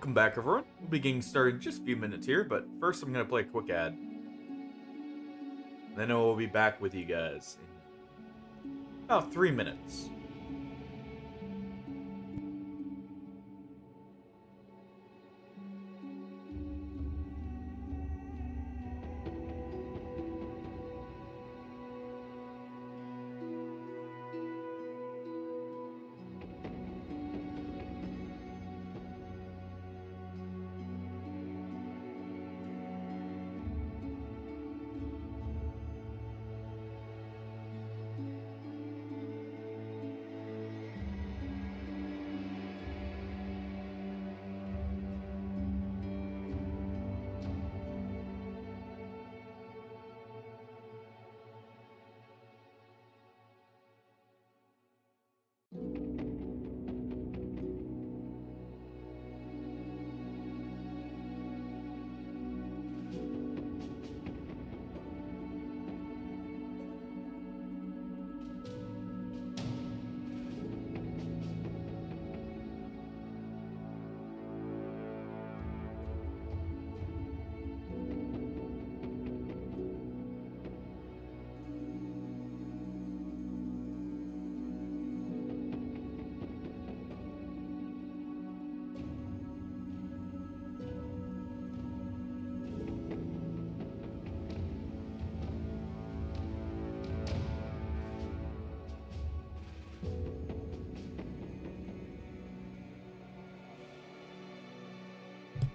Welcome back, everyone. We'll be getting started in just a few minutes here, but first I'm going to play a quick ad. Then we'll be back with you guys in about 3 minutes.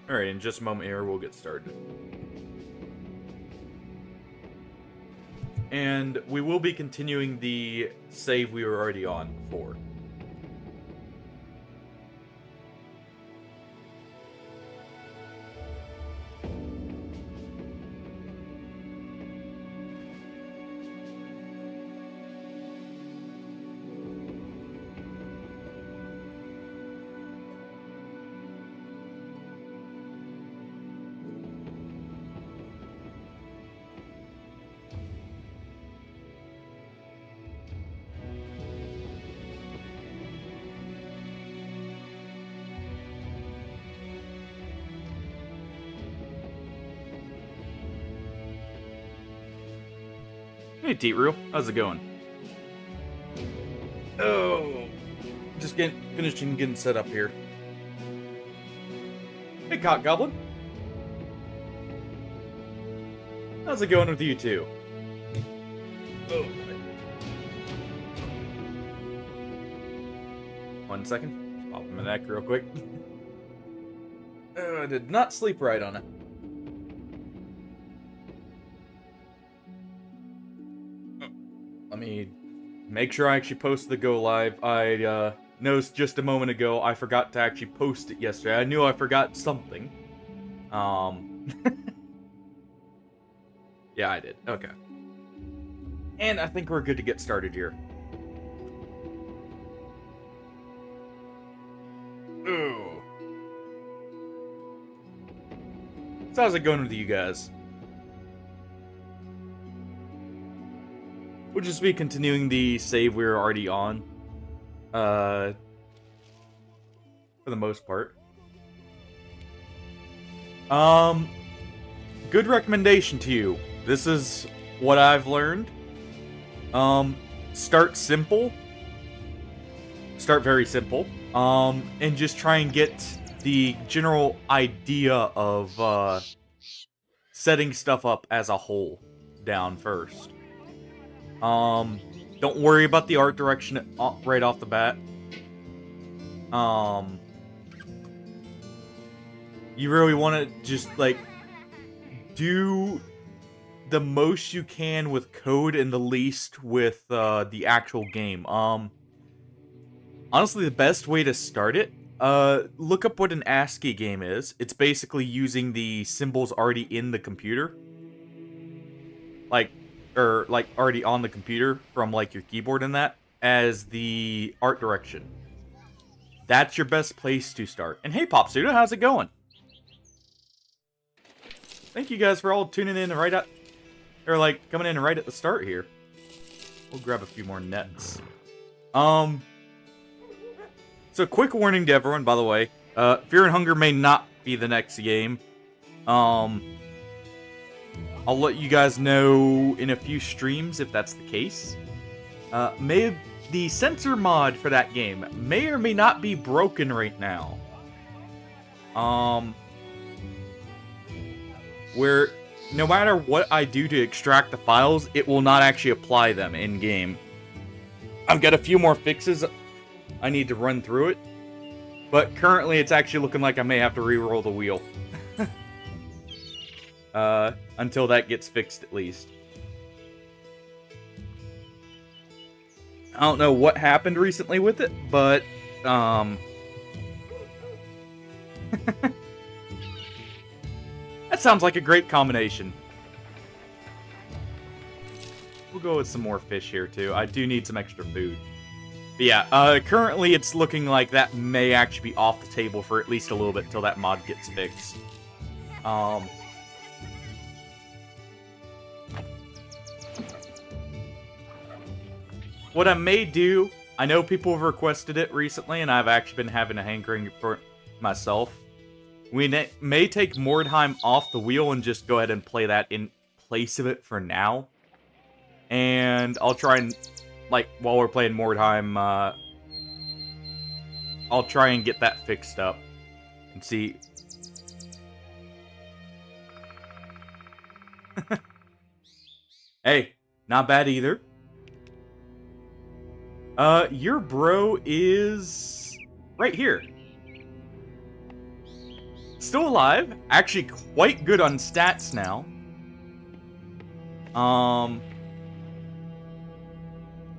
Alright, in just a moment here, we'll get started. And we will be continuing the save we were already on before. Hey, T-Real, how's it going? Oh, just finishing getting set up here. Hey, Cock Goblin. How's it going with you two? Oh. 1 second. Just pop him in the neck real quick. Oh, I did not sleep right on it. Let me make sure I actually post the go live. I noticed just a moment ago I forgot to actually post it yesterday. I knew I forgot something. Yeah, I did. Okay. And I think we're good to get started here. Ooh. So how's it going with you guys? We'll just be continuing the save we were already on. For the most part. Good recommendation to you. This is what I've learned. Start simple. Start very simple. And just try and get the general idea of, setting stuff up as a whole down first. Don't worry about the art direction right off the bat. You really want to just, like, do the most you can with code and the least with, the actual game. Honestly, the best way to start it, look up what an ASCII game is. It's basically using the symbols already in the computer. Like, already on the computer from, like, your keyboard and that, as the art direction. That's your best place to start. And hey, Popsuda, how's it going? Thank you guys for all tuning in right at, or, like, coming in right at the start here. We'll grab a few more nets. So quick warning to everyone, by the way. Fear and Hunger may not be the next game. I'll let you guys know in a few streams if that's the case. The sensor mod for that game may or may not be broken right now. Where no matter what I do to extract the files, it will not actually apply them in game. I've got a few more fixes I need to run through it, but currently it's actually looking like I may have to re-roll the wheel. Until that gets fixed at least. I don't know what happened recently with it, but that sounds like a great combination. We'll go with some more fish here too. I do need some extra food. But yeah, currently it's looking like that may actually be off the table for at least a little bit until that mod gets fixed. What I may do, I know people have requested it recently, and I've actually been having a hankering for it myself. We may take Mordheim off the wheel and just go ahead and play that in place of it for now. And I'll try and, like, while we're playing Mordheim, I'll try and get that fixed up. And see... Hey, not bad either. Your bro is right here. Still alive. Actually quite good on stats now.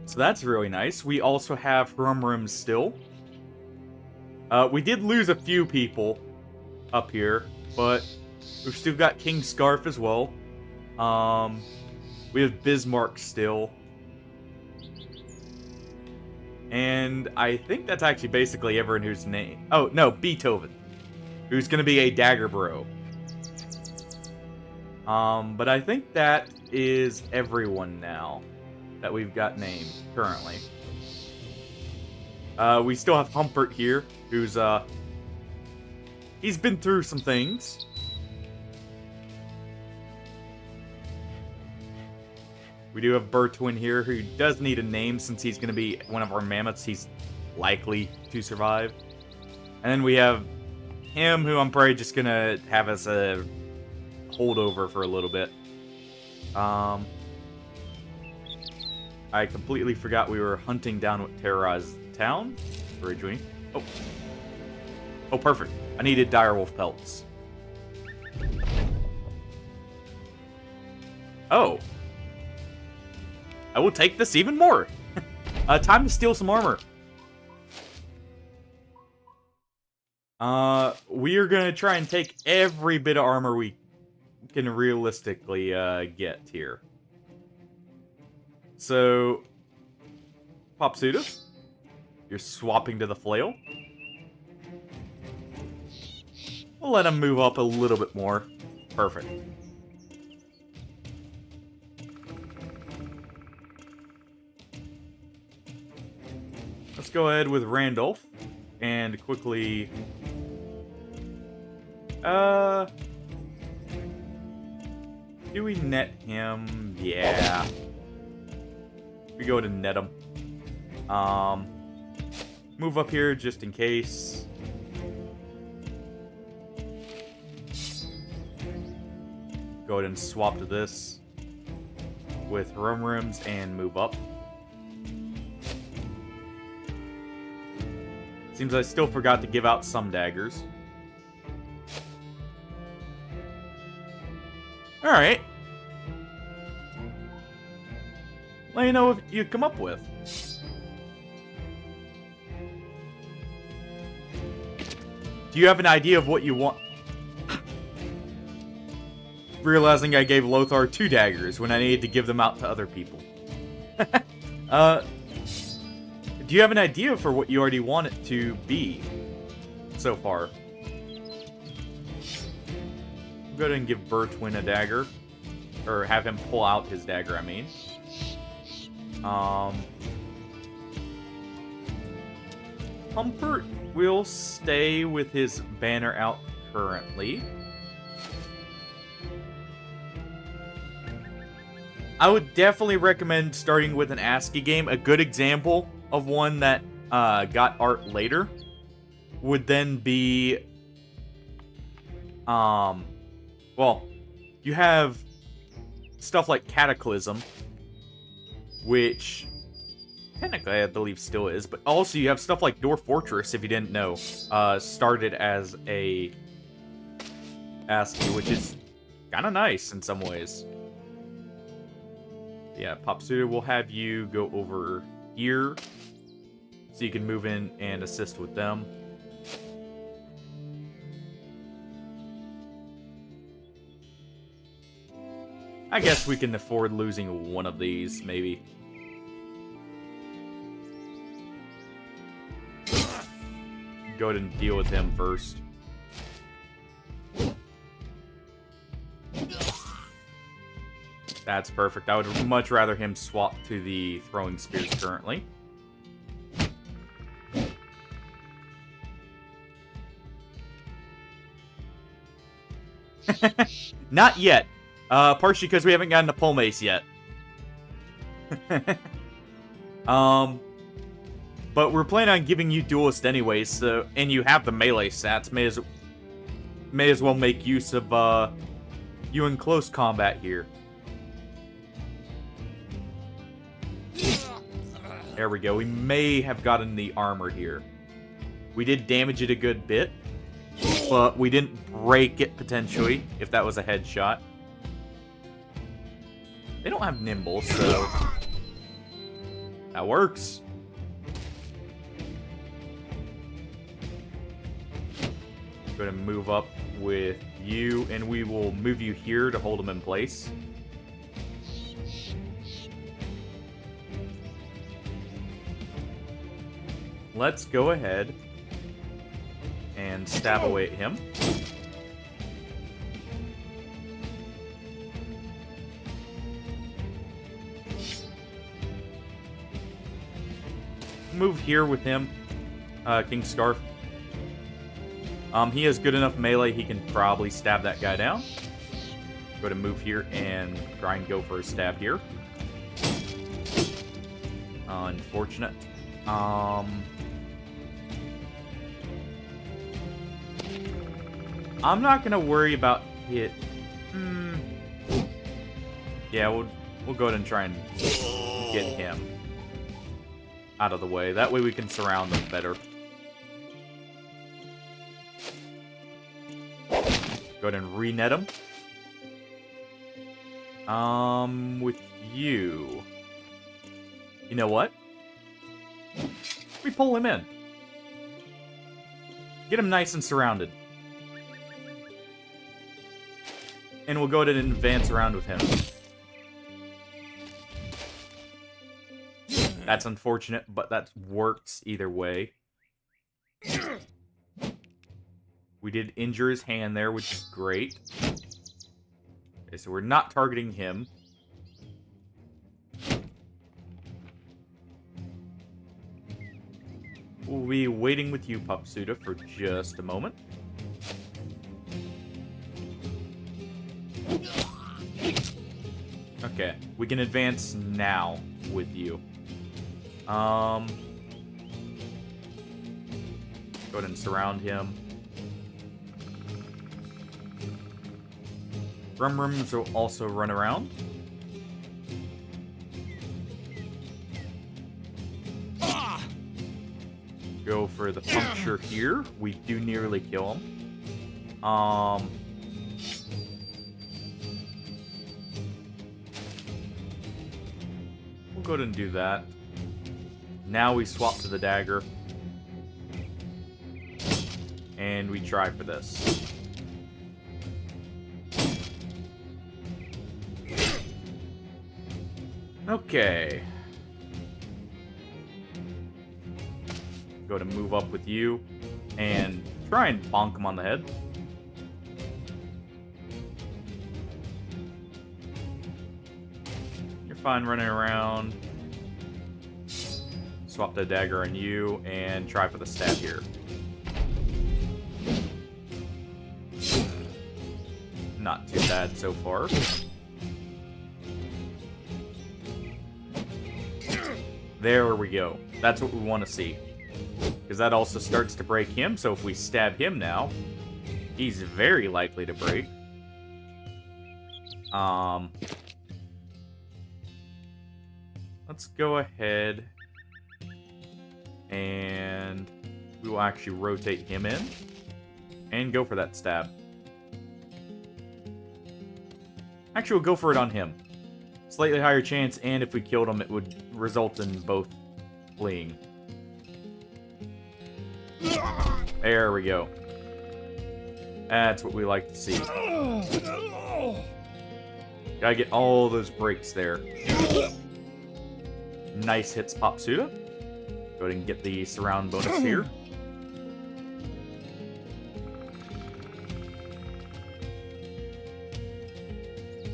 So that's really nice. We also have Rumrum still. We did lose a few people up here, but we've still got King Scarf as well. We have Bismarck still. And I think that's actually basically everyone whose name... Oh, no, Beethoven. Who's going to be a dagger bro. But I think that is everyone now that we've got named currently. We still have Humpert here, who's, he's been through some things. We do have Bertwin here, who does need a name since he's going to be one of our mammoths. He's likely to survive. And then we have him, who I'm probably just going to have as a holdover for a little bit. I completely forgot we were hunting down what terrorized the town originally. Oh, perfect. I needed direwolf pelts. Oh. I will take this even more. Time to steal some armor. We are gonna try and take every bit of armor we can realistically get here. So, Popsuda, you're swapping to the flail. We'll let him move up a little bit more. Perfect. Let's go ahead with Randolph and quickly... do we net him? Yeah. We go to net him. Move up here just in case. Go ahead and swap to this with Rumrums and move up. Seems I still forgot to give out some daggers. Alright. Let me know what you come up with. Do you have an idea of what you want? Realizing I gave Lothar 2 daggers when I needed to give them out to other people. Do you have an idea for what you already want it to be so far? Go ahead and give Bertwin a dagger. Or have him pull out his dagger, I mean. Comfort will stay with his banner out currently. I would definitely recommend starting with an ASCII game. A good example of one that got art later would then be, well, you have stuff like Cataclysm, which technically I believe still is, but also you have stuff like Dwarf Fortress, if you didn't know, started as a ASCII, which is kind of nice in some ways. Yeah, Popsuda will have you go over here so you can move in and assist with them. I guess we can afford losing one of these, maybe. Go ahead and deal with him first. That's perfect. I would much rather him swap to the throwing spears currently. Not yet. Partially because we haven't gotten a pole mace yet. But we're planning on giving you duelist anyways, so, and you have the melee stats. May as well make use of you in close combat here. There we go. We may have gotten the armor here. We did damage it a good bit, but we didn't break it potentially, if that was a headshot. They don't have nimble, so that works. I'm going to move up with you, and we will move you here to hold him in place. Let's go ahead and stab away at him. Move here with him, King Scarf. He has good enough melee, he can probably stab that guy down. Go to move here and try and go for a stab here. Unfortunate. I'm not gonna worry about hit. Yeah, we'll go ahead and try and get him out of the way. That way we can surround them better. Go ahead and re-net him. With you. You know what? We pull him in. Get him nice and surrounded. And we'll go ahead and advance around with him. That's unfortunate, but that works either way. We did injure his hand there, which is great. Okay, so we're not targeting him. We'll be waiting with you, Popsuda, for just a moment. Okay, we can advance now with you. Go ahead and surround him. Grumrums will also run around. Go for the puncture here. We do nearly kill him. We'll go ahead and do that. Now we swap to the dagger. And we try for this. Okay. Go to move up with you and try and bonk him on the head. You're fine running around. swap the dagger on you, and try for the stab here. Not too bad so far. There we go. That's what we want to see. Because that also starts to break him, so if we stab him now, he's very likely to break. Let's go ahead and we will actually rotate him in and go for that stab. Actually, we'll go for it on him. Slightly higher chance, and if we killed him, it would result in both fleeing. There we go. That's what we like to see. Gotta get all those breaks there. Nice hits, Popsuda. Go ahead and get the surround bonus here.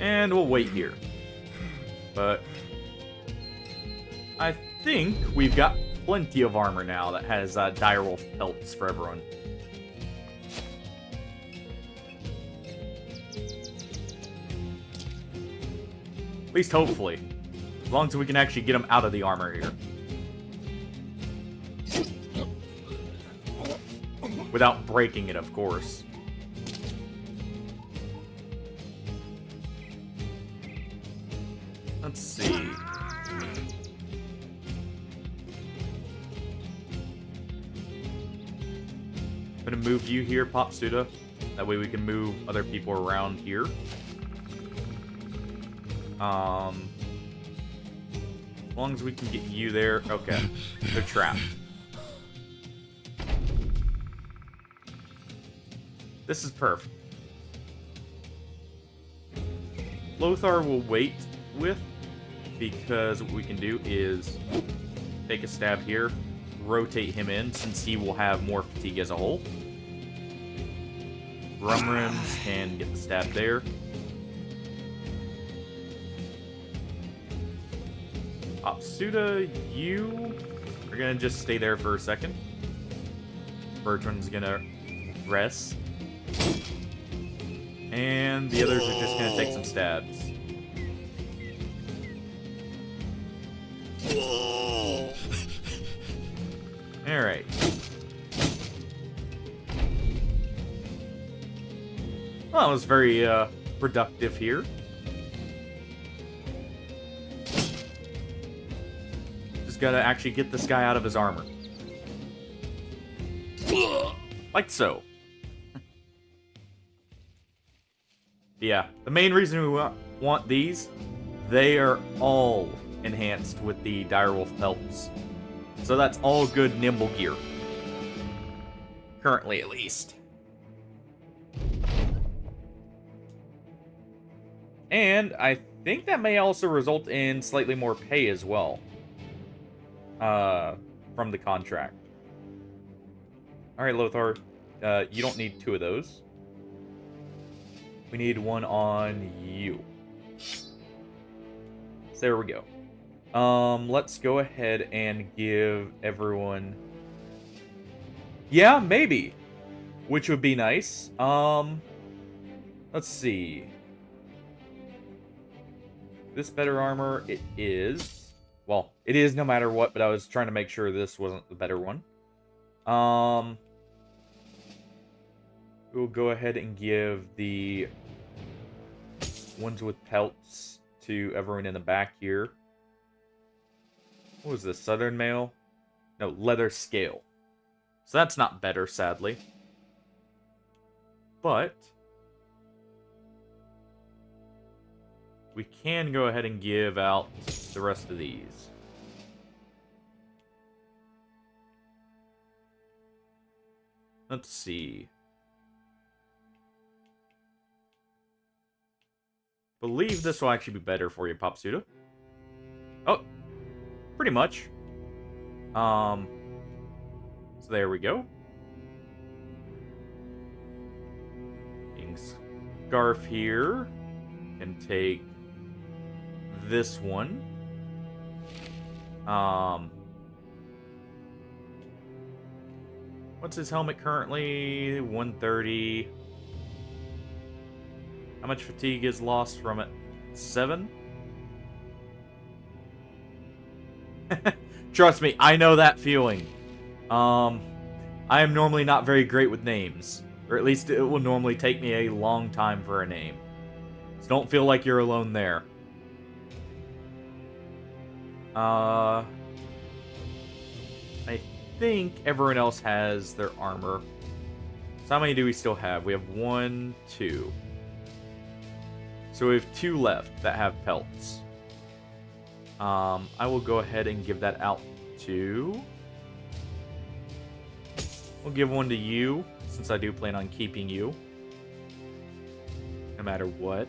And we'll wait here. But I think we've got plenty of armor now that has direwolf pelts for everyone. At least hopefully. As long as we can actually get them out of the armor here. Without breaking it, of course. Let's see. I'm gonna move you here, Popsuda. That way we can move other people around here. As long as we can get you there. Okay. They're trapped. This is perfect. Lothar will wait with, because what we can do is take a stab here, rotate him in, since he will have more fatigue as a whole. Grumrins can get the stab there. Popsuda, you are gonna just stay there for a second. Bertrand's gonna rest. And the others are just gonna take some stabs. Alright. Well, that was very productive here. Just gotta actually get this guy out of his armor. Like so. Yeah, the main reason we want these, they are all enhanced with the direwolf pelts. So that's all good nimble gear. Currently, at least. And I think that may also result in slightly more pay as well. From the contract. Alright, Lothar. You don't need 2 of those. We need 1 on you. So there we go. Let's go ahead and give everyone... Yeah, maybe. Which would be nice. Let's see. This better armor, it is. Well, it is no matter what, but I was trying to make sure this wasn't the better one. We'll go ahead and give the ones with pelts to everyone in the back here. What was this? Southern Mail? No, leather scale. So that's not better, sadly. But we can go ahead and give out the rest of these. Let's see. Believe this will actually be better for you, Popsuda. Oh, pretty much. So there we go. Scarf here can take this one. What's his helmet currently? 130. How much fatigue is lost from it? 7? Trust me, I know that feeling. I am normally not very great with names. Or at least it will normally take me a long time for a name. So don't feel like you're alone there. I think everyone else has their armor. So how many do we still have? We have 1, 2. So we have 2 left that have pelts. I will go ahead and give that out to... We'll give one to you, since I do plan on keeping you. No matter what.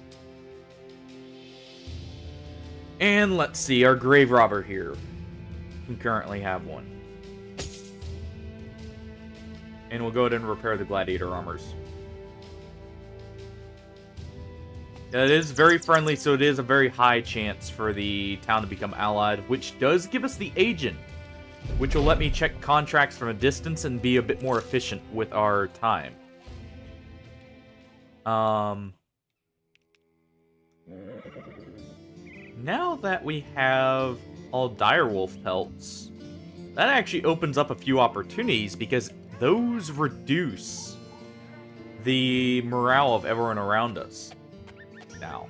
And let's see, our grave robber here can currently have one. And we'll go ahead and repair the gladiator armors. It is very friendly, so it is a very high chance for the town to become allied, which does give us the agent, which will let me check contracts from a distance and be a bit more efficient with our time. Now that we have all direwolf pelts, that actually opens up a few opportunities because those reduce the morale of everyone around us. Now,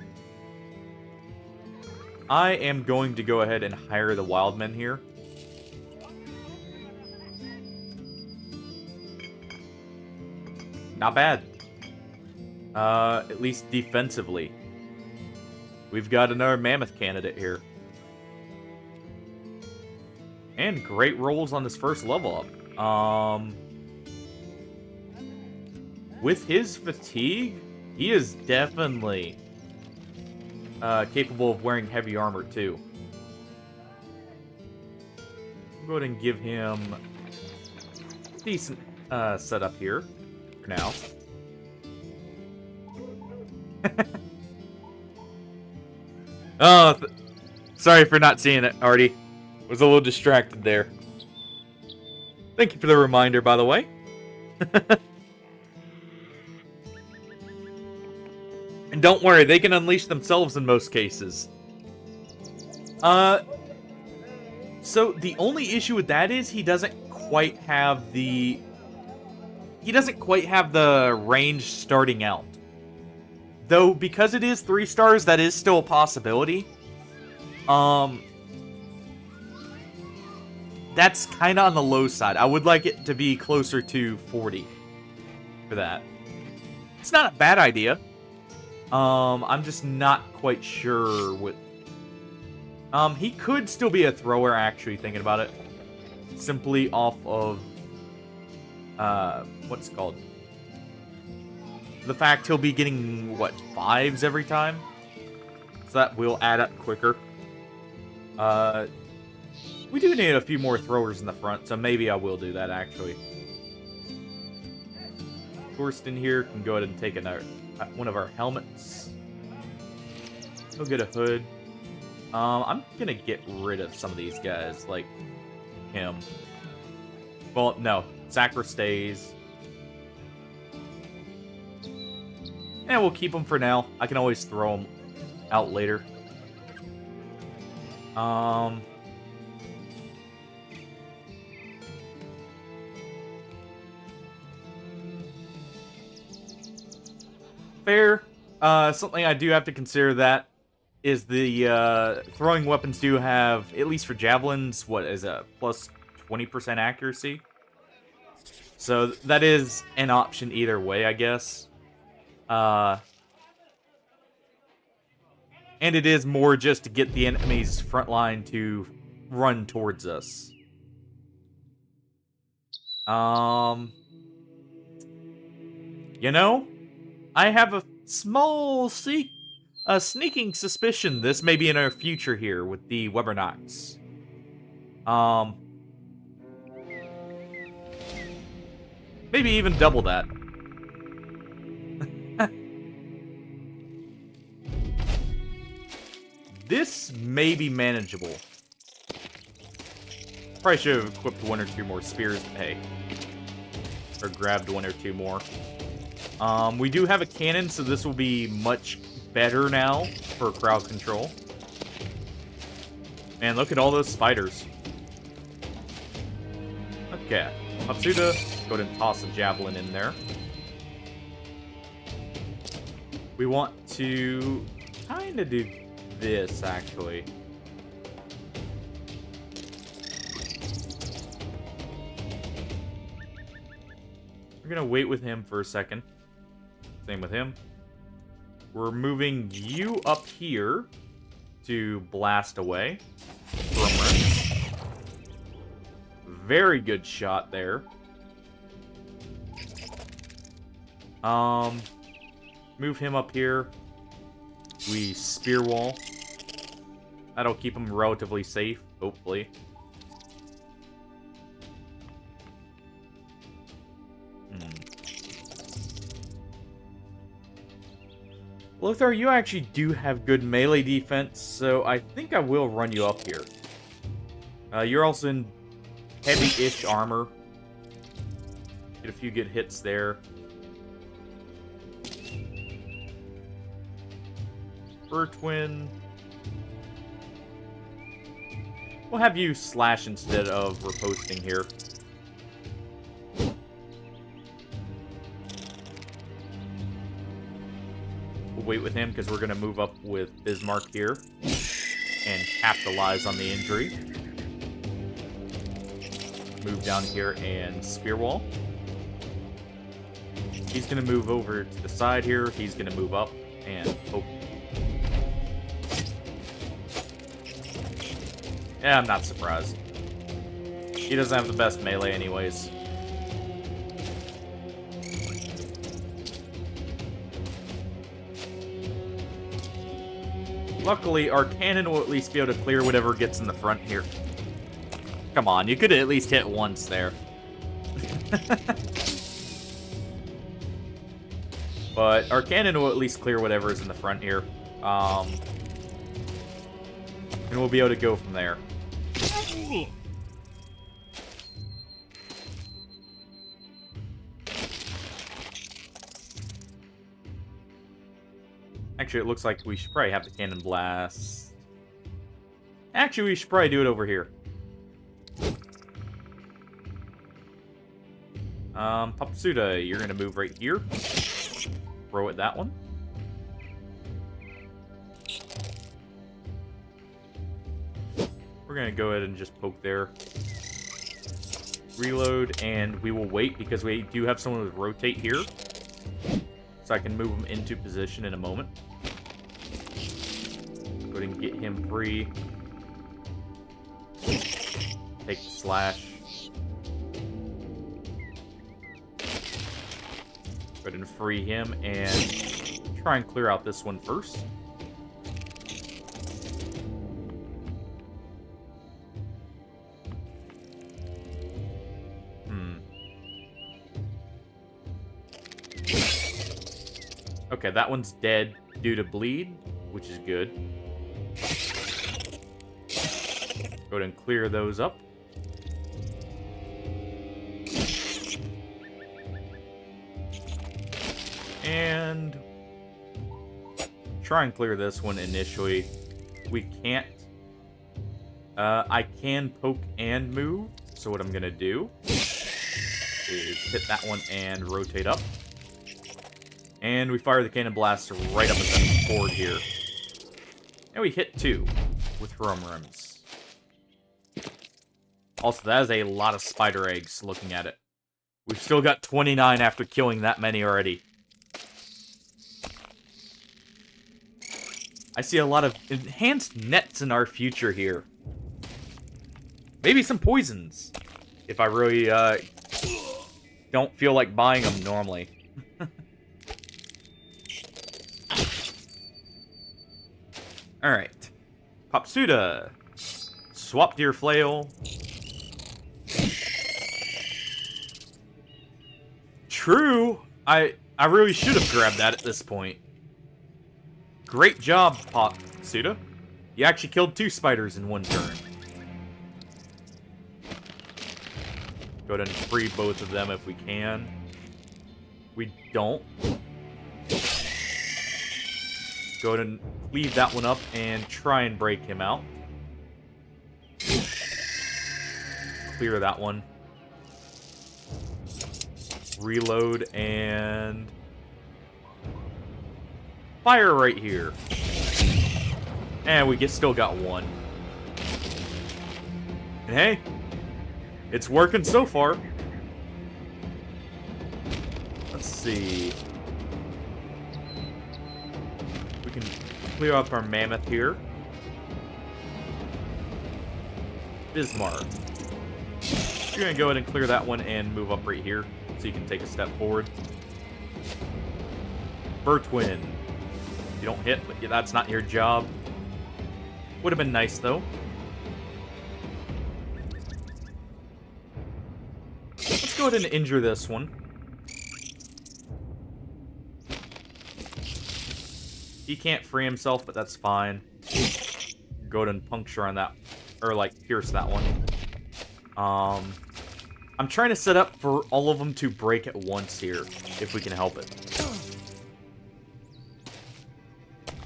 I am going to go ahead and hire the wildmen here. Not bad. At least defensively. We've got another mammoth candidate here. And great rolls on this first level up. With his fatigue, he is definitely capable of wearing heavy armor too. I'll go ahead and give him a decent setup here for now. Oh, sorry for not seeing it, Artie. Was a little distracted there. Thank you for the reminder, by the way. And don't worry, they can unleash themselves in most cases. So the only issue with that is he doesn't quite have the range starting out. Though, because it is 3 stars, that is still a possibility. That's kind of on the low side. I would like it to be closer to 40 for that. It's not a bad idea. I'm just not quite sure what... he could still be a thrower, actually, thinking about it. Simply off of... what's it called? The fact he'll be getting, what, 5s every time? So that will add up quicker. We do need a few more throwers in the front, so maybe I will do that, actually. Thorsten here can go ahead and take one of our helmets. He'll get a hood. I'm gonna get rid of some of these guys, like him. Well, no. Sacra stays. And we'll keep them for now. I can always throw them out later. Fair. Something I do have to consider that is the throwing weapons do have, at least for javelins, what is a plus 20% accuracy? So that is an option either way, I guess. And it is more just to get the enemy's front line to run towards us. You know, I have a small sneaking suspicion this may be in our future here with the Webernox. Maybe even double that. This may be manageable. Probably should have equipped 1 or 2 more spears, but hey. or grabbed one or two more. We do have a cannon, so this will be much better now for crowd control. Man, look at all those spiders. Okay, Hapsuda, go ahead and toss a javelin in there. We want to kind of do this, actually. We're going to wait with him for a second. Same with him. We're moving you up here to blast away. Very good shot there. Move him up here. We spear wall. That'll keep him relatively safe, hopefully. Lothar, you actually do have good melee defense, so I think I will run you up here. You're also in heavy-ish armor. Get a few good hits there. Twin. We'll have you slash instead of riposting here. We'll wait with him because we're going to move up with Bismarck here and capitalize on the injury. Move down here and spear wall. He's going to move over to the side here. He's going to move up and poke. Yeah, I'm not surprised. He doesn't have the best melee anyways. Luckily, our cannon will at least be able to clear whatever gets in the front here. Come on, you could at least hit once there. But our cannon will at least clear whatever is in the front here. And we'll be able to go from there. Actually, it looks like we should probably have the cannon blast. Actually, we should probably do it over here. Hapsuda, you're gonna move right here. Throw at that one. We're gonna go ahead and just poke there. Reload, and we will wait because we do have someone with rotate here. So I can move him into position in a moment. Go ahead and get him free. Take the slash. Go ahead and free him and try and clear out this one first. Okay, that one's dead due to bleed, which is good. Go ahead and clear those up. And try and clear this one initially. We can't. I can poke and move, so what I'm gonna do is hit that one and rotate up. And we fire the cannon blast right up at the board here. And we hit 2 with Rumrums. Also, that is a lot of spider eggs looking at it. We've still got 29 after killing that many already. I see a lot of enhanced nets in our future here. Maybe some poisons. If I really don't feel like buying them normally. Alright. Hapsuda. Swap to your flail. True. I really should have grabbed that at this point. Great job, Hapsuda. You actually killed 2 spiders in one turn. Go ahead and free both of them if we can. We don't. Go ahead and leave that one up and try and break him out. Clear that one. Reload and fire right here. And we still got one. And hey, it's working so far. Let's see. We can clear up our mammoth here. Bismarck. You're gonna go ahead and clear that one and move up right here so you can take a step forward. Bertwin. You don't hit, but that's not your job. Would have been nice though. Let's go ahead and injure this one. He can't free himself, but that's fine. Go ahead and puncture on that, or like pierce that one. I'm trying to set up for all of them to break at once here, if we can help it.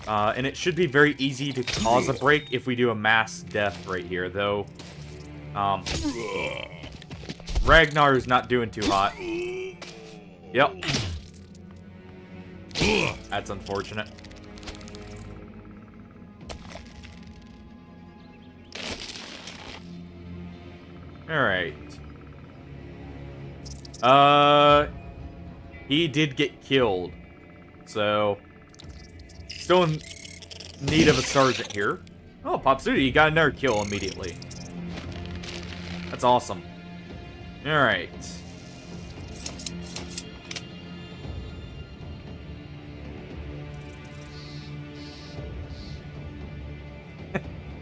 And it should be very easy to cause a break if we do a mass death right here, though. Ragnar is not doing too hot. Yep. That's unfortunate. Alright. He did get killed. So, still in need of a sergeant here. Oh, Popsuti, you got another kill immediately. That's awesome. Alright.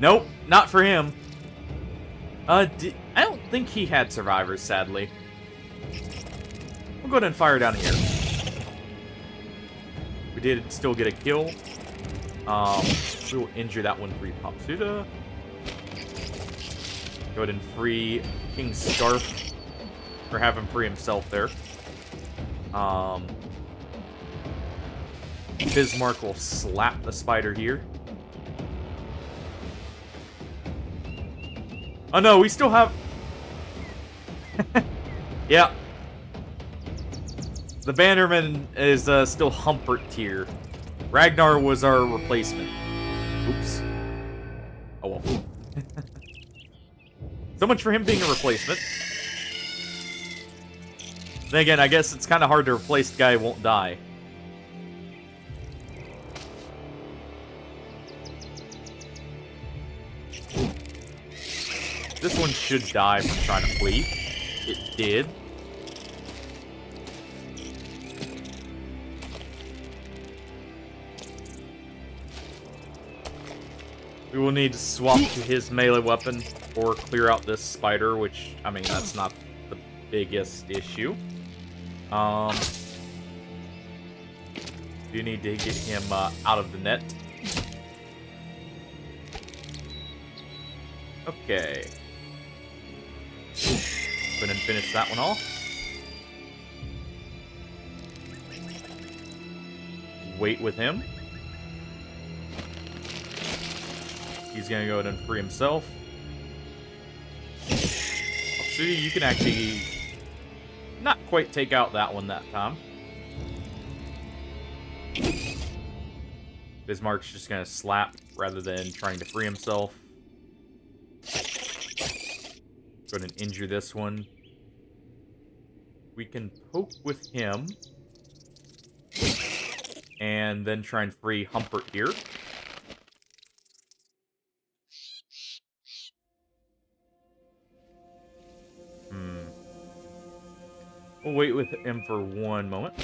Nope, not for him. I don't think he had survivors, sadly. We'll go ahead and fire down here. We did still get a kill. We will injure that one for Popsuta. Go ahead and free King Scarf. Or have him free himself there. Bismarck will slap the spider here. Oh no, we still have... Yeah. The Bannerman is still Humpert tier. Ragnar was our replacement. Oops. Oh well. So much for him being a replacement. Then again, I guess it's kind of hard to replace the guy who won't die. This one should die from trying to flee. It did. We will need to swap to his melee weapon or clear out this spider, which, I mean, that's not the biggest issue. Do need to get him out of the net. Okay. Go ahead and finish that one off. Wait with him. He's gonna go ahead and free himself. See, you can actually not quite take out that one that time. Bismarck's just gonna slap rather than trying to free himself. Go ahead and injure this one. We can poke with him. And then try and free Humpert here. We'll wait with him for one moment.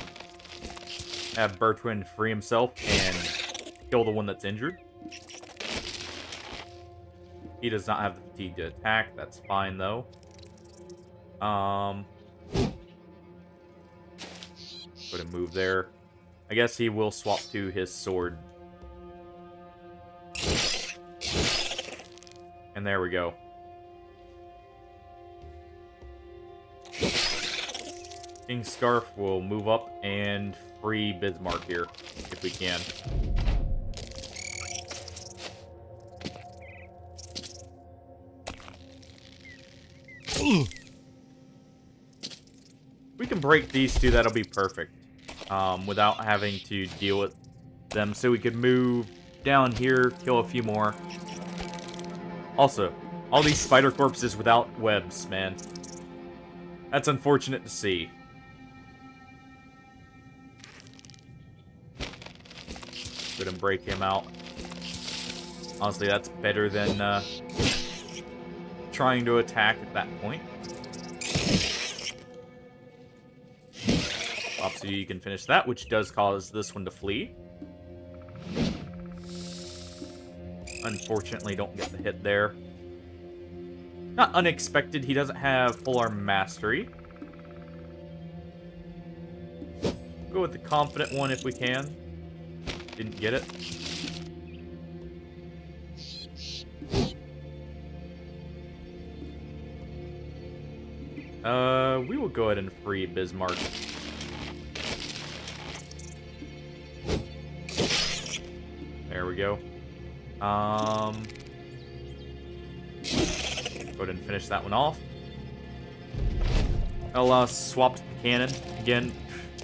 Have Bertwin free himself and kill the one that's injured. He does not have the fatigue to attack. That's fine, though. Go ahead and move there. I guess he will swap to his sword. And there we go. King Scarf will move up and free Bismarck here, if we can. We can break these two, that'll be perfect. Without having to deal with them. So we could move down here, kill a few more. Also, all these spider corpses without webs, man. That's unfortunate to see. Go ahead and break him out. Honestly, that's better than trying to attack at that point. So you can finish that, which does cause this one to flee. Unfortunately, don't get the hit there. Not unexpected, he doesn't have full arm mastery. Go with the confident one if we can. Didn't get it. We will go ahead and free Bismarck. There we go. Go ahead and finish that one off. I'll swap to the cannon again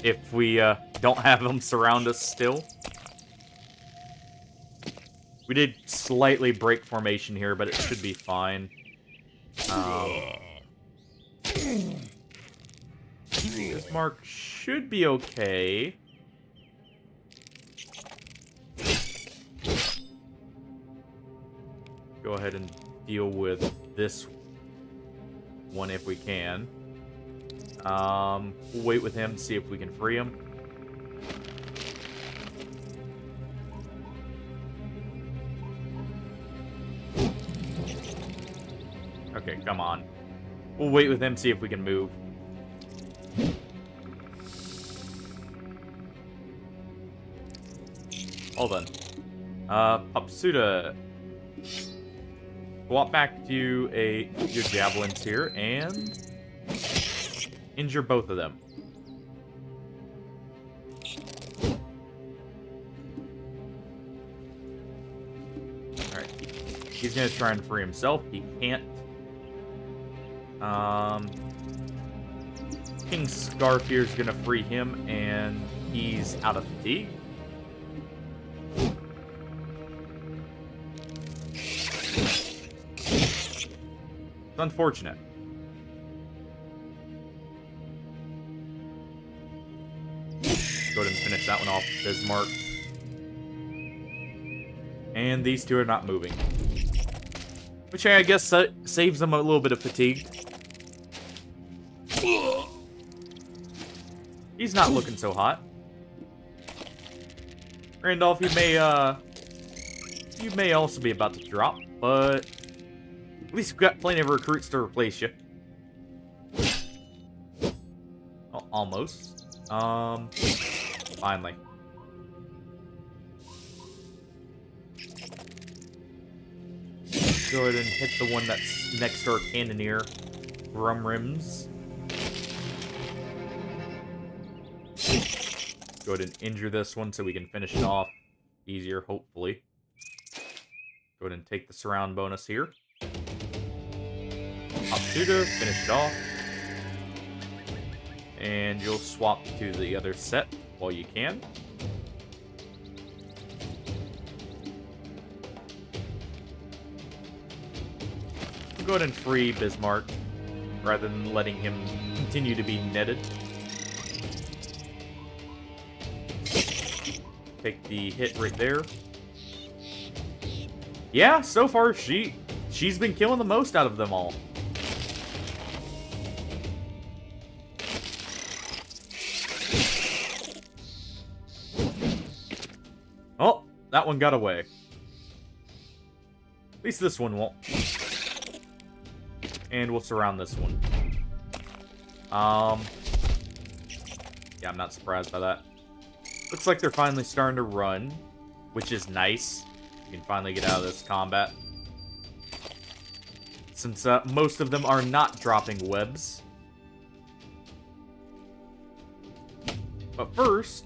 if we don't have them surround us still. We did slightly break formation here, but it should be fine. Bismarck should be okay. Go ahead and deal with this one if we can. We'll wait with him, see if we can free him. Okay, come on. We'll wait with him, see if we can move. Hold on. Papsuda. Swap back to your javelins here and injure both of them. Alright. He's gonna try and free himself. He can't. King Scarf here is gonna free him, and he's out of fatigue. It's unfortunate. Go ahead and finish that one off with Bismarck. And these two are not moving. Which I guess saves them a little bit of fatigue. He's not looking so hot. Randolph, you may also be about to drop, but at least we've got plenty of recruits to replace you. Oh, almost. Finally. Go ahead and hit the one that's next to our cannoneer, Grum Rims. Go ahead and injure this one so we can finish it off easier, hopefully. Go ahead and take the surround bonus here. Papsuda, finish it off. And you'll swap to the other set while you can. Go ahead and free Bismarck, rather than letting him continue to be netted. Take the hit right there. Yeah, so far she's been killing the most out of them all. Oh, that one got away. At least this one won't. And we'll surround this one. Yeah, I'm not surprised by that. Looks like they're finally starting to run, which is nice. You can finally get out of this combat. Since most of them are not dropping webs. But first,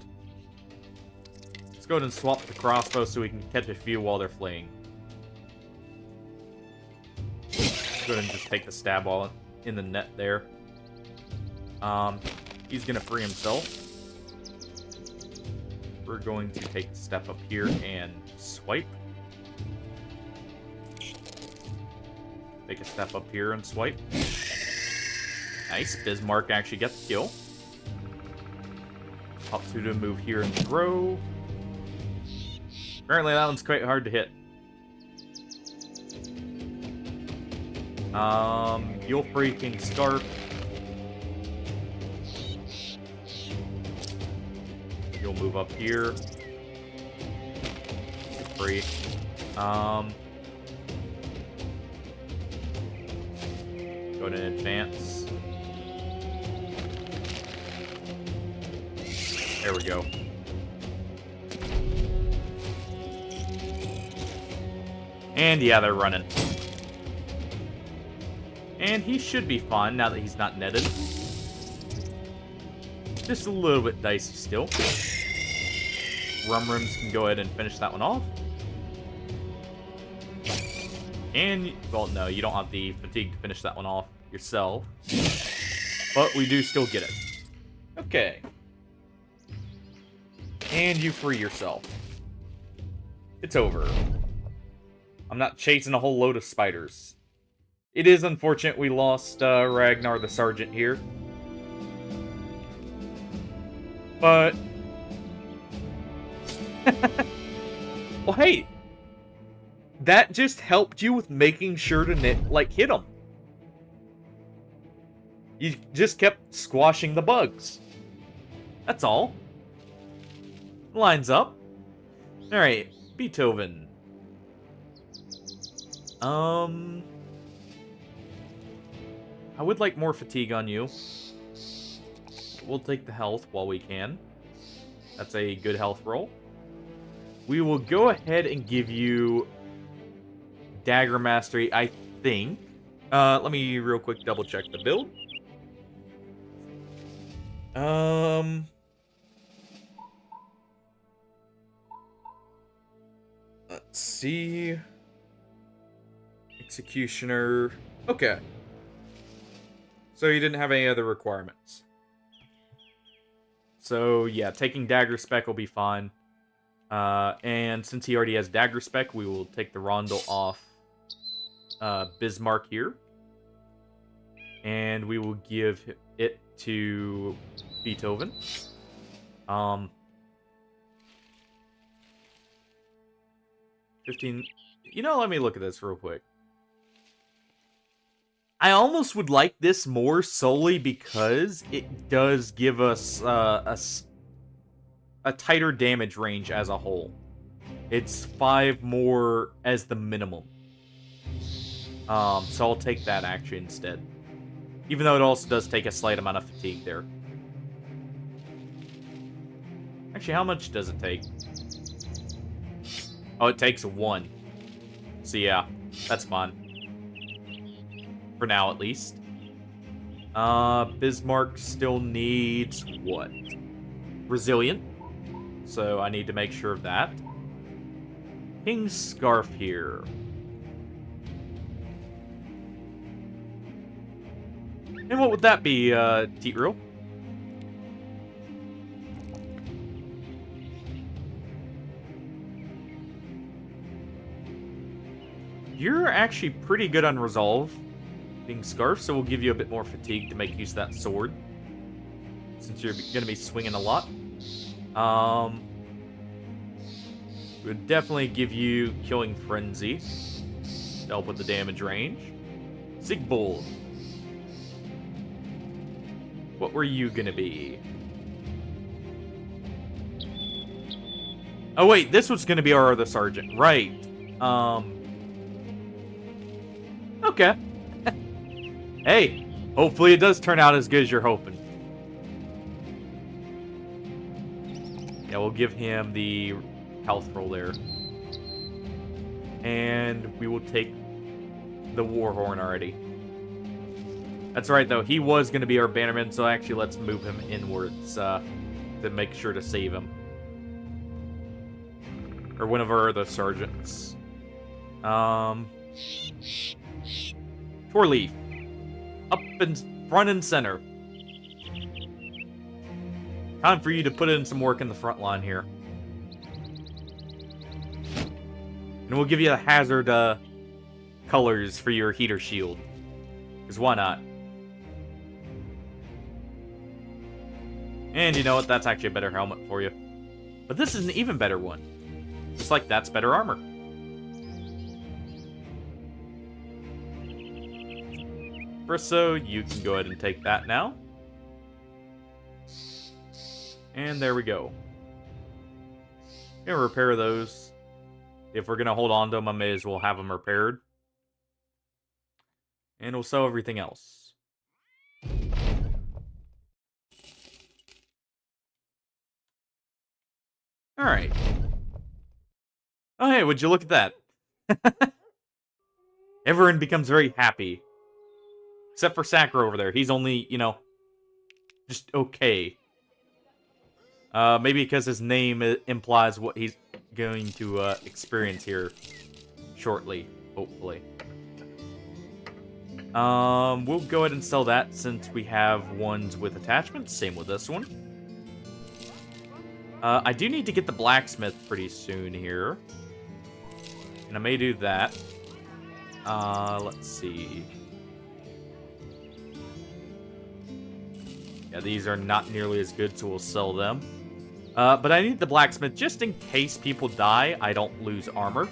let's go ahead and swap the crossbow so we can catch a few while they're fleeing. Let's go ahead and just take the stab while in the net there. He's gonna free himself. We're going to take a step up here and swipe. Take a step up here and swipe. Nice. Bismarck actually gets the kill. Pop 2 to move here and throw. Apparently that one's quite hard to hit. You'll free King Scarf. You'll move up here. You're free. Go ahead and advance. There we go. And yeah, they're running. And he should be fine now that he's not netted. Just a little bit dicey still. Rum Rims can go ahead and finish that one off. And, well, no, you don't have the fatigue to finish that one off yourself. But we do still get it. Okay. And you free yourself. It's over. I'm not chasing a whole load of spiders. It is unfortunate we lost Ragnar the Sergeant here. But... well, hey! That just helped you with making sure to hit them. You just kept squashing the bugs. That's all. Lines up. Alright, Beethoven. I would like more fatigue on you. We'll take the health while we can. That's a good health roll. We will go ahead and give you Dagger Mastery, I think. Let me real quick double check the build. Let's see. Executioner. Okay. So you didn't have any other requirements. So yeah, taking Dagger Spec will be fine. And since he already has Dagger Spec, we will take the Rondel off Bismarck here. And we will give it to Beethoven. 15... You know, let me look at this real quick. I almost would like this more solely because it does give us a tighter damage range as a whole. It's 5 more as the minimum. So I'll take that actually instead. Even though it also does take a slight amount of fatigue there. Actually, how much does it take? Oh, it takes 1. So yeah, that's fine. For now, at least. Bismarck still needs what? Resilient. So I need to make sure of that. King Scarf here. And what would that be, Teetril? You're actually pretty good on Resolve, King Scarf, so we'll give you a bit more fatigue to make use of that sword. Since you're going to be swinging a lot. We would definitely give you Killing Frenzy to help with the damage range. Sigbold. What were you going to be? Oh wait, this was going to be our other sergeant. Right. Okay. Hey, hopefully it does turn out as good as you're hoping. Yeah, we'll give him the health roll there. And we will take the Warhorn already. That's right, though. He was going to be our bannerman, so actually let's move him inwards to to make sure to save him. Or one of our other sergeants. Torleaf. Up in front and center. Time for you to put in some work in the front line here. And we'll give you the hazard colors for your heater shield. Because why not? And you know what? That's actually a better helmet for you. But this is an even better one. It's like that's better armor. Brisso, you can go ahead and take that now. And there we go. Gonna repair those. If we're gonna hold on to them, I may as well have them repaired. And we'll sell everything else. Alright. Oh hey, would you look at that? Everyone becomes very happy. Except for Sakura over there. He's only, you know, just okay. Maybe because his name implies what he's going to experience here shortly, hopefully. We'll go ahead and sell that since we have ones with attachments. Same with this one. I do need to get the blacksmith pretty soon here. And I may do that. Let's see. Yeah, these are not nearly as good, so we'll sell them. But I need the blacksmith just in case people die, I don't lose armor.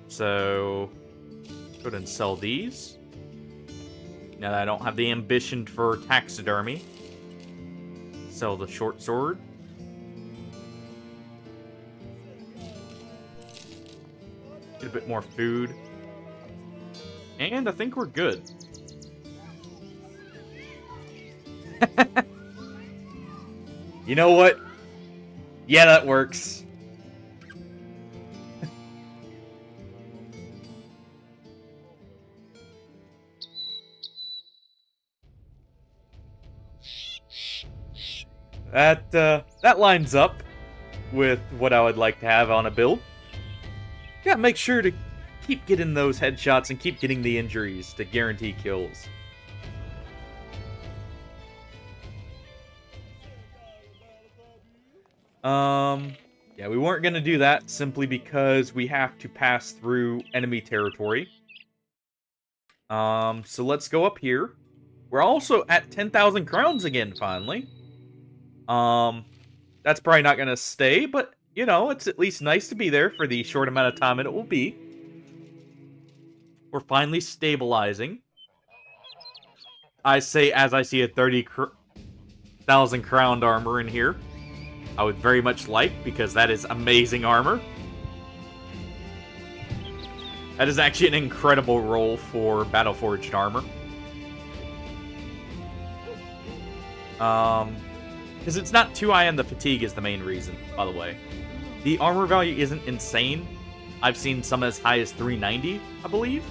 So, go ahead and sell these. Now that I don't have the ambition for taxidermy. Sell the short sword. Get a bit more food. And I think we're good. You know what? Yeah, that works. That lines up with what I would like to have on a build. Gotta make sure to keep getting those headshots and keep getting the injuries to guarantee kills. Yeah, we weren't gonna do that simply because we have to pass through enemy territory. So let's go up here. We're also at 10,000 crowns again, finally. That's probably not gonna stay, but, you know, it's at least nice to be there for the short amount of time it will be. We're finally stabilizing. I say as I see a 30,000 crowned armor in here. I would very much like, because that is amazing armor. That is actually an incredible roll for Battleforged armor. Because it's not too high on the fatigue is the main reason, by the way. The armor value isn't insane. I've seen some as high as 390, I believe.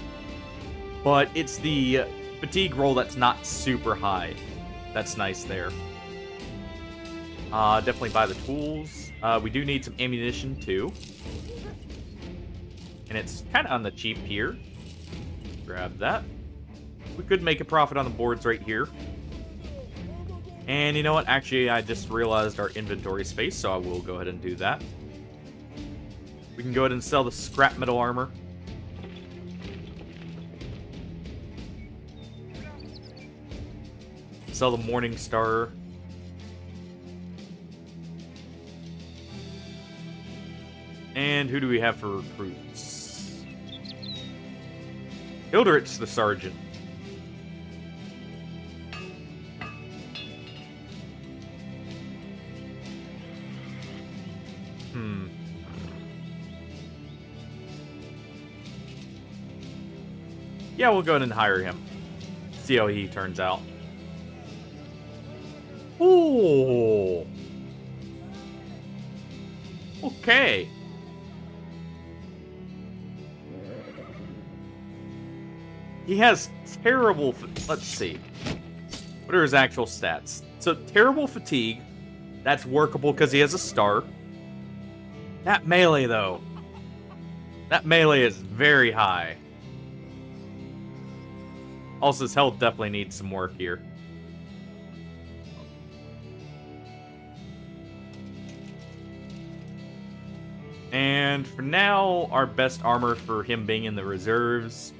But it's the fatigue roll that's not super high. That's nice there. Definitely buy the tools. We do need some ammunition, too. And it's kind of on the cheap here. Grab that. We could make a profit on the boards right here. And you know what? Actually, I just realized our inventory space, so I will go ahead and do that. We can go ahead and sell the scrap metal armor. Sell the Morning Star. And who do we have for recruits? Hildrich the Sergeant. Yeah, we'll go ahead and hire him. See how he turns out. Ooh. Okay. He has terrible... Let's see. What are his actual stats? So, terrible fatigue. That's workable because he has a star. That melee, though. That melee is very high. Also, his health definitely needs some work here. And for now, our best armor for him being in the reserves.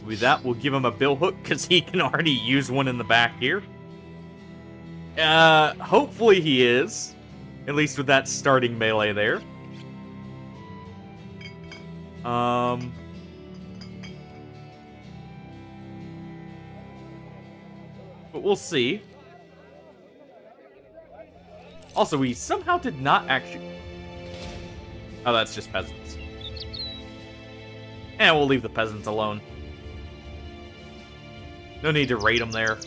With that, we'll give him a bill hook because he can already use one in the back here. Hopefully he is. At least with that starting melee there. But we'll see. Also, we somehow did not actually... Oh, that's just peasants. And we'll leave the peasants alone. No need to raid them there.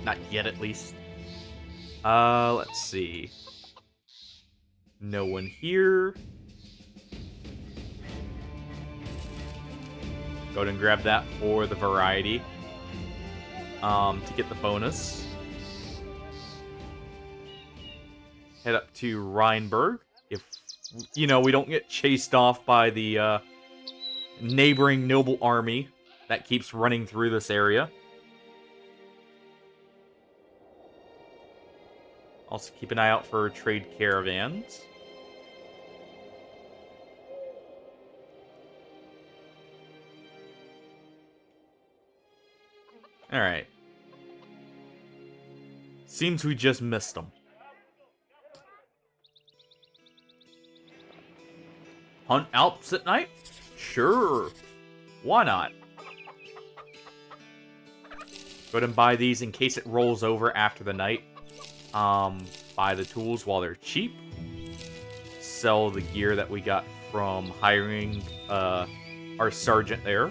Not yet, at least. Let's see. No one here. Go ahead and grab that for the variety. To get the bonus. Head up to Rheinberg. If, you know, we don't get chased off by the, neighboring noble army that keeps running through this area. Also keep an eye out for trade caravans. Alright. Seems we just missed them. Hunt Alps at night? Sure. Why not? Go ahead and buy these in case it rolls over after the night. Buy the tools while they're cheap. Sell the gear that we got from hiring our sergeant there.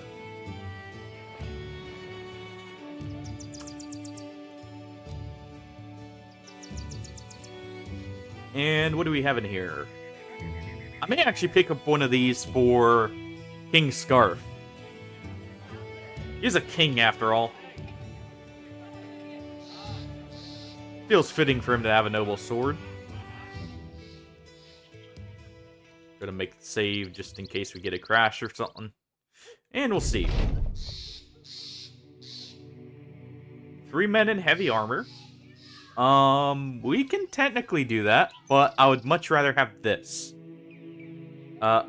And what do we have in here? I may actually pick up one of these for King Scarf. He's a king after all. Feels fitting for him to have a noble sword. Gonna make the save just in case we get a crash or something. And we'll see. 3 men in heavy armor. We can technically do that, but I would much rather have this.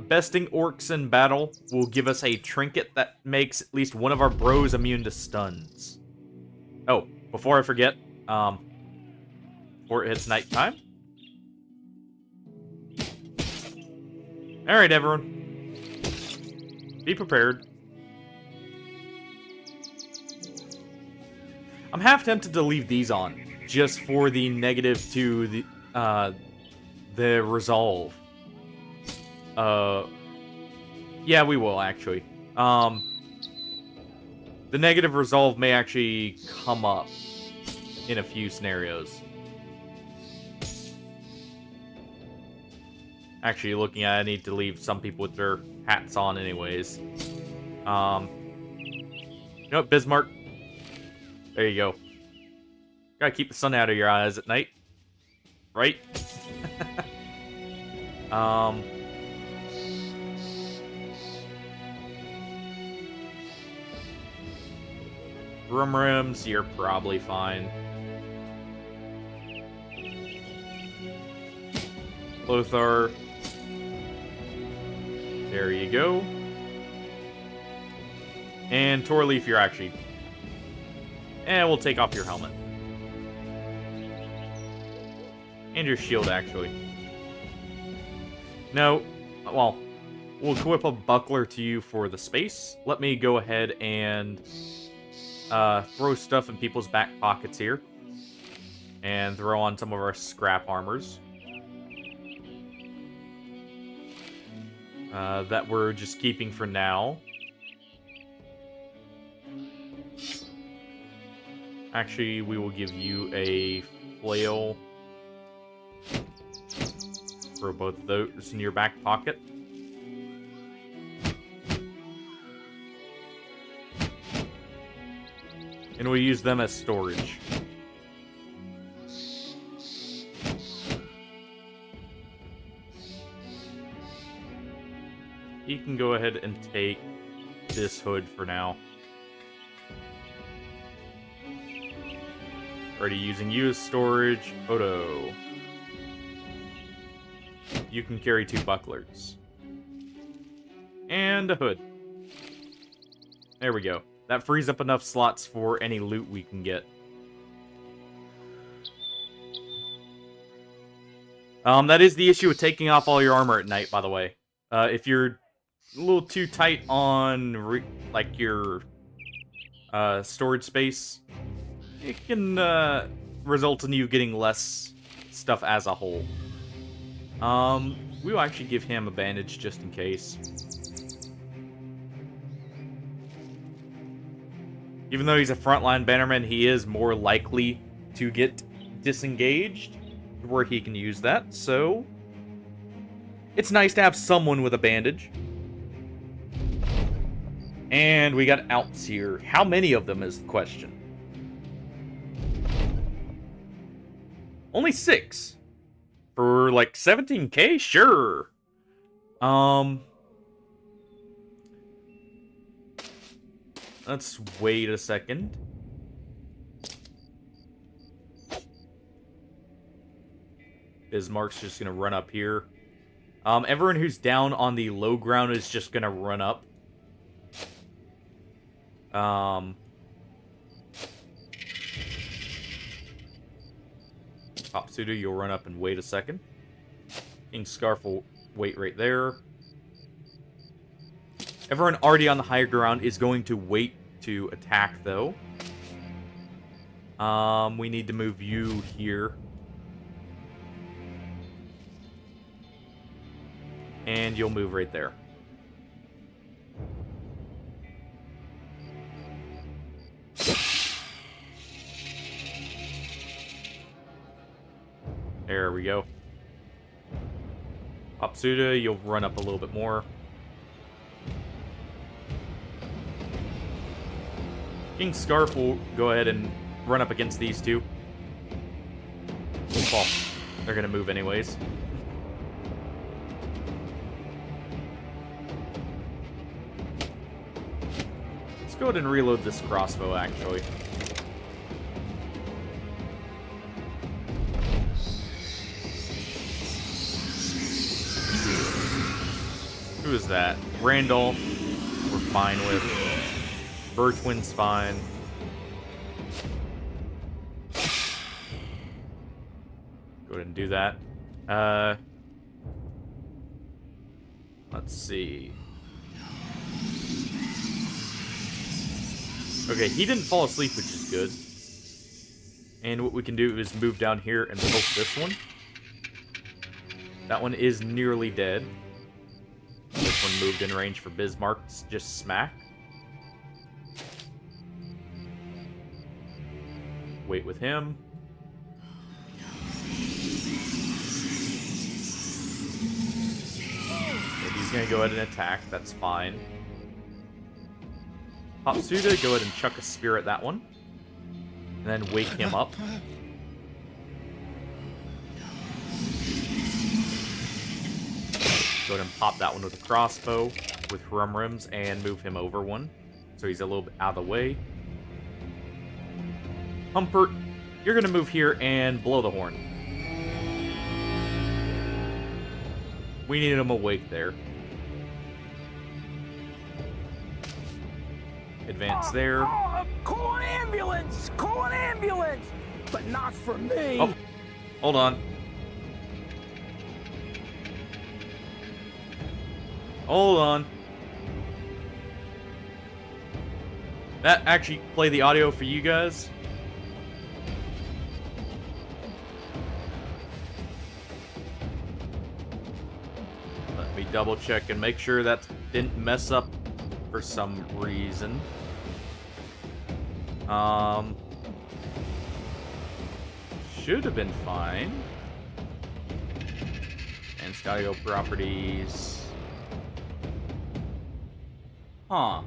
Besting orcs in battle will give us a trinket that makes at least one of our bros immune to stuns. Oh, before I forget, before it hits nighttime. Alright, everyone. Be prepared. I'm half tempted to leave these on, just for the negative to the resolve. Yeah, we will, actually. The negative resolve may actually come up in a few scenarios. Actually, looking at it, I need to leave some people with their hats on anyways. You know what, Bismarck? There you go. Gotta keep the sun out of your eyes at night. Right? Rims, you're probably fine. Lothar. There you go. And Torleaf, you're actually... And we'll take off your helmet. And your shield, actually. No. Well, we'll equip a buckler to you for the space. Let me go ahead and throw stuff in people's back pockets here. And throw on some of our scrap armors. That we're just keeping for now. Actually, we will give you a flail. Throw both of those in your back pocket. And we'll use them as storage. He can go ahead and take this hood for now. Already using you as storage. Odo. You can carry 2 bucklers. And a hood. There we go. That frees up enough slots for any loot we can get. That is the issue with taking off all your armor at night, by the way. If you're a little too tight on, like, your storage space, it can result in you getting less stuff as a whole. We will actually give him a bandage just in case. Even though he's a frontline bannerman, he is more likely to get disengaged where he can use that, so it's nice to have someone with a bandage. And we got Alps here. How many of them is the question? Only 6. For like 17k? Sure. Let's wait a second. Bismarck's just gonna run up here. Everyone who's down on the low ground is just gonna run up. Topsuda, you'll run up and wait a second. King Scarf will wait right there. Everyone already on the higher ground is going to wait to attack, though. We need to move you here. And you'll move right there. There we go. Topsuda, you'll run up a little bit more. King Scarf will go ahead and run up against these two. Well, they're gonna move anyways. Let's go ahead and reload this crossbow, actually. Who is that? Randolph, we're fine with. Bertwin's fine. Go ahead and do that. Let's see. Okay, he didn't fall asleep, which is good. And what we can do is move down here and poke this one. That one is nearly dead. This one moved in range for Bismarck, just smack. Wait with him. If he's gonna go ahead and attack, that's fine. Topsuda, go ahead and chuck a spear at that one. And then wake him up. Go ahead and pop that one with a crossbow with rum rims and move him over one. So he's a little bit out of the way. Humpert, you're going to move here and blow the horn. We needed him awake there. Advance there. Call an ambulance! Call an ambulance! But not for me! Oh, hold on. Hold on. That actually play the audio for you guys. Let me double check and make sure that didn't mess up for some reason. Should have been fine. And audio properties. Huh.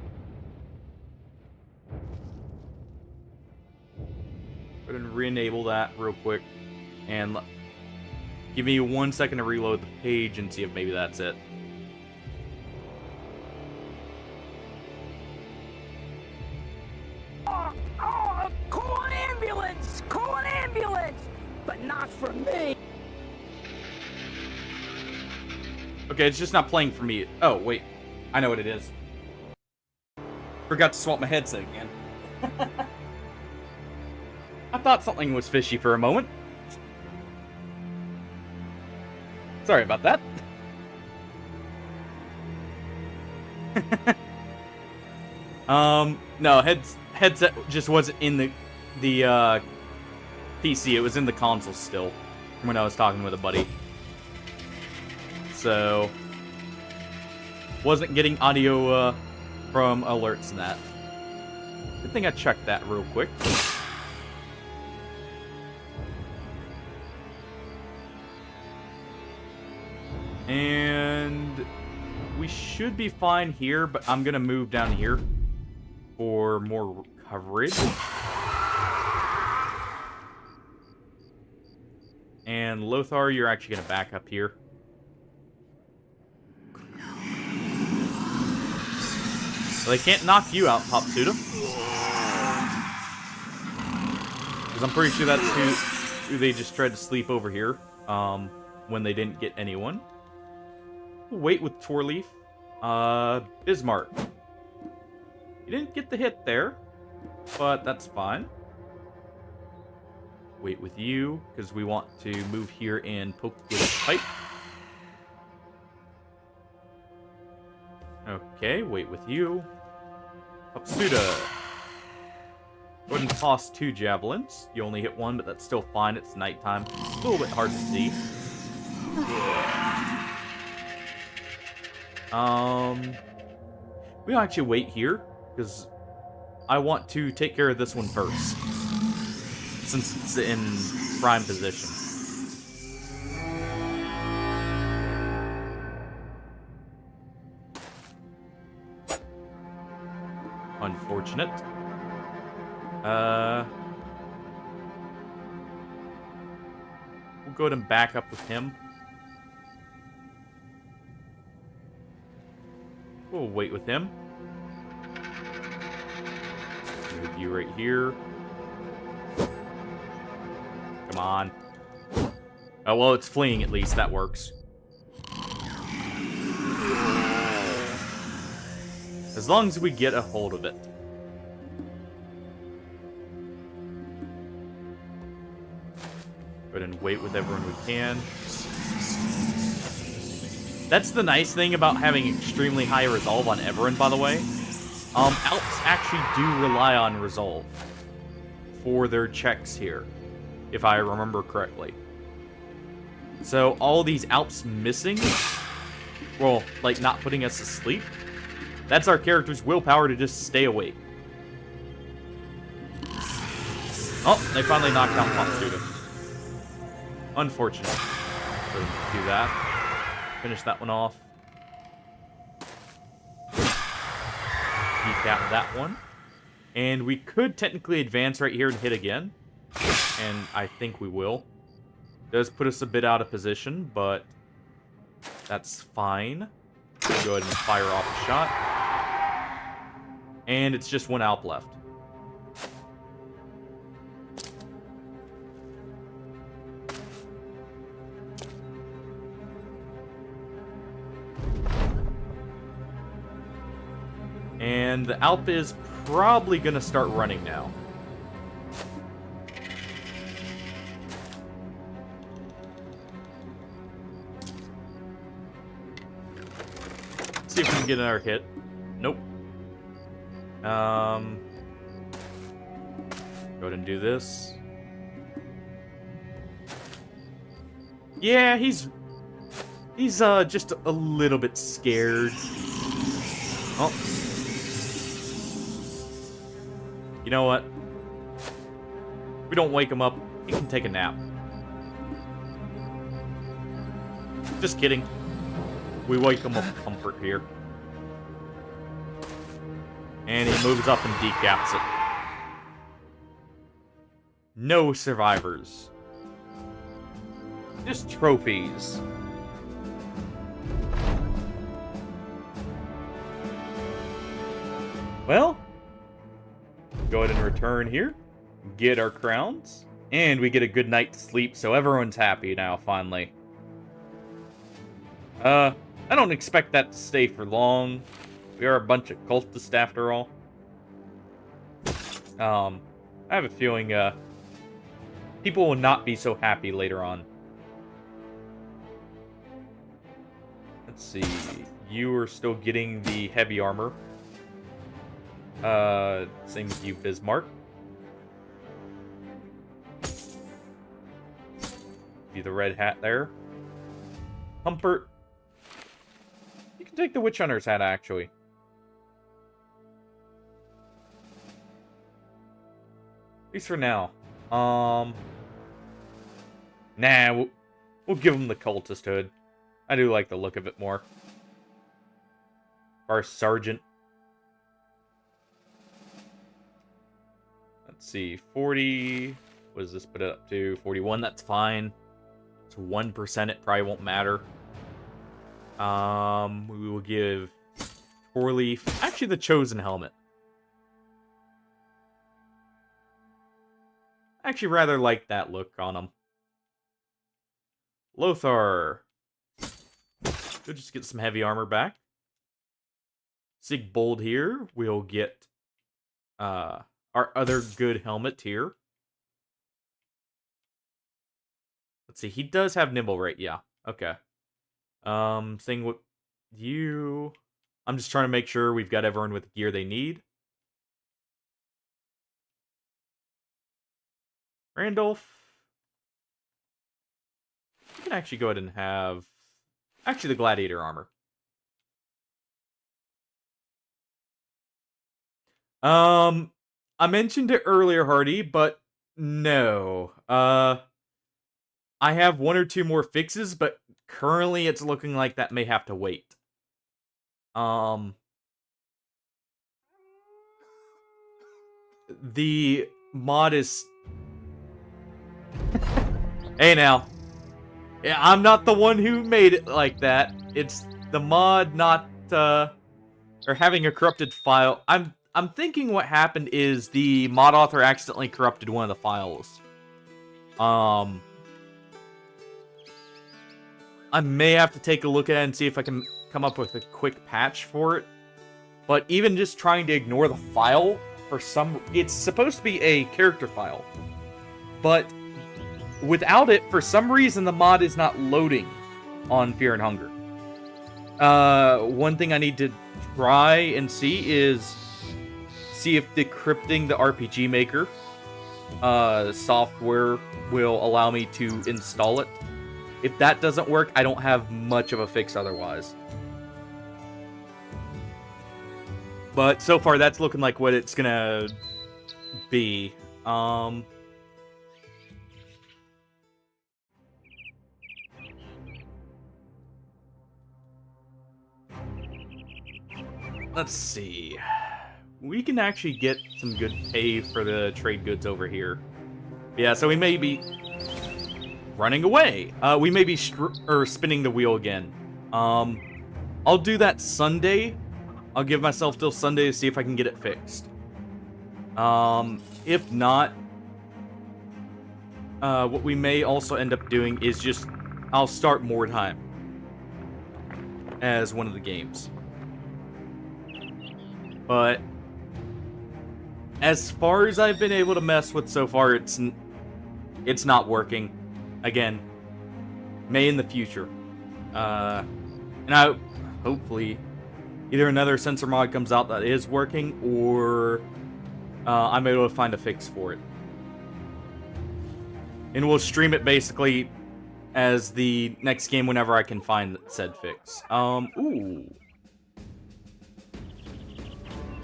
Go ahead and re-enable that real quick. And give me 1 second to reload the page and see if maybe that's it. Call an ambulance! Call an ambulance! But not for me! Okay, it's just not playing for me. Oh, wait. I know what it is. Forgot to swap my headset again. I thought something was fishy for a moment. Sorry about that. No, headset just wasn't in the PC. It was in the console still from when I was talking with a buddy. So wasn't getting audio from alerts and that. Good thing I checked that real quick. And we should be fine here, but I'm gonna move down here for more coverage. And Lothar, you're actually gonna back up here. Well, they can't knock you out, Popsuda. Because I'm pretty sure that's who they just tried to sleep over here when they didn't get anyone. Wait with Torleaf. Bismarck. You didn't get the hit there, but that's fine. Wait with you, because we want to move here and poke with a pipe. Okay, wait with you. Popsuda. Go ahead and toss 2 javelins. You only hit 1, but that's still fine. It's nighttime. It's a little bit hard to see. We'll actually wait here, because I want to take care of this one first. Since it's in prime position. Unfortunate. We'll go ahead and back up with him. We'll wait with him. Move you right here. Come on. Oh, well, it's fleeing at least. That works. As long as we get a hold of it. Go ahead and wait with everyone we can. That's the nice thing about having extremely high resolve on Everin, by the way. Alps actually do rely on resolve for their checks here, if I remember correctly. So all these Alps missing, well, like not putting us to sleep, that's our character's willpower to just stay awake. Oh, they finally knocked out Popsuda. Unfortunate. So do that. Finish that one off. Decap that one. And we could technically advance right here and hit again. And I think we will. Does put us a bit out of position, but that's fine. Go ahead and fire off a shot. And it's just 1 Alp left. And the Alp is probably going to start running now. Let's see if we can get another hit. Nope. Go ahead and do this. Yeah, he's just a little bit scared. Oh. You know what? If we don't wake him up, he can take a nap. Just kidding. We wake him up with comfort here. And he moves up and decaps it. No survivors. Just trophies. Well, go ahead and return here. Get our crowns. And we get a good night's sleep, so everyone's happy now, finally. I don't expect that to stay for long. We are a bunch of cultists after all. I have a feeling, people will not be so happy later on. Let's see. You are still getting the heavy armor. Same with you, Bismarck. Be the red hat there. Humpert. You can take the Witch Hunter's hat, actually. At least for now. Nah, we'll give him the cultist hood. I do like the look of it more. Our sergeant. Let's see, 40. What does this put it up to? 41. That's fine. It's 1%. It probably won't matter. We will give Torleaf actually the Chosen helmet. I actually rather like that look on him. Lothar. We'll just get some heavy armor back. Sigbold here. We'll get our other good helmet here. Let's see. He does have nimble rate. Yeah. Okay. Thing with you. I'm just trying to make sure we've got everyone with the gear they need. Randolph. You can actually go ahead and have actually the gladiator armor. I mentioned it earlier, Hardy, but no. I have one or two more fixes, but currently it's looking like that may have to wait. The mod is... Hey now. Yeah, I'm not the one who made it like that. It's the mod not, or having a corrupted file. I'm thinking what happened is the mod author accidentally corrupted one of the files. I may have to take a look at it and see if I can come up with a quick patch for it. But even just trying to ignore the file, it's supposed to be a character file. But without it, for some reason, the mod is not loading on Fear and Hunger. One thing I need to try and see is see if decrypting the RPG Maker software will allow me to install it. If that doesn't work, I don't have much of a fix otherwise. But so far, that's looking like what it's gonna be. Let's see. We can actually get some good pay for the trade goods over here. Yeah, so we may be running away. We may be spinning the wheel again. I'll do that Sunday. I'll give myself till Sunday to see if I can get it fixed. If not, what we may also end up doing is just I'll start Mordheim as one of the games. But as far as I've been able to mess with so far, it's not working. Again, may in the future. And I hopefully either another sensor mod comes out that is working, or I'm able to find a fix for it. And we'll stream it basically as the next game whenever I can find said fix. Ooh.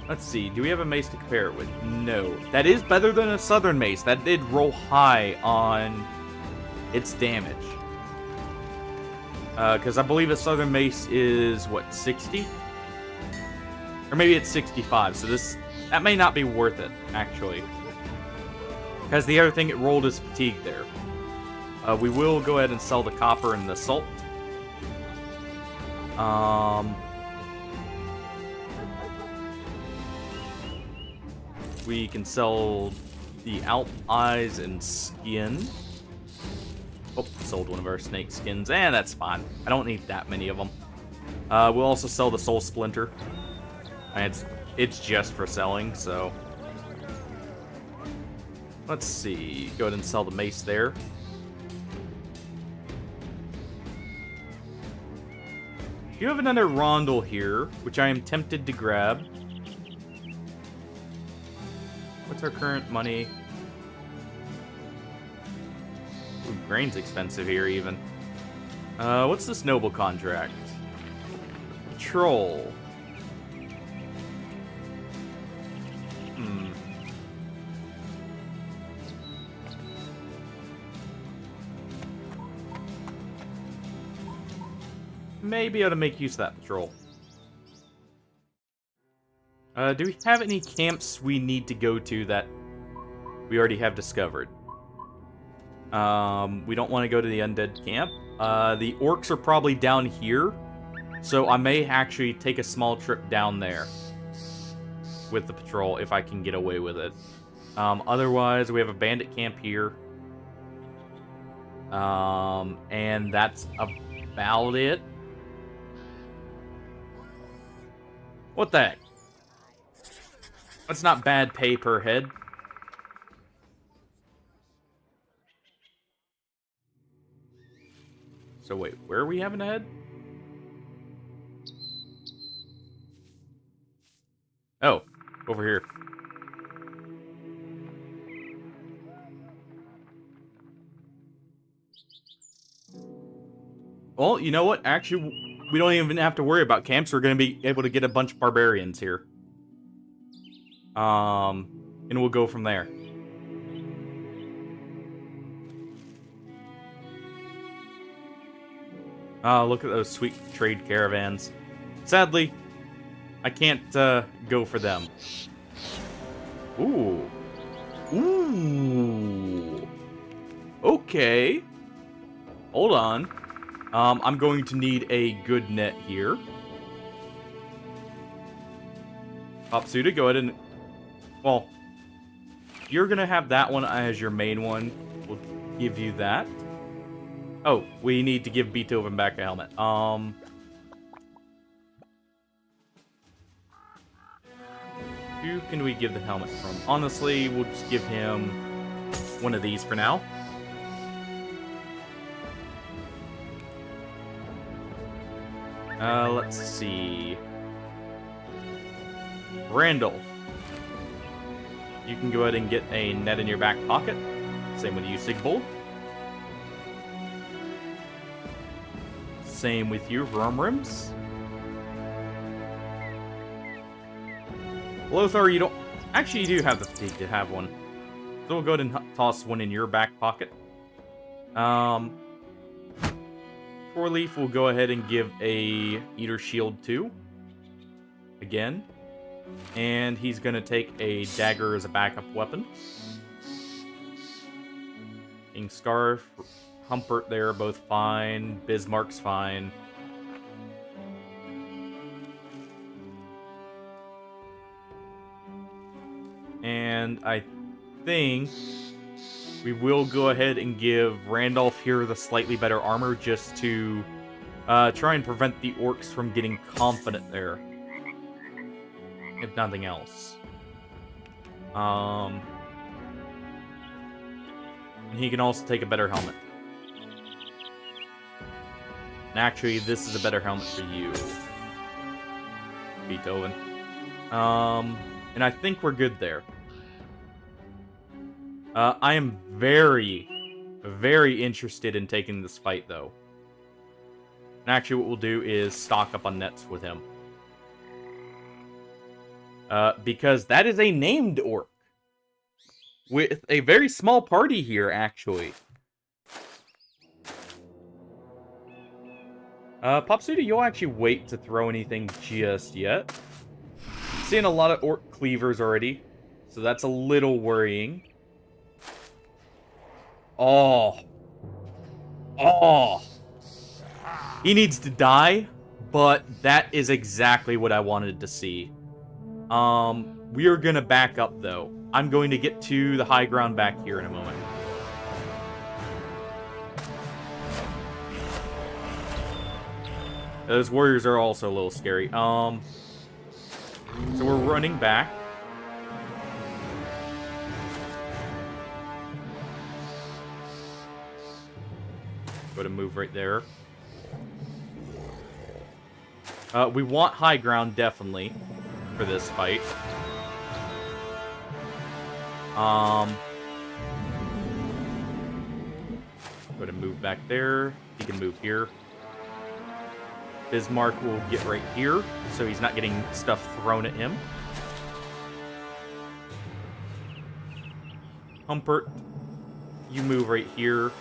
Let's see, do we have a mace to compare it with? No. That is better than a southern mace. That did roll high on its damage. Because I believe a southern mace is, what, 60? Or maybe it's 65, so that may not be worth it, actually. Because the other thing it rolled is fatigue there. We will go ahead and sell the copper and the salt. We can sell the Alp eyes and skin. Oh, sold one of our snake skins, and that's fine. I don't need that many of them. We'll also sell the soul splinter. And it's just for selling, so... Let's see. Go ahead and sell the mace there. You have another rondel here, which I am tempted to grab. What's our current money? Ooh, grain's expensive here, even. What's this noble contract? Patrol. Maybe I ought to make use of that patrol. Do we have any camps we need to go to that we already have discovered? We don't want to go to the undead camp. The orcs are probably down here, so I may actually take a small trip down there with the patrol if I can get away with it. Otherwise, we have a bandit camp here. And that's about it. What the heck? That's not bad pay per head. So wait, where are we having a head? Oh, over here. Well, you know what? Actually, we don't even have to worry about camps. We're going to be able to get a bunch of barbarians here. And we'll go from there. Look at those sweet trade caravans. Sadly, I can't go for them. Ooh. Ooh. Okay. Hold on. I'm going to need a good net here. Popsuda, go ahead and... Well, you're going to have that one as your main one. We'll give you that. Oh, we need to give Beethoven back a helmet. Who can we give the helmet from? Honestly, we'll just give him one of these for now. Let's see. Randall. You can go ahead and get a net in your back pocket. Same with you, Sigbold. Same with you, Rumrims. Lothar, you don't... Actually, you do have the fatigue to have one. So we'll go ahead and toss one in your back pocket. Four-leaf will go ahead and give a Eater Shield too. Again. And he's going to take a dagger as a backup weapon. King Scarf, Humpert there, both fine. Bismarck's fine. And I think we will go ahead and give Randolph here the slightly better armor just to try and prevent the orcs from getting confident there. If nothing else. And he can also take a better helmet. And actually, this is a better helmet for you, Beethoven. And I think we're good there. I am very, very interested in taking this fight, though. And actually, what we'll do is stock up on nets with him. Because that is a named orc. With a very small party here, actually. Popsuda, you'll actually wait to throw anything just yet. I'm seeing a lot of orc cleavers already, so that's a little worrying. Oh. Oh. He needs to die, but that is exactly what I wanted to see. We are gonna back up, though. I'm going to get to the high ground back here in a moment. Those warriors are also a little scary. So we're running back. Go to move right there. We want high ground, definitely, for this fight. Go to move back there. He can move here. Bismarck will get right here, so he's not getting stuff thrown at him. Humpert, you move right here.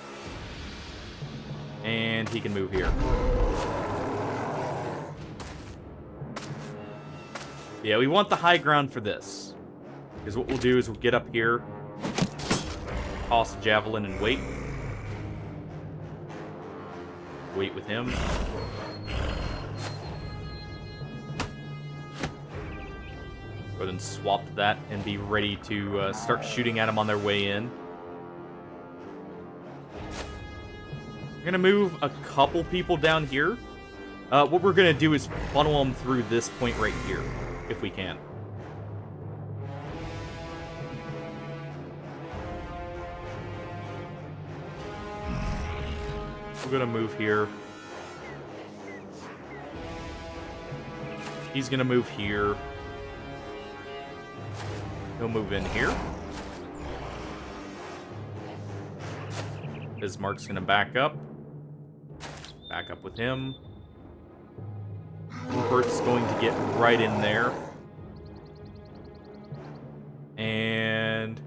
And he can move here. Yeah, we want the high ground for this. Because what we'll do is we'll get up here, toss a javelin and wait. Wait with him. Go ahead and swap that and be ready to start shooting at them on their way in. We're gonna move a couple people down here. What we're gonna do is funnel them through this point right here, if we can. We're gonna move here. He's gonna move here. He'll move in here. Bismarck's gonna back up. Back up with him. Rupert's going to get right in there. And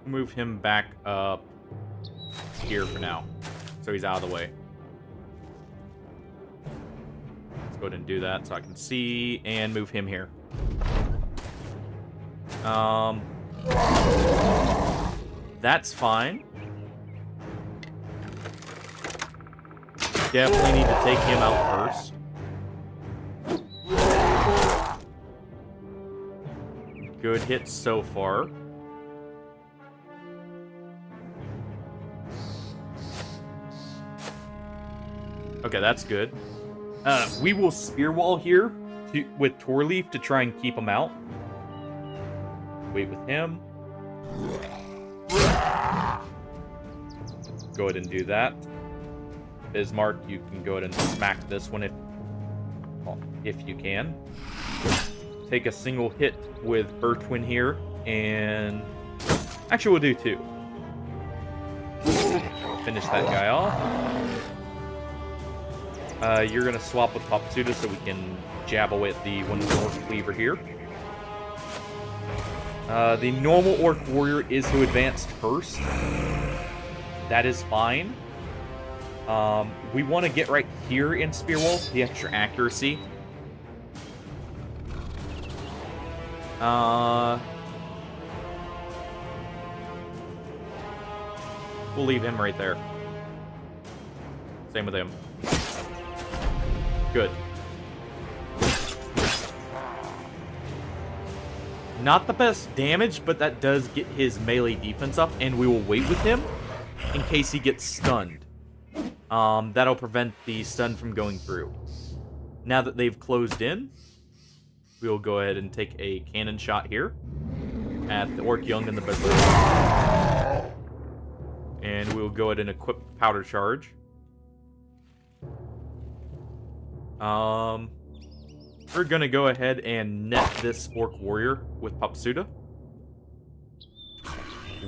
move him back up here for now. So he's out of the way. Let's go ahead and do that so I can see. And move him here. That's fine. Definitely need to take him out first. Good hits so far. Okay, that's good. We will spear wall here with Torleaf to try and keep him out. Wait with him. Go ahead and do that. Bismarck, you can go ahead and smack this one if you can. Take a single hit with Bertwin here, and actually we'll do two. Finish that guy off. You're gonna swap with Papsuda so we can jab away at the one Orc Cleaver here. The normal Orc Warrior is who advanced first. That is fine. We want to get right here in Spear Wall, the extra accuracy. We'll leave him right there. Same with him. Good. Not the best damage, but that does get his melee defense up, and we will wait with him in case he gets stunned. That'll prevent the stun from going through. Now that they've closed in, we'll go ahead and take a cannon shot here at the Orc Young and the Berserker. And we'll go ahead and equip Powder Charge. We're gonna go ahead and net this Orc Warrior with Papsuda.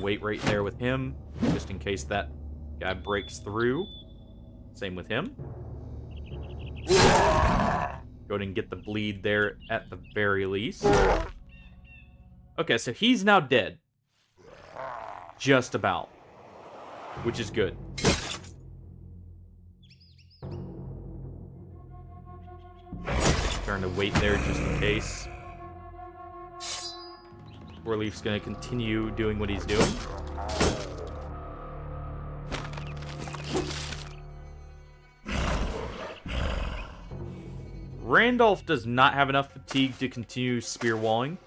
Wait right there with him, just in case that guy breaks through. Same with him. Go ahead and get the bleed there at the very least. Okay, so he's now dead. Just about. Which is good. Starting to wait there just in case. Warleaf's going to continue doing what he's doing. Randolph does not have enough fatigue to continue spear walling.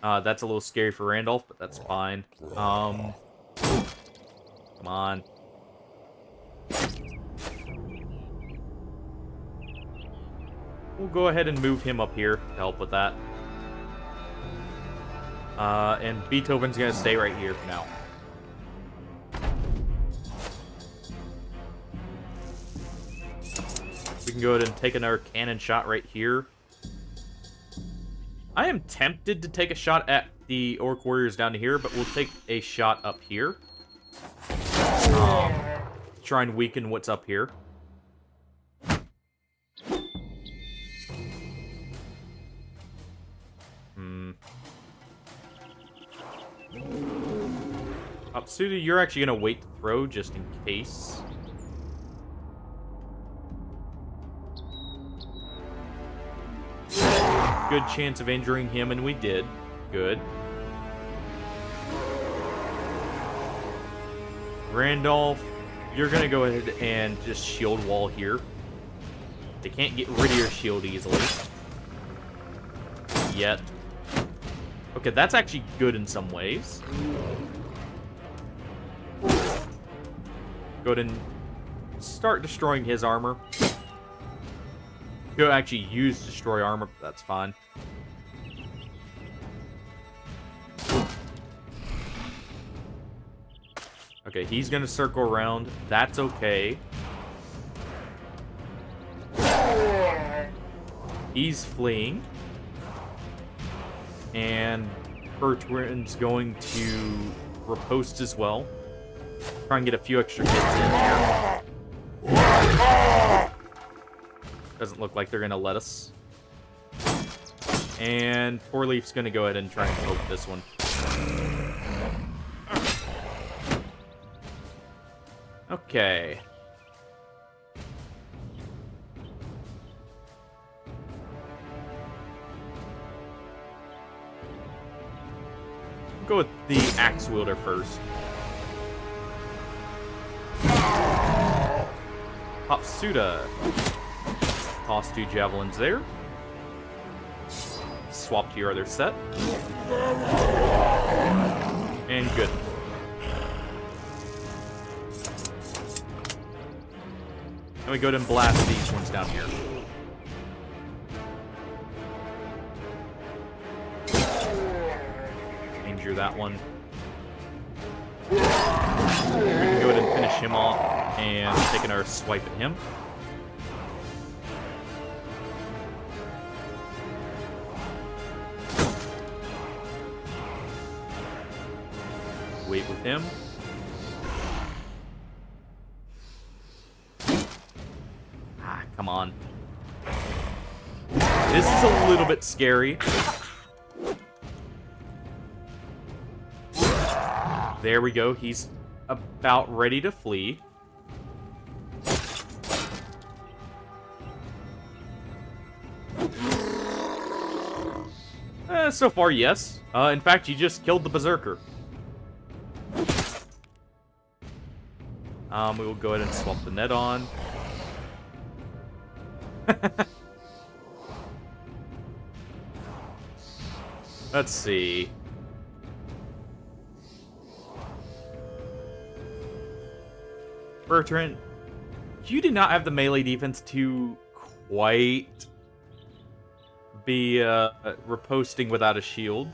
That's a little scary for Randolph, but that's fine. Come on. We'll go ahead and move him up here to help with that. And Beethoven's gonna stay right here for now. We can go ahead and take another cannon shot right here. I am tempted to take a shot at the Orc Warriors down here, but we'll take a shot up here. Try and weaken what's up here. Apsuda, you're actually going to wait to throw just in case. Good chance of injuring him, and we did. Good. Randolph, you're going to go ahead and just shield wall here. They can't get rid of your shield easily. Yet. Okay, that's actually good in some ways. Go ahead and start destroying his armor. He'll actually use destroy armor, but that's fine. Okay, he's gonna circle around. That's okay. He's fleeing. And Bertrand's going to riposte as well. Try and get a few extra hits in here. Doesn't look like they're going to let us. And Four Leaf's going to go ahead and try and poke this one. Okay. Go with the Axe Wielder first. Apsuda. Toss 2 javelins there. Swap to your other set. And good. And we go ahead and blast these ones down here. Injure that one. We can go ahead and finish him off and take another swipe at him. Wait with him. Ah, come on. This is a little bit scary. There we go. He's about ready to flee. So far, yes. In fact, you just killed the Berserker. We will go ahead and swap the net on. Let's see. Bertrand, you do not have the melee defense to quite be riposting without a shield.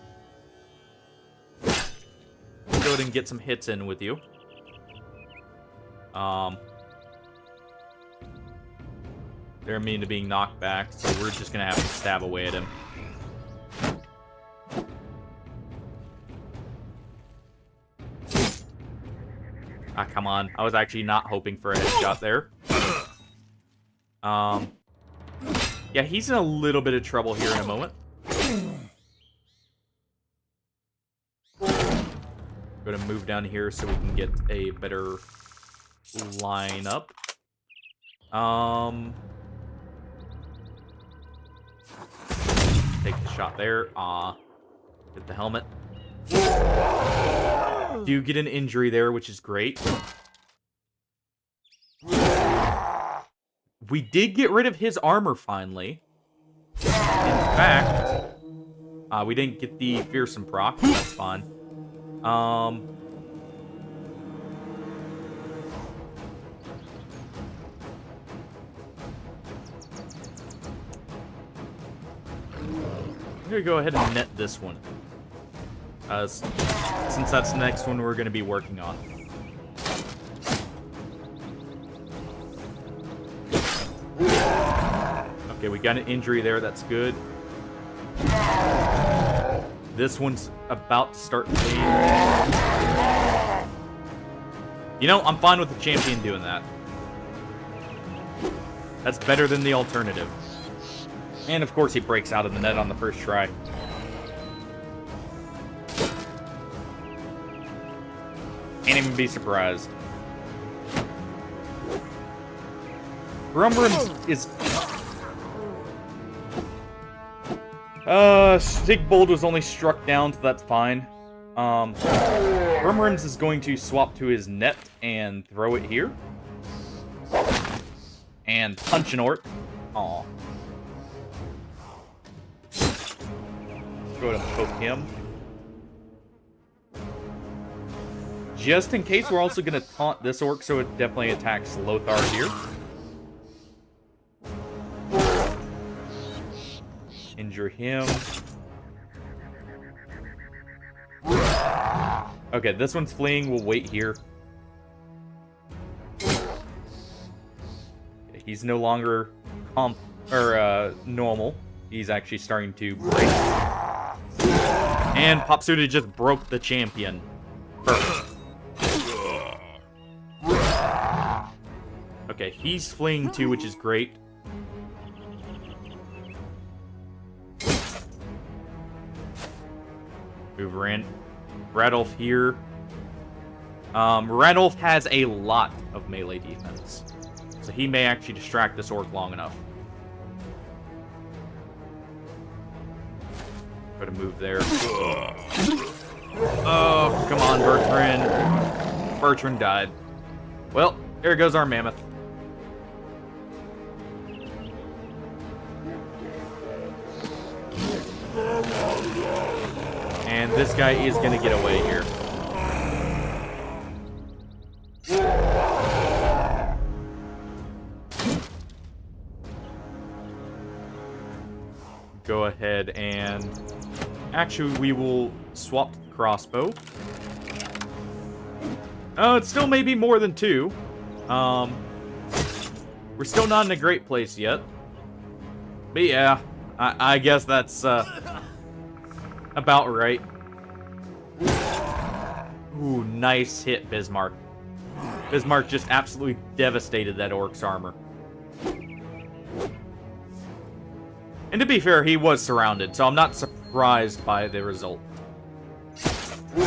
Go ahead and get some hits in with you. They're immune to being knocked back, so we're just gonna have to stab away at him. Ah, come on. I was actually not hoping for a headshot there. Yeah, he's in a little bit of trouble here in a moment. Going to move down here so we can get a better line up. Take the shot there. Hit the helmet. Do get an injury there, which is great. we did get rid of his armor finally. In fact, we didn't get the fearsome proc, but that's fine. I'm gonna go ahead and net this one. Since that's the next one we're gonna be working on. Okay, we got an injury there, that's good. This one's about to start bleeding. You know, I'm fine with the champion doing that. That's better than the alternative. And of course he breaks out of the net on the first try. Can't even be surprised. Grumbrums is... Sigbold was only struck down, so that's fine. Grumbrums is going to swap to his net and throw it here. And punch an orc. Aw. Go ahead and poke him. Just in case, we're also going to taunt this orc, so it definitely attacks Lothar here. Injure him. Okay, this one's fleeing. We'll wait here. He's no longer normal. He's actually starting to break. And Popsuda just broke the champion. Perfect. Okay, he's fleeing too, which is great. Move Radolf here. Radolf has a lot of melee defense, so he may actually distract this orc long enough. Try to move there. Oh, come on, Bertrand. Bertrand died. Well, there goes our mammoth. And this guy is going to get away here. Go ahead and... Actually, we will swap the crossbow. Oh, it still may be more than 2. We're still not in a great place yet. But yeah, I guess that's about right. Ooh, nice hit, Bismarck. Bismarck just absolutely devastated that orc's armor. And to be fair, he was surrounded, so I'm not surprised by the result. You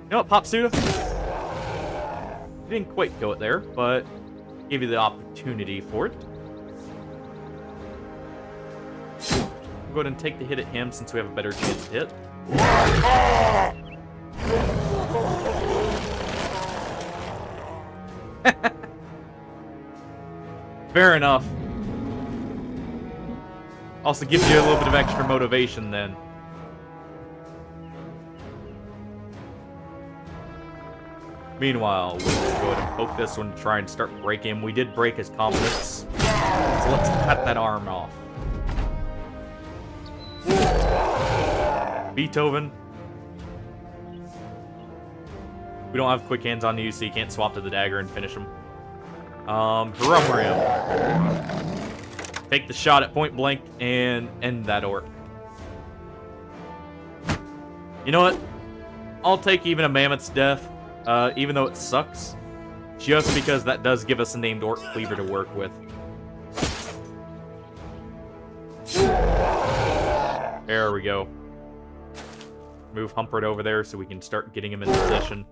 know what, Popsuda? You didn't quite kill it there, but gave you the opportunity for it. Go ahead and take the hit at him since we have a better chance to hit. Fair enough. Also gives you a little bit of extra motivation then. Meanwhile, we'll go ahead and poke this one to try and start breaking him. We did break his confidence, so let's cut that arm off. Beethoven. We don't have quick hands on you, so you can't swap to the dagger and finish him. Harumrium. Take the shot at point blank and end that orc. You know what? I'll take even a mammoth's death, even though it sucks, just because that does give us a named orc cleaver to work with. There we go. Move Humpert over there so we can start getting him in position.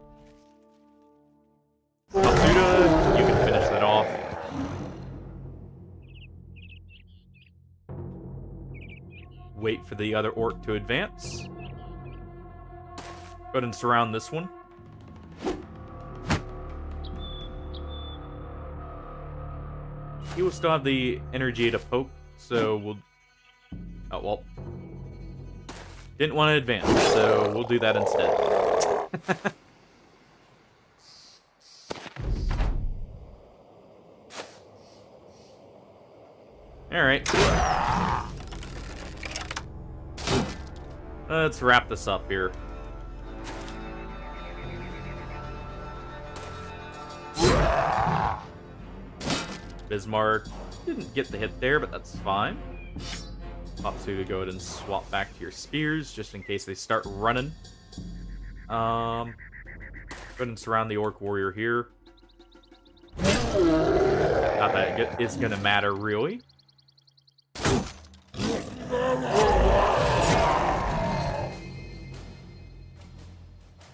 Popsuda, you can finish that off. Wait for the other orc to advance. Go ahead and surround this one. he will still have the energy to poke, so we'll... Oh, well. Didn't want to advance, so we'll do that instead. Alright. Let's wrap this up here. Bismarck didn't get the hit there, but that's fine. Popsu to go ahead and swap back to your spears, just in case they start running. Go ahead and surround the Orc Warrior here. Not that it's gonna matter, really.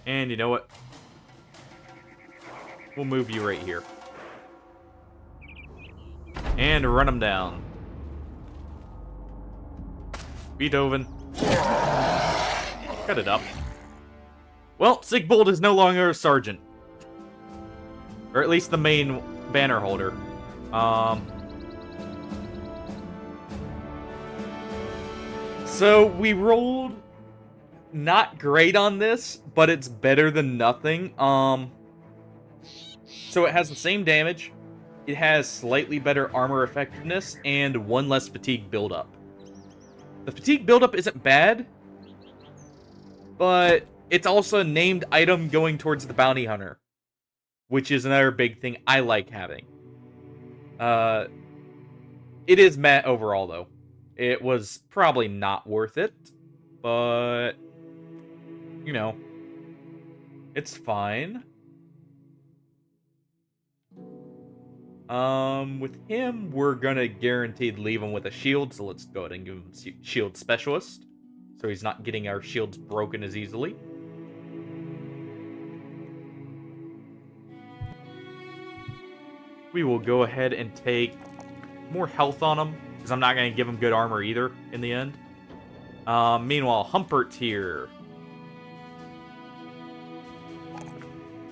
And you know what? We'll move you right here. And run him down. Beethoven. Cut it up. Well, Sigbold is no longer a sergeant. Or at least the main banner holder. So we rolled not great on this, but it's better than nothing. So it has the same damage. It has slightly better armor effectiveness and one less fatigue buildup. The fatigue buildup isn't bad, but it's also a named item going towards the bounty hunter, which is another big thing I like having. It is meh overall, though. It was probably not worth it, but, you know, it's fine. With him, we're gonna guaranteed leave him with a shield, so let's go ahead and give him shield specialist, so he's not getting our shields broken as easily. We will go ahead and take more health on him, because I'm not gonna give him good armor either in the end. Meanwhile, Humpert here.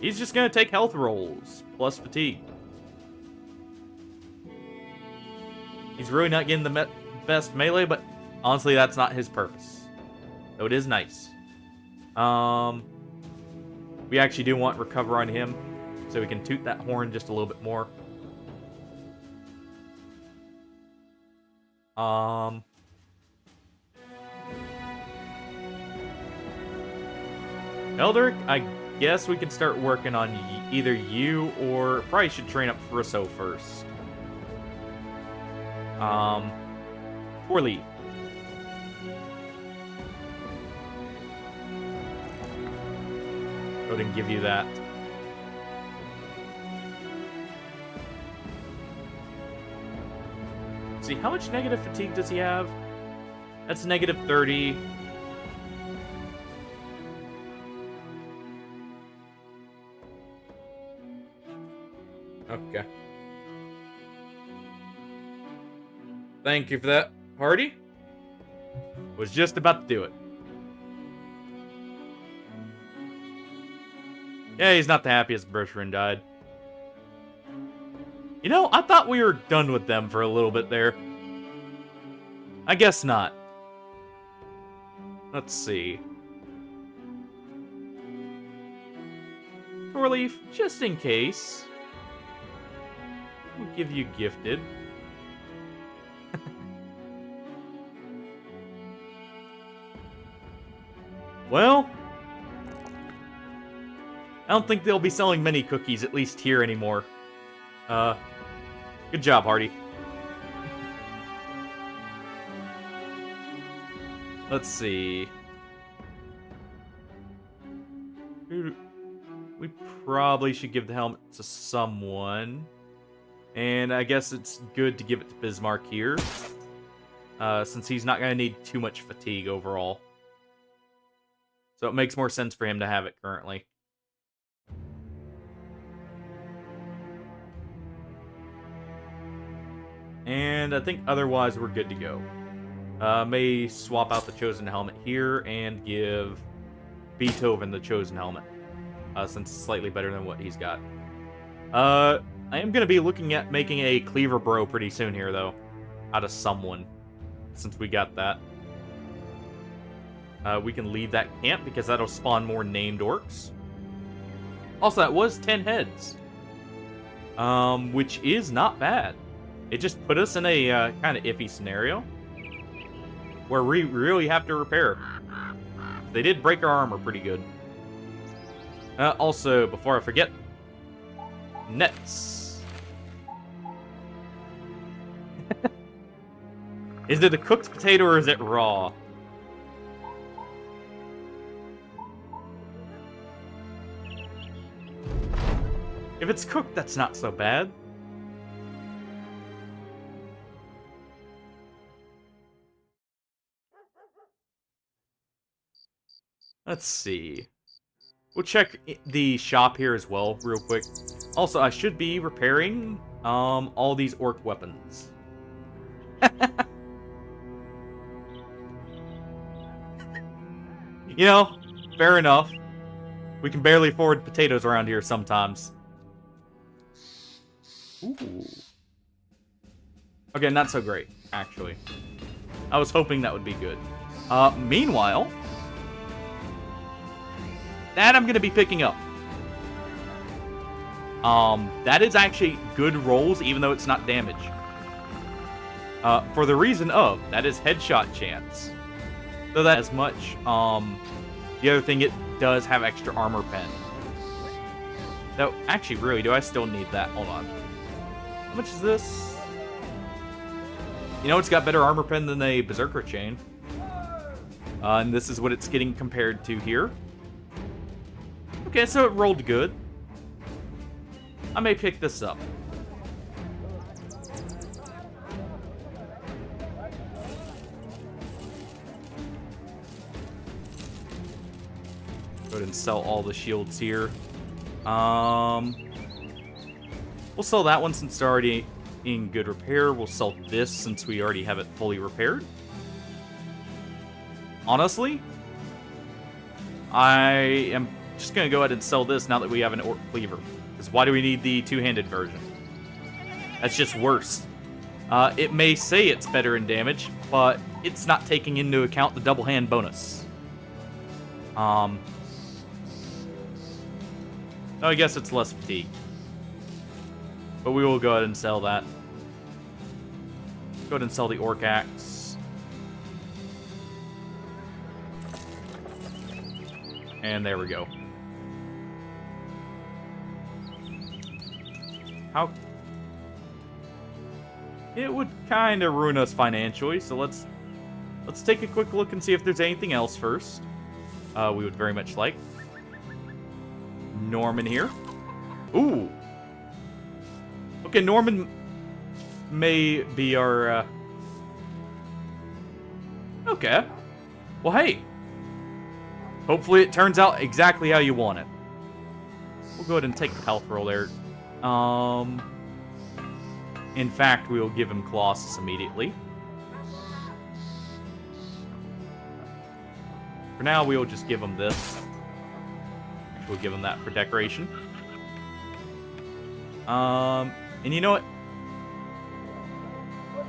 He's just gonna take health rolls, plus fatigue. He's really not getting the best melee, but honestly, that's not his purpose. Though it is nice. We actually do want recover on him, so we can toot that horn just a little bit more. Eldrick, I guess we can start working on either you or probably should train up Frisso first. Four leaf. Go ahead and give you that. Let's see, how much negative fatigue does he have? That's negative 30. Okay. Thank you for that, Hardy. Was just about to do it. Yeah, he's not the happiest Bertrand died. You know, I thought we were done with them for a little bit there. I guess not. Let's see. Torleaf, just in case. We'll give you gifted. Well, I don't think they'll be selling many cookies, at least here anymore. Good job, Hardy. Let's see. We probably should give the helmet to someone. And I guess it's good to give it to Bismarck here. Since he's not going to need too much fatigue overall. So it makes more sense for him to have it currently. And I think otherwise we're good to go. May swap out the Chosen Helmet here and give Beethoven the Chosen Helmet. Since it's slightly better than what he's got. I am going to be looking at making a Cleaver Bro pretty soon here, though. Out of someone. Since we got that. We can leave that camp because that'll spawn more named orcs. Also, that was 10 heads. Which is not bad. It just put us in a kind of iffy scenario. Where we really have to repair. They did break our armor pretty good. Also, before I forget, nets. Is it a cooked potato or is it raw? If it's cooked, that's not so bad. Let's see. We'll check the shop here as well, real quick. Also, I should be repairing all these orc weapons. You know, fair enough. We can barely afford potatoes around here sometimes. Ooh. Okay, not so great, actually. I was hoping that would be good. Meanwhile, that I'm going to be picking up. That is actually good rolls, even though it's not damage. For the reason of, that is headshot chance. So that as much. The other thing, it does have extra armor pen. Though, actually, really, do I still need that? Hold on. How much is this? You know, it's got better armor pen than a Berserker chain. And this is what it's getting compared to here. Okay, so it rolled good. I may pick this up. Go ahead and sell all the shields here. We'll sell that one since it's already in good repair. We'll sell this since we already have it fully repaired. Honestly, I am just going to go ahead and sell this now that we have an Orc Cleaver. Because why do we need the two-handed version? That's just worse. It may say it's better in damage, but it's not taking into account the double hand bonus. I guess it's less fatigue. But we will go ahead and sell that. Go ahead and sell the Orc Axe. And there we go. How... It would kind of ruin us financially, so let's take a quick look and see if there's anything else first. We would very much like. Norman here. Ooh. Okay, Norman may be our, Okay. Well, hey. Hopefully it turns out exactly how you want it. We'll go ahead and take the health roll there. In fact, we will give him Colossus immediately. For now, we will just give him this. We'll give him that for decoration. And you know what?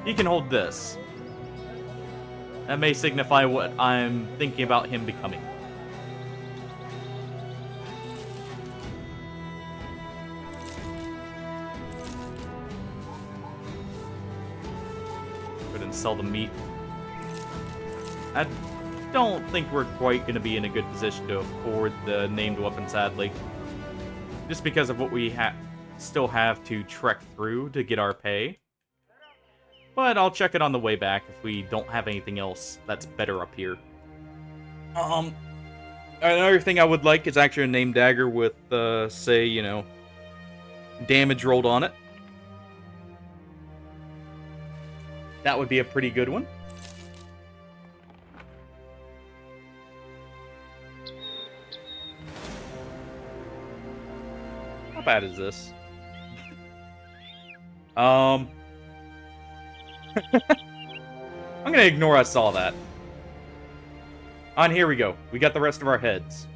He can hold this. That may signify what I'm thinking about him becoming. Go ahead and sell the meat. I don't think we're quite going to be in a good position to afford the named weapon, sadly. Just because of what we still have to trek through to get our pay. But I'll check it on the way back if we don't have anything else that's better up here. Another thing I would like is actually a named dagger with, say, you know, damage rolled on it. That would be a pretty good one. How bad is this? I'm gonna ignore I saw that. On here we go. We got the rest of our heads.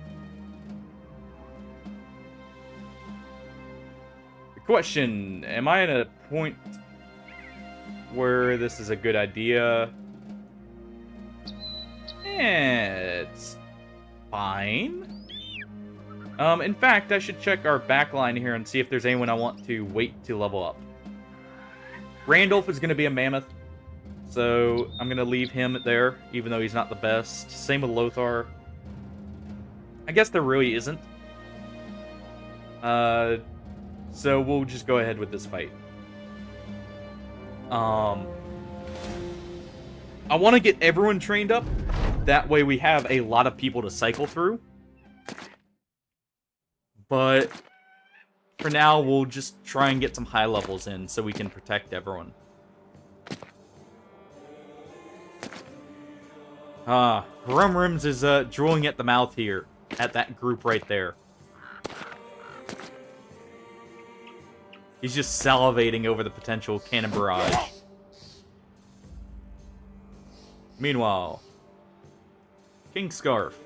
The question. Am I at a point where this is a good idea? It's fine. In fact, I should check our backline here and see if there's anyone I want to wait to level up. Randolph is going to be a mammoth, so I'm going to leave him there, even though he's not the best. Same with Lothar. I guess there really isn't. So we'll just go ahead with this fight. I want to get everyone trained up. That way we have a lot of people to cycle through. But for now, we'll just try and get some high levels in so we can protect everyone. Rumrims is drooling at the mouth here, at that group right there. He's just salivating over the potential cannon barrage. Meanwhile, King Scarf.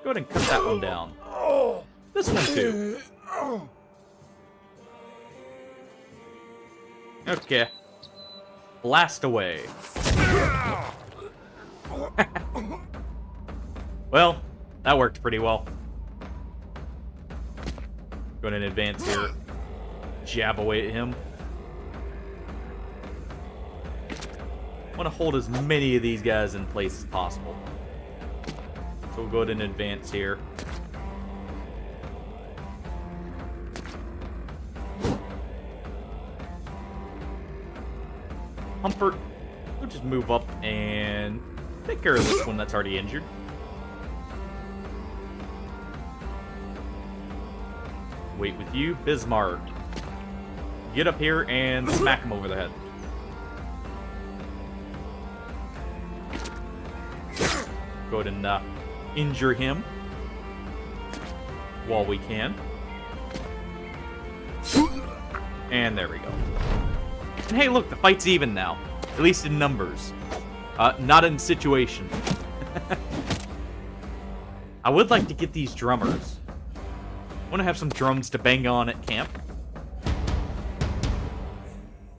Go ahead and cut that one down. This one too. Okay. Blast away. Well, that worked pretty well. Go ahead and advance here. Jab away at him. I want to hold as many of these guys in place as possible. So we'll go ahead and advance here. Humpert, we'll just move up and take care of this one that's already injured. Wait with you, Bismarck. Get up here and smack him over the head. Go ahead and injure him while we can. And there we go. And hey, look, the fight's even now. At least in numbers. Not in situation. I would like to get these drummers. I want to have some drums to bang on at camp.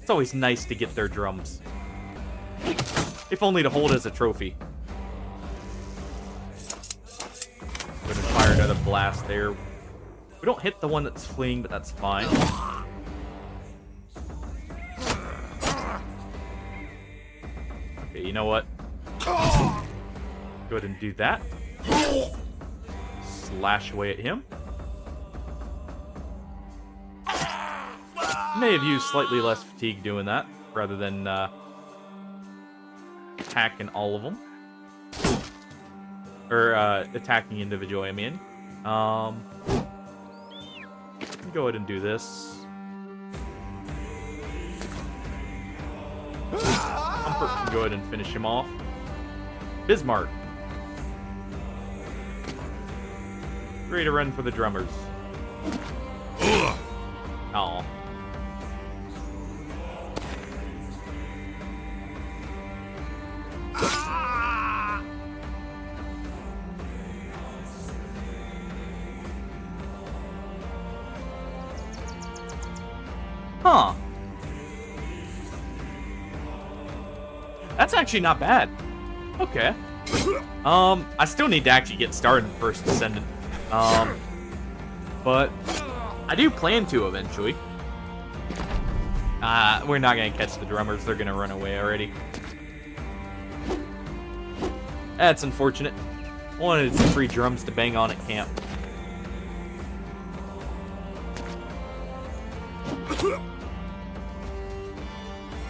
It's always nice to get their drums. If only to hold as a trophy. Go ahead and fire another blast there. We don't hit the one that's fleeing, but that's fine. Okay, you know what? Go ahead and do that. Slash away at him. May have used slightly less fatigue doing that, rather than attacking all of them. Or attacking individually, I mean. Go ahead and do this. Comfort can go ahead and finish him off. Bismarck. Ready to run for the drummers. Aw. Huh. That's actually not bad. Okay. I still need to actually get started in First Descendant. But I do plan to eventually. We're not gonna catch the drummers. They're gonna run away already. That's unfortunate. Wanted some free drums to bang on at camp.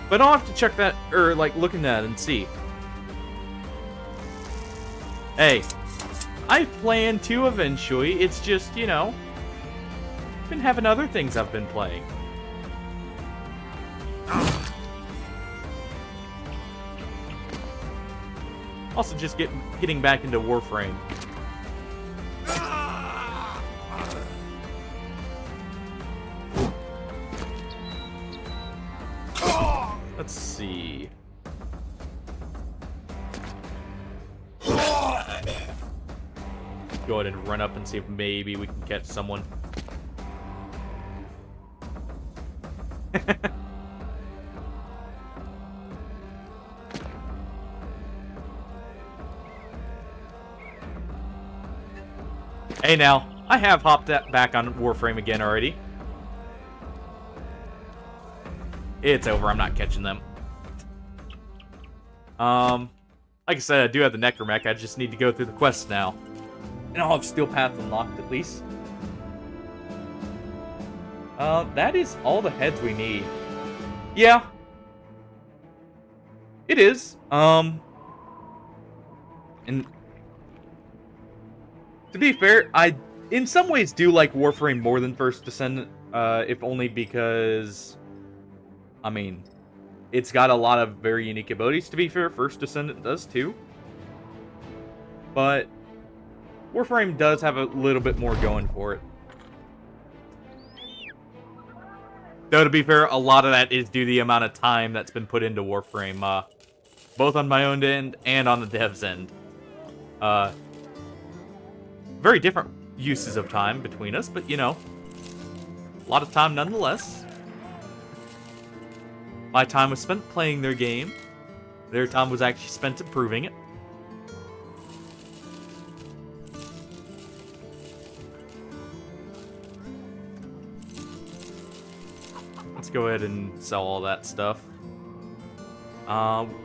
But I'll have to check that, or like look at that and see. Hey, I plan to eventually. It's just, you know, been having other things I've been playing. Also, just getting back into Warframe. Let's see. Go ahead and run up and see if maybe we can catch someone. Hey now, I have hopped back on Warframe again already. It's over, I'm not catching them. Like I said, I do have the Necromech, I just need to go through the quests now. And I'll have Steel Path unlocked at least. That is all the heads we need. Yeah. It is. And to be fair, I in some ways do like Warframe more than First Descendant, if only because, I mean, it's got a lot of very unique abilities. To be fair, First Descendant does too. But Warframe does have a little bit more going for it. Though, to be fair, a lot of that is due to the amount of time that's been put into Warframe, both on my own end and on the dev's end. Very different uses of time between us, but, you know, a lot of time nonetheless. My time was spent playing their game. Their time was actually spent improving it. Let's go ahead and sell all that stuff.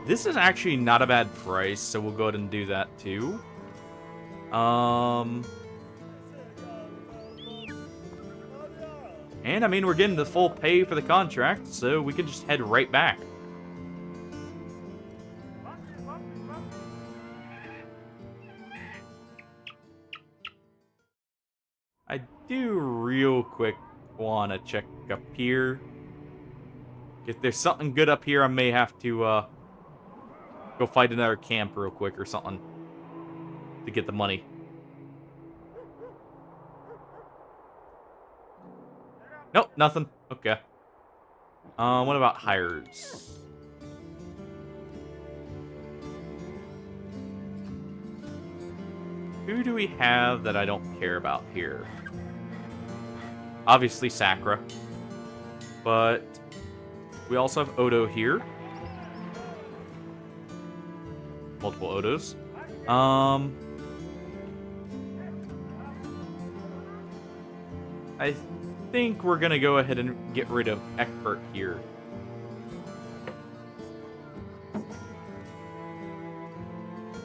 This is actually not a bad price, so we'll go ahead and do that too. And I mean, we're getting the full pay for the contract, so we can just head right back. I do real quick want to check up here. If there's something good up here, I may have to go fight another camp real quick or something to get the money. Nope, nothing. Okay. What about hires? Who do we have that I don't care about here? Obviously Sakura. But we also have Odo here. Multiple Odos. I think we're gonna go ahead and get rid of Eckbert here.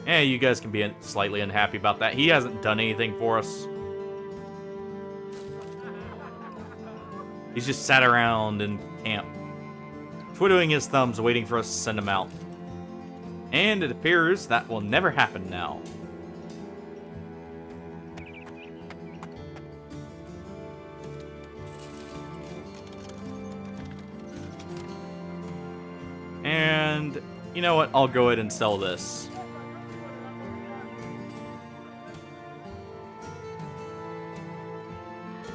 Yeah, you guys can be slightly unhappy about that. He hasn't done anything for us. He's just sat around in camp, twiddling his thumbs, waiting for us to send him out. And it appears that will never happen now. And you know what? I'll go ahead and sell this.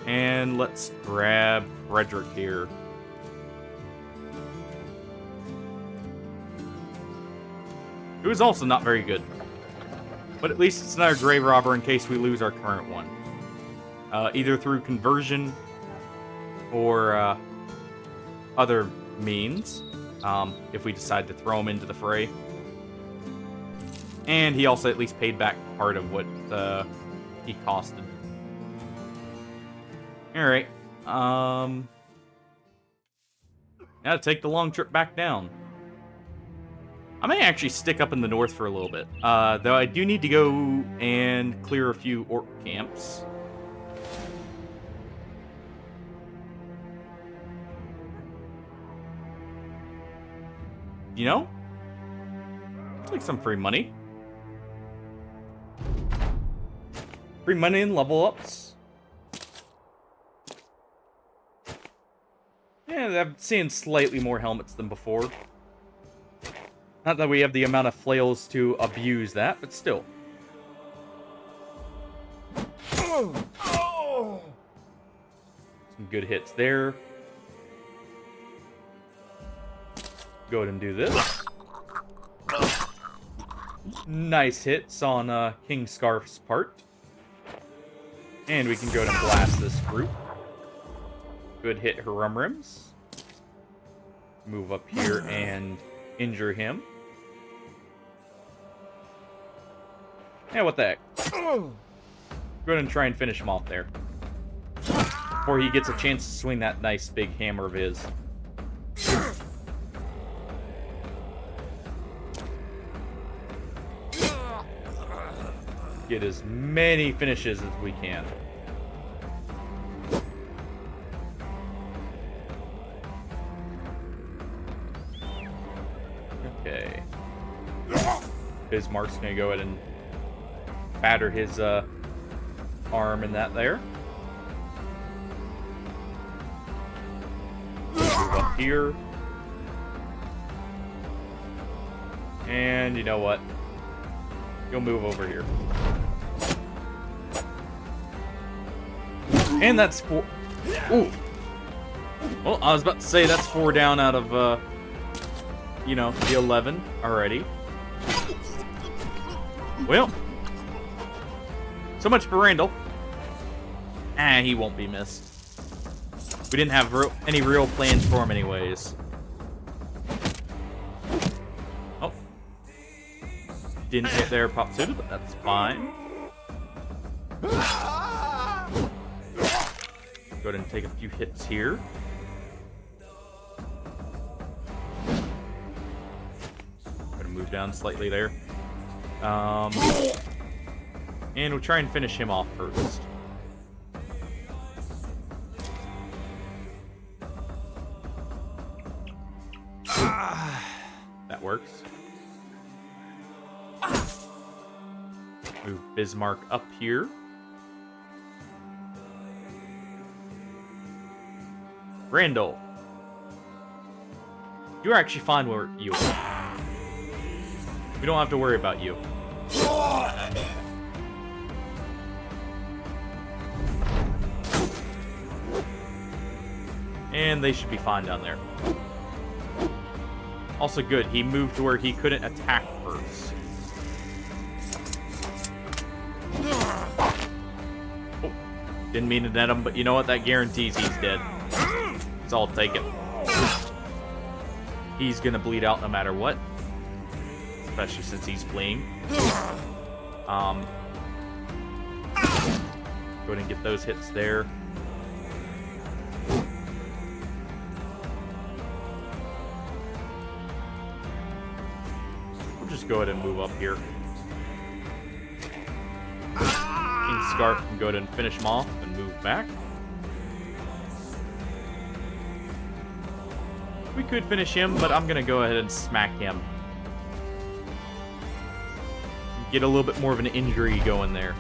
And let's grab Frederick here. It was also not very good. But at least it's another grave robber in case we lose our current one. Either through conversion or other means. If we decide to throw him into the fray. And he also at least paid back part of what he costed. Alright. Now to take the long trip back down. I may actually stick up in the north for a little bit. Though I do need to go and clear a few orc camps. You know? It's like some free money. Free money and level ups. Yeah, I'm seeing slightly more helmets than before. Not that we have the amount of flails to abuse that, but still. Some good hits there. Go ahead and do this. Nice hits on King Scarf's part. And we can go ahead and blast this group. Good hit, Harumrims. Move up here and injure him. Yeah, what the heck? Go ahead and try and finish him off there. Before he gets a chance to swing that nice big hammer of his. Get as many finishes as we can. Okay. Bismarck's gonna go ahead and batter his arm in that there. Move up here. And you know what? You'll move over here. And that's 4. Ooh. Well, I was about to say that's 4 down out of, you know, the 11 already. Well. So much for Randall. He won't be missed. We didn't have any real plans for him anyways. Oh. Didn't hit their pop suited, but that's fine. Go ahead and take a few hits here. Gonna move down slightly there. And we'll try and finish him off first. That works. Move Bismarck up here. Randall. You're actually fine where you are. We don't have to worry about you. And they should be fine down there. Also good, he moved to where he couldn't attack first. Oh, didn't mean to net him, but you know what? That guarantees he's dead. So I'll take it. He's gonna bleed out no matter what. Especially since he's fleeing. Go ahead and get those hits there. We'll just go ahead and move up here. King Scarf can go ahead and finish him off and move back. We could finish him, but I'm gonna go ahead and smack him. Get a little bit more of an injury going there.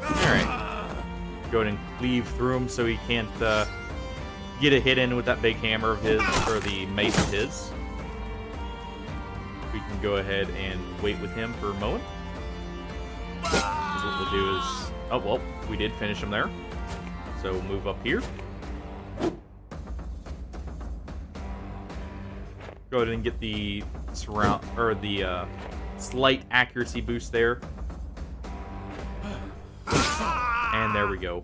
Alright. Go ahead and cleave through him so he can't get a hit in with that big hammer of his, or the mace of his. We can go ahead and wait with him for a moment. Because what we'll do is... Oh, well, we did finish him there. So we'll move up here. Go ahead and get the surround, or the slight accuracy boost there. And there we go.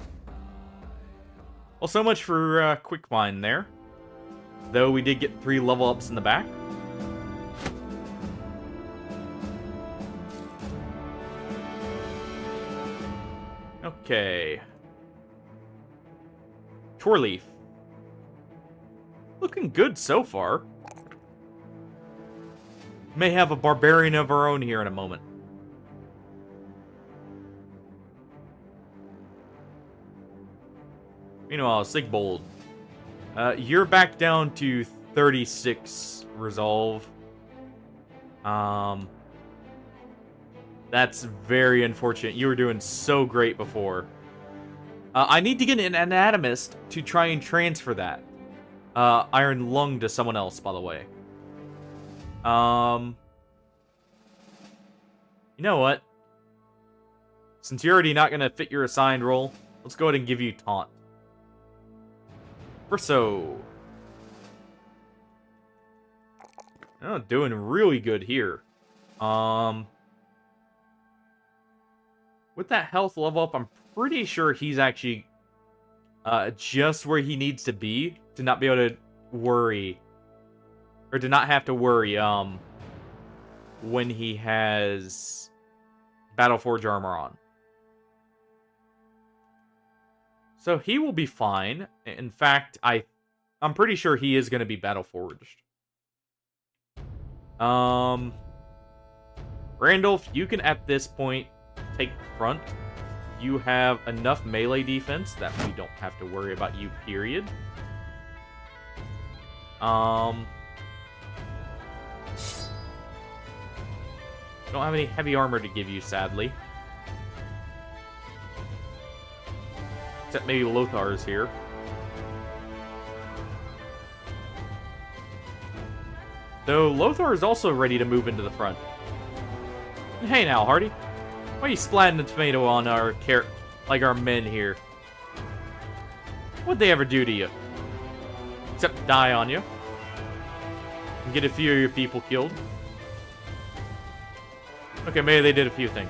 Well, so much for Quick Mine there. Though we did get 3 level ups in the back. Okay. Torleaf. Looking good so far. May have a barbarian of our own here in a moment. Meanwhile, Sigbold. You're back down to 36 resolve. That's very unfortunate. You were doing so great before. I need to get an anatomist to try and transfer that. Iron Lung to someone else, by the way. You know what? Since you're already not going to fit your assigned role, let's go ahead and give you Taunt. Verso. Oh, doing really good here. with that health level up, I'm pretty sure he's actually just where he needs to be to not be able to worry, or to not have to worry when he has Battleforge armor on. So he will be fine. In fact, I'm pretty sure he is going to be Battleforged. Randolph, you can at this point take the front. You have enough melee defense that we don't have to worry about you, period. Don't have any heavy armor to give you, sadly. Except maybe Lothar is here. Though Lothar is also ready to move into the front. Hey now, Hardy. Why are you splatting the tomato on our our men here? What'd they ever do to you? Except die on you. And get a few of your people killed. Okay, maybe they did a few things.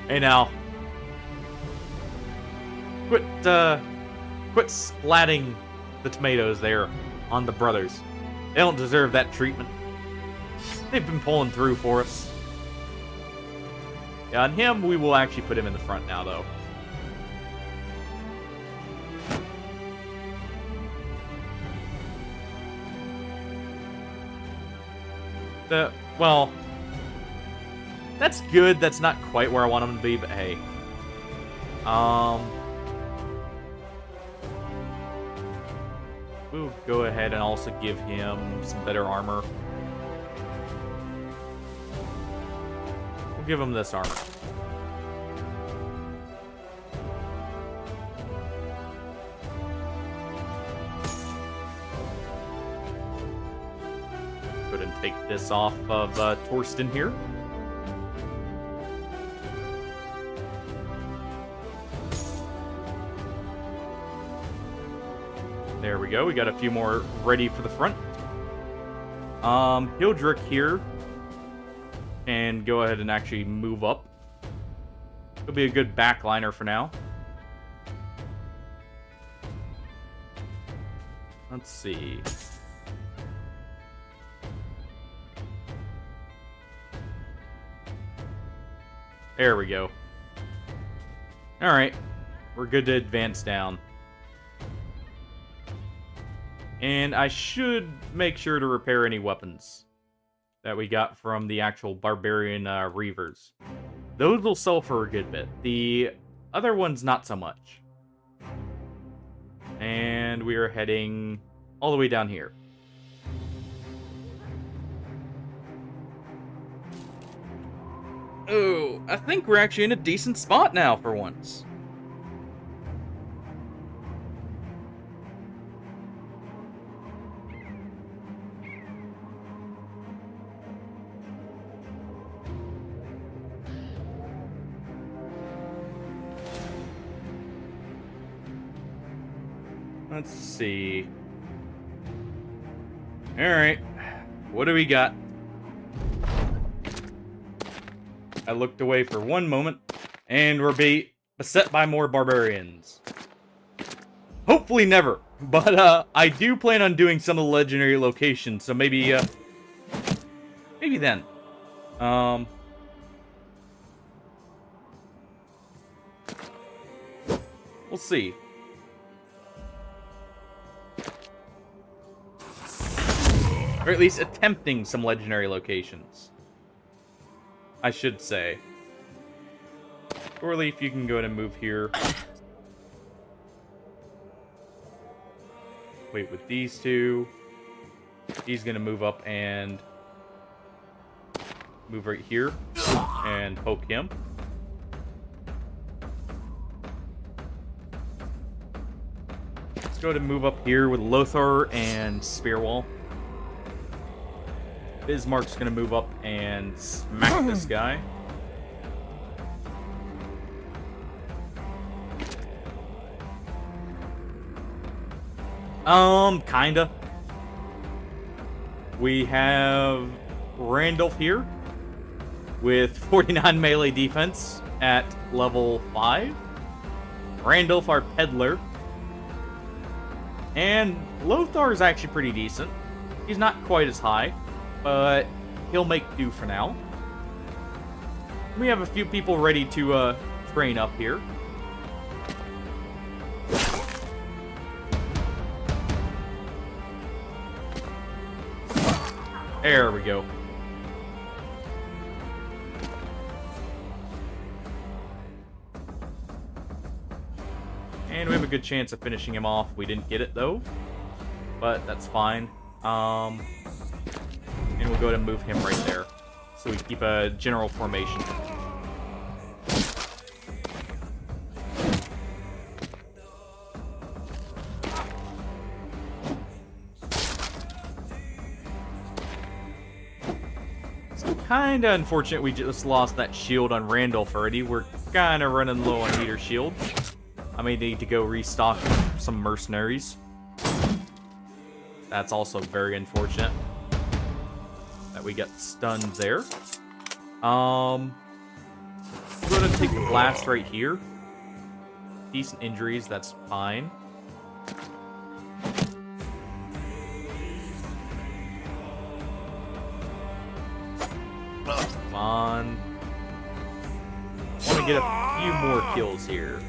Hey now. Quit splatting the tomatoes there on the brothers. They don't deserve that treatment. They've been pulling through for us. Yeah, on him, we will actually put him in the front now, though. Well, that's good. That's not quite where I want him to be, but hey. We'll go ahead and also give him some better armor. We'll give him this armor. Go ahead and take this off of Torsten here. There we go. We got a few more ready for the front. Hildrick here. And go ahead and actually move up. He'll be a good backliner for now. Let's see. There we go. Alright. We're good to advance down. And I should make sure to repair any weapons that we got from the actual Barbarian Reavers. Those will sell for a good bit. The other ones, not so much. And we are heading all the way down here. Oh, I think we're actually in a decent spot now for once. Let's see. Alright. What do we got? I looked away for one moment, and we're beset by more barbarians. Hopefully never. But I do plan on doing some of the legendary locations, so maybe maybe then. We'll see. Or at least attempting some legendary locations, I should say. Or if you can go ahead and move here. Wait, with these two, he's gonna move up and move right here and poke him. Let's go ahead and move up here with Lothar and Spearwall. Bismarck's gonna move up and smack this guy. Kinda. We have Randolph here with 49 melee defense at level 5. Randolph, our peddler. And Lothar is actually pretty decent. He's not quite as high, but he'll make do for now. We have a few people ready to train up here. There we go. And we have a good chance of finishing him off. We didn't get it though, but that's fine. And we'll go ahead and move him right there, so we keep a general formation. Kinda unfortunate we just lost that shield on Randolph already. We're kinda running low on meter shields. I may need to go restock some mercenaries. That's also very unfortunate that we got stunned there. I'm gonna take the blast right here. Decent injuries, that's fine. Come on. I want to get a few more kills here.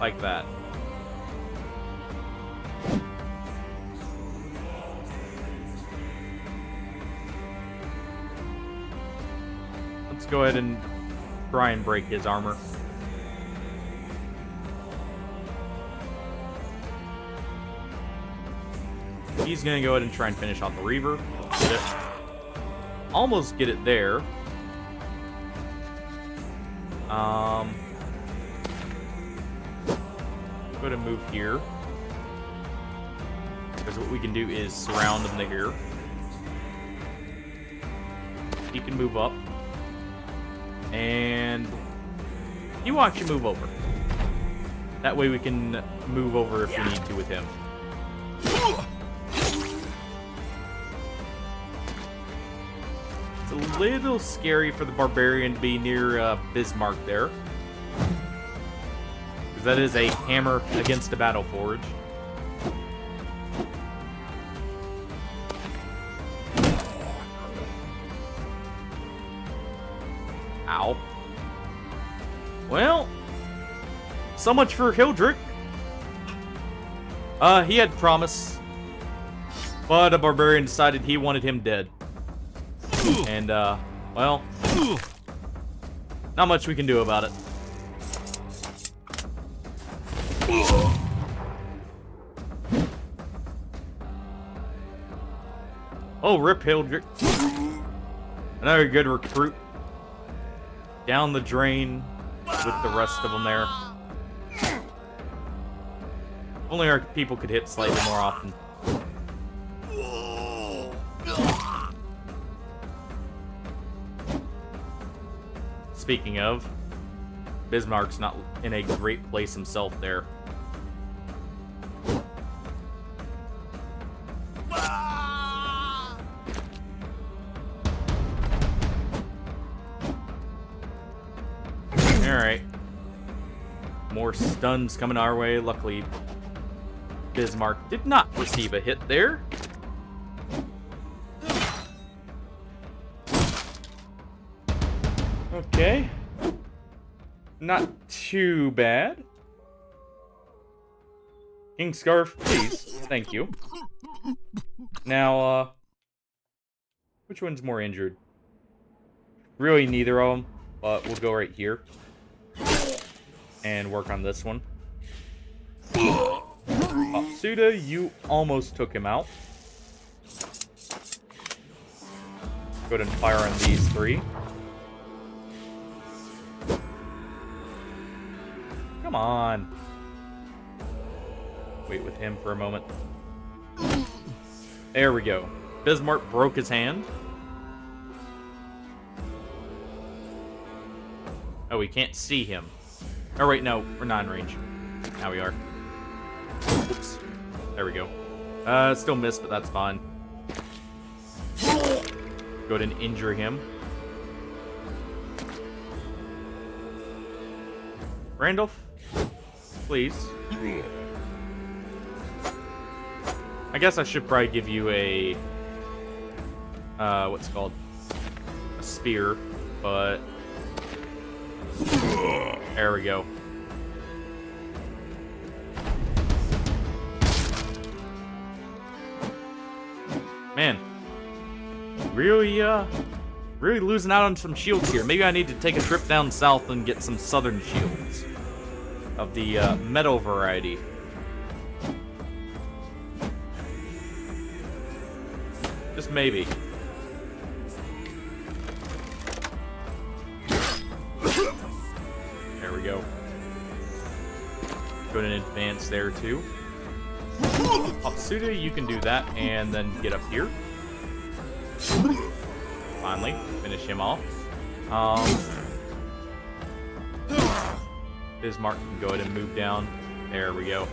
Like that. Let's go ahead and try and break his armor. He's going to go ahead and try and finish off the Reaver. Get it. Almost get it there. Go ahead and move here. Because what we can do is surround him here. He can move up. And you watch him move over. That way we can move over if we need to with him. It's a little scary for the Barbarian to be near Bismarck there. Because that is a hammer against a Battle Forge. Ow. Well, so much for Hildrick. He had promise, but a Barbarian decided he wanted him dead. And, well, not much we can do about it. Oh, rip Hildrick. Another good recruit. Down the drain with the rest of them there. Only our people could hit slightly more often. Speaking of, Bismarck's not in a great place himself there. Alright. More stuns coming our way. Luckily, Bismarck did not receive a hit there. Okay. Not too bad. King Scarf, please. Thank you. Now, which one's more injured? Really neither of them, but we'll go right here. And work on this one. Suda, you almost took him out. Go ahead and fire on these three. Come on. Wait with him for a moment. There we go. Bismarck broke his hand. Oh, we can't see him. Oh, wait, no. We're not in range. Now we are. Oops. There we go. Still missed, but that's fine. Go ahead and injure him. Randolph, please. I guess I should probably give you a... what's it called? A spear, but... There we go. Man. Really, really losing out on some shields here. Maybe I need to take a trip down south and get some southern shields. Of the, metal variety. Just maybe. There we go. Go ahead and advance there, too. Hopsuda, you can do that, and then get up here. Finally, finish him off. Bismarck can go ahead and move down. There we go.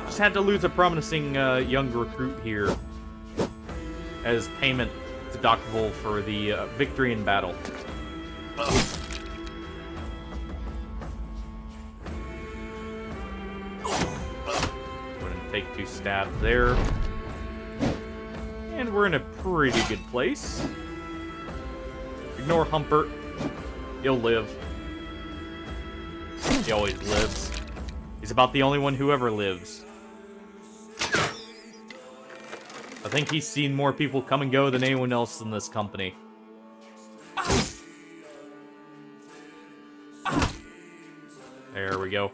Just had to lose a promising young recruit here as payment deductible for the victory in battle. Go ahead and take 2 stabs there. And we're in a pretty good place. Ignore Humpert. He'll live. He always lives. He's about the only one who ever lives. I think he's seen more people come and go than anyone else in this company. There we go.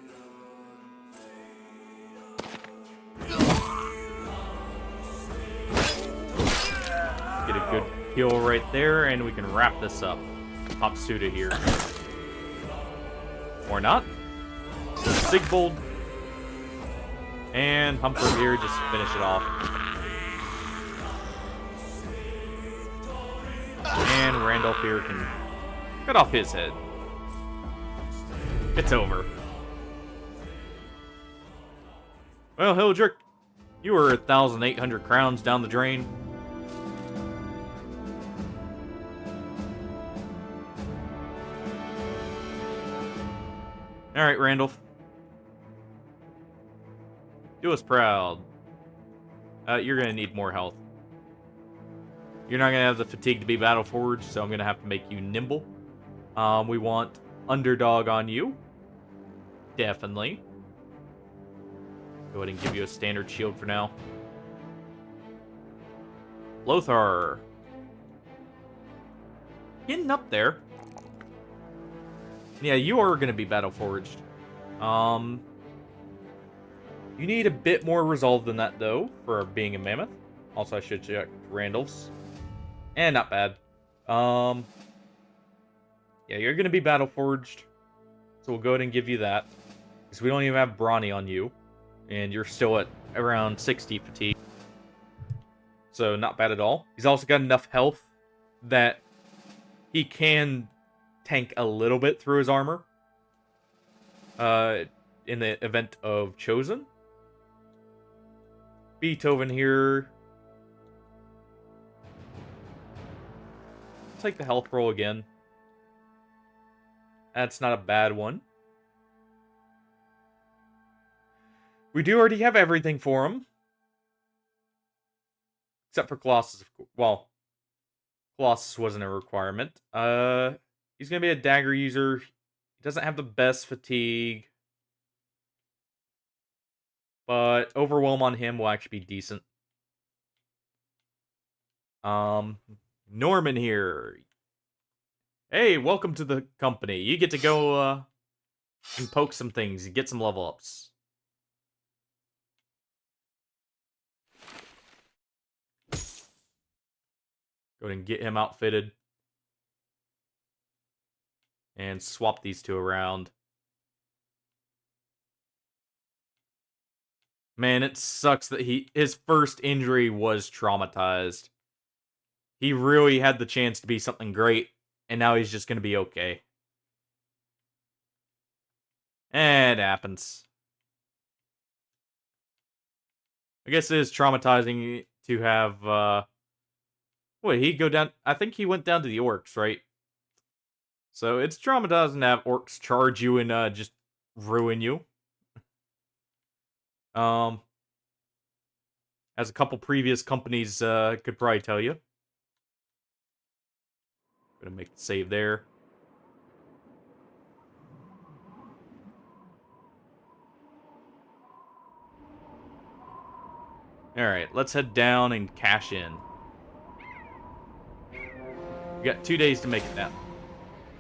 Get a good kill right there, and we can wrap this up. Hopsuda here. Or not. Sigbold. And Humphrey here, just finish it off. And Randolph here can cut off his head. It's over. Well, Hildrick, you were 1,800 crowns down the drain. Alright, Randolph. Do us proud. You're gonna need more health. You're not gonna have the fatigue to be battle forged, so I'm gonna have to make you nimble. We want underdog on you. Definitely. Go ahead and give you a standard shield for now. Lothar. Getting up there. Yeah, you are going to be battle forged. You need a bit more resolve than that, though, for being a mammoth. Also, I should check Randolph's. And not bad. Yeah, you're going to be battle forged. So we'll go ahead and give you that. Because we don't even have Brawny on you. And you're still at around 60 fatigue. So not bad at all. He's also got enough health that he can tank a little bit through his armor. In the event of Chosen. Beethoven here. Take the health roll again. That's not a bad one. We do already have everything for him. Except for Colossus. Well, Colossus wasn't a requirement. He's going to be a dagger user. He doesn't have the best fatigue. But overwhelm on him will actually be decent. Norman here. Hey, welcome to the company. You get to go and poke some things and get some level ups. Go ahead and get him outfitted. And swap these two around. Man, it sucks that his first injury was traumatized. He really had the chance to be something great, and now he's just going to be okay. And it happens. I guess it is traumatizing to have, wait, he'd go down... I think he went down to the orcs, right? So it's traumatizing to have orcs charge you and, just ruin you. As a couple previous companies, could probably tell you. Gonna make the save there. Alright, let's head down and cash in. We got 2 days to make it down.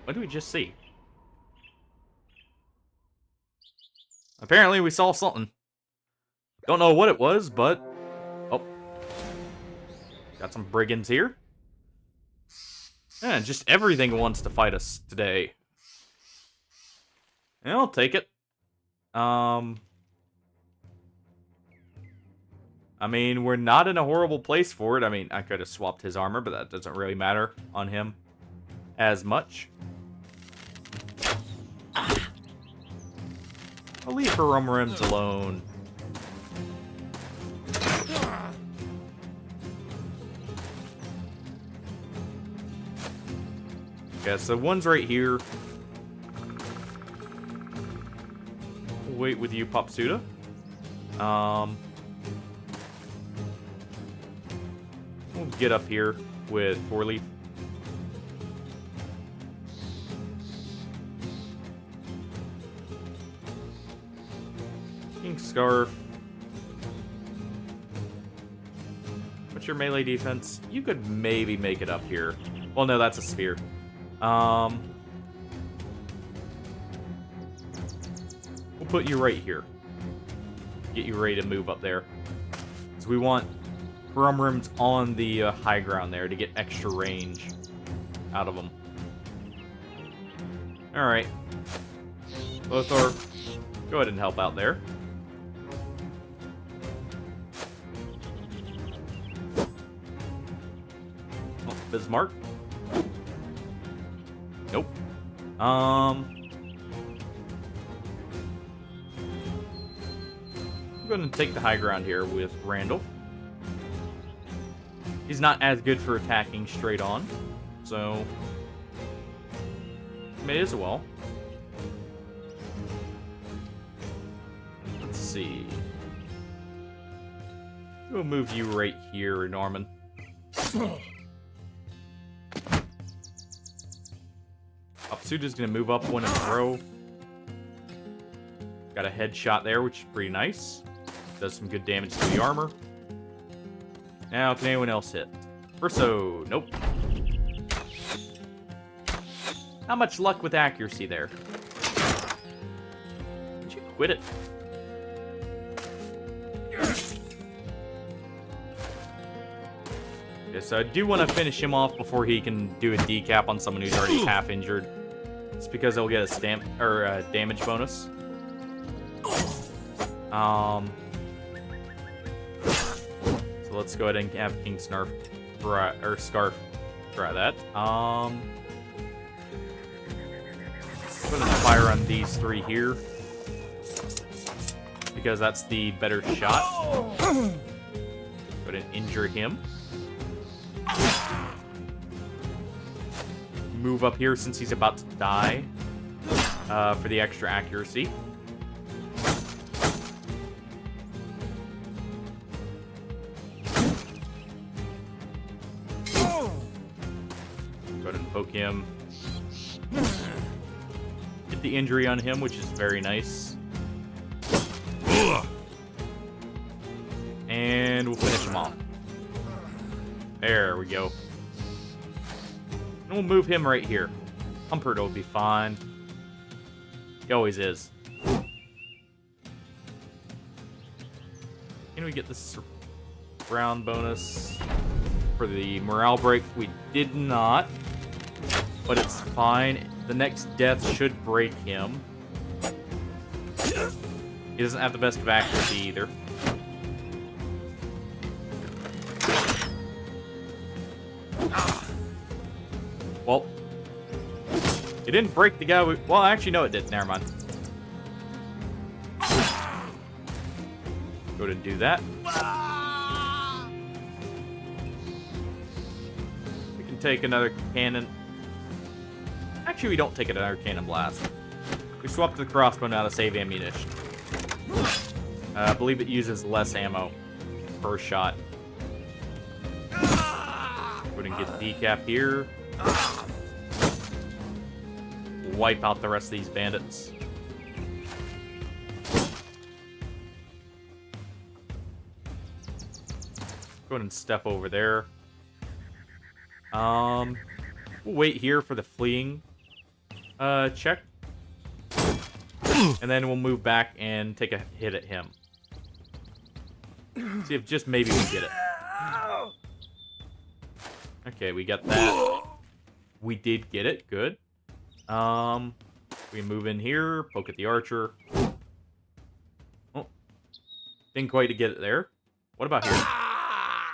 What did we just see? Apparently we saw something. Don't know what it was, but... Oh. Got some brigands here. Yeah, just everything wants to fight us today. Yeah, I'll take it. I mean, we're not in a horrible place for it. I mean, I could have swapped his armor, but that doesn't really matter on him as much. I'll leave Harumbarims alone. Okay, so one's right here. We'll wait with you, Popsuda. We'll get up here with Four Leaf. King Scarf. What's your melee defense? You could maybe make it up here. Well, no, that's a spear. We'll put you right here. Get you ready to move up there. So we want Harumbarims on the high ground there to get extra range out of them. Alright. Lothar, go ahead and help out there. Oh, Bismarck. Nope. I'm going to take the high ground here with Randall. He's not as good for attacking straight on, so may as well. Let's see. We'll move you right here, Norman. Popsuda's gonna move up one in a row. Got a headshot there, which is pretty nice. Does some good damage to the armor. Now, can anyone else hit? Urso, nope. Not much luck with accuracy there. Did you quit it? Okay, so I do want to finish him off before he can do a decap on someone who's already half injured. It's because they'll get a stamp or a damage bonus. So let's go ahead and have King Snarf or Scarf try that. Put a fire on these three here because that's the better shot. Go ahead and injure him. Move up here since he's about to die for the extra accuracy. Go ahead and poke him. Get the injury on him, which is very nice. And we'll finish him off. There we go. And we'll move him right here. Humpert will be fine. He always is. Can we get this round bonus for the morale break? We did not, but it's fine. The next death should break him. He doesn't have the best of accuracy either. Well, it didn't break the guy. Well, actually, no, it did. Never mind. Go ahead and do that. We can take another cannon. Actually, we don't take another cannon blast. We swap to the crossbow now to save ammunition. I believe it uses less ammo per shot. Go ahead and get decap here. Wipe out the rest of these bandits. Go ahead and step over there. We'll wait here for the fleeing check. And then we'll move back and take a hit at him. See if just maybe we get it. Okay, we got that. We did get it. Good. We move in here, poke at the archer. Oh. Didn't quite get it there. What about here?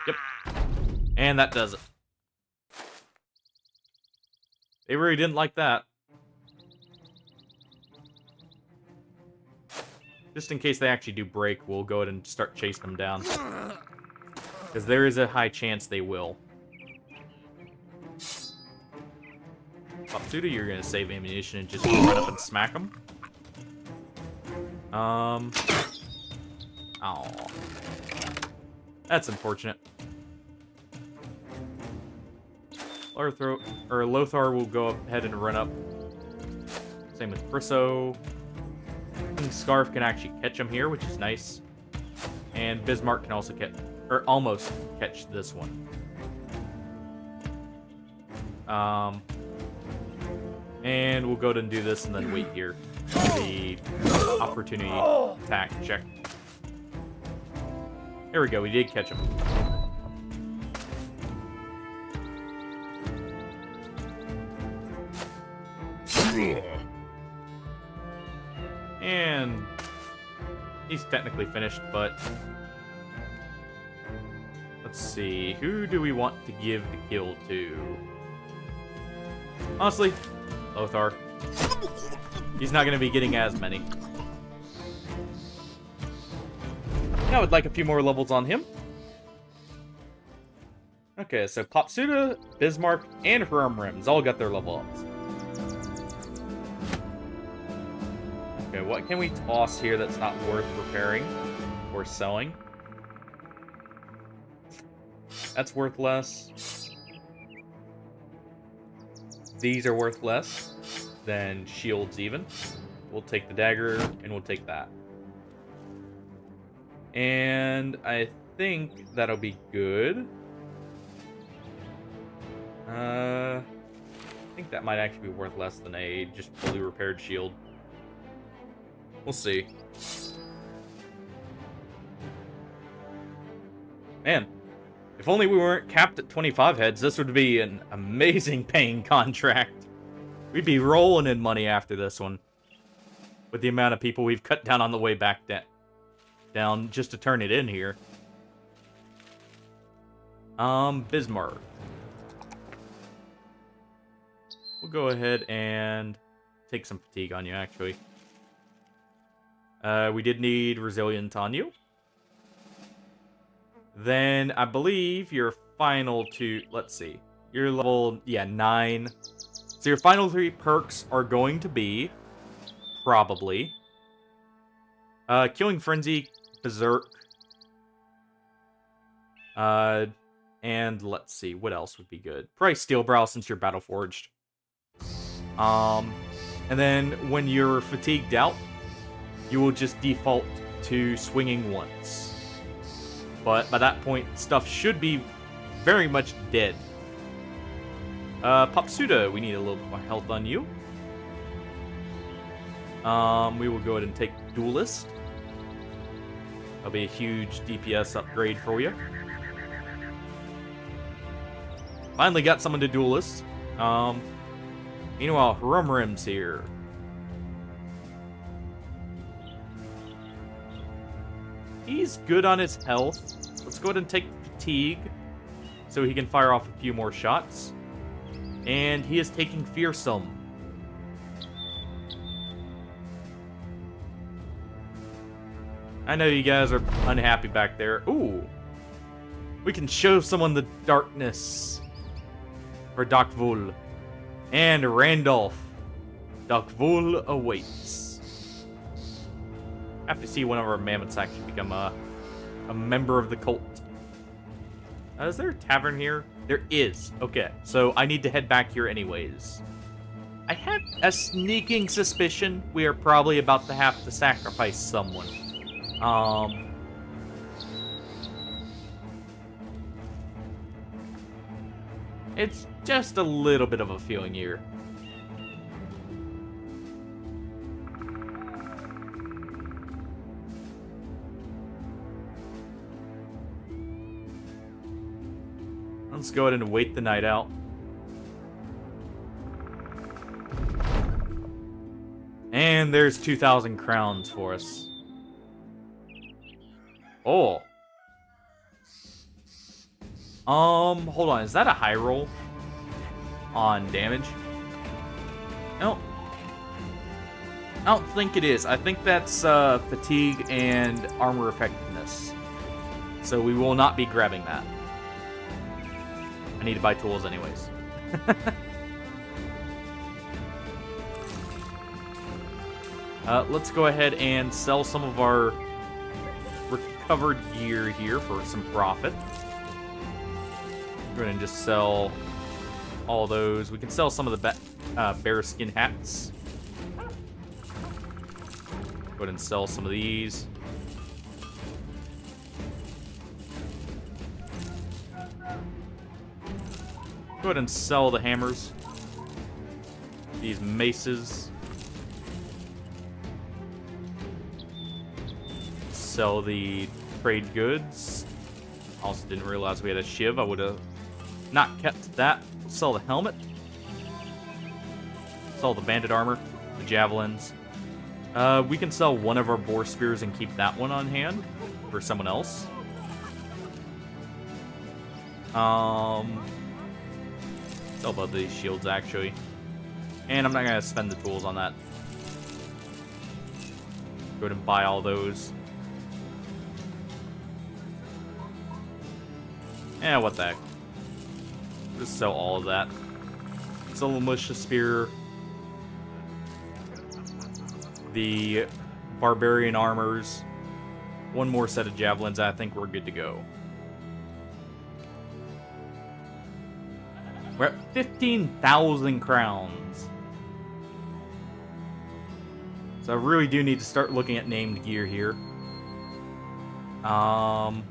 Yep. And that does it. They really didn't like that. Just in case they actually do break, we'll go ahead and start chasing them down. Because there is a high chance they will. Popsuda, you're going to save ammunition and just run up and smack them. Oh. That's unfortunate. Lothar will go ahead and run up. Same with Frisso. Scarf can actually catch him here, which is nice. And Bismarck can also catch, or almost catch this one. And we'll go ahead and do this and then wait here for the opportunity attack check. There we go, we did catch him. And he's technically finished, but let's see. Who do we want to give the kill to? Honestly, Lothar. He's not going to be getting as many. I would like a few more levels on him. Okay, so Popsuda, Bismarck, and Hermrims all got their level ups. Okay, what can we toss here that's not worth repairing or selling? That's worth less. These are worth less than shields even. We'll take the dagger and we'll take that. And I think that'll be good. I think that might actually be worth less than a just fully repaired shield. We'll see. Man, if only we weren't capped at 25 heads, this would be an amazing paying contract. We'd be rolling in money after this one. With the amount of people we've cut down on the way back down just to turn it in here. Bismarck. We'll go ahead and take some fatigue on you, actually. We did need Resilient on you. Then, I believe your final two... Let's see. Your level, 9. So your final 3 perks are going to be... Probably. Killing Frenzy, Berserk. And let's see. What else would be good? Probably Steel Brow since you're Battle Forged. And then when you're fatigued out, you will just default to swinging once. But by that point, stuff should be very much dead. Popsuda, we need a little bit more health on you. We will go ahead and take Duelist. That'll be a huge DPS upgrade for you. Finally got someone to Duelist. Meanwhile, Hermrim's here. He's good on his health. Let's go ahead and take Fatigue so he can fire off a few more shots. And he is taking Fearsome. I know you guys are unhappy back there. Ooh. We can show someone the darkness. For Dokvul. And Randolph. Dokvul awaits. Have to see one of our mammoths actually become a member of the cult. Is there a tavern here? There is. Okay, so I need to head back here anyways. I have a sneaking suspicion we are probably about to have to sacrifice someone. It's just a little bit of a feeling here. Let's go ahead and wait the night out. And there's 2,000 crowns for us. Oh. Hold on. Is that a high roll on damage? No. I don't think it is. I think that's fatigue and armor effectiveness. So we will not be grabbing that. I need to buy tools anyways. Let's go ahead and sell some of our recovered gear here for some profit. Go ahead and just sell all those. We can sell some of the bear skin hats. Go ahead and sell some of these. Go ahead and sell the hammers. These maces. Sell the trade goods. Also didn't realize we had a shiv. I would have not kept that. Sell the helmet. Sell the bandit armor. The javelins. We can sell one of our boar spears and keep that one on hand for someone else. Sell both of these shields, actually. And I'm not going to spend the tools on that. Go ahead and buy all those. Eh, what the heck. Just sell all of that. Sell the militia spear. The barbarian armors. One more set of javelins. I think we're good to go. We're at 15,000 crowns. So I really do need to start looking at named gear here. Not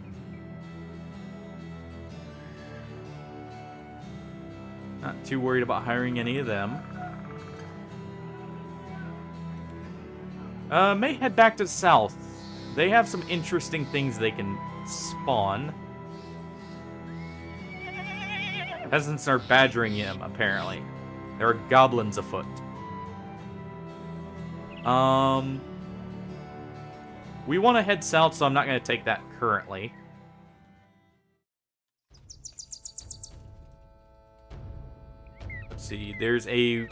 too worried about hiring any of them. May head back to the south. They have some interesting things they can spawn. Peasants are badgering him, apparently. There are goblins afoot. We want to head south, so I'm not going to take that currently. Let's see. There's a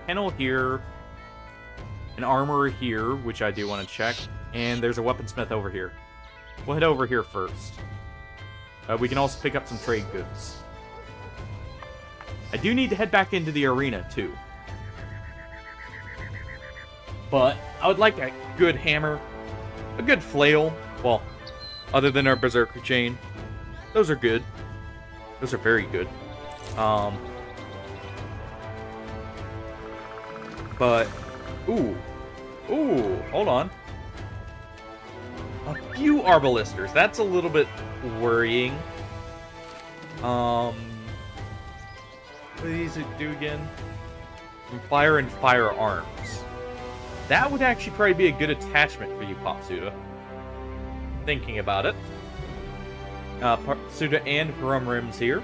kennel here, an armorer here, which I do want to check, and there's a weaponsmith over here. We'll head over here first. We can also pick up some trade goods. I do need to head back into the arena, too. But I would like a good hammer, a good flail. Well, other than our berserker chain. Those are good. Those are very good. But, ooh, hold on. A few arbalisters. That's a little bit worrying. What do these do again? From fire and firearms. That would actually probably be a good attachment for you, Popsuda. Thinking about it. Popsuda and Grumrims here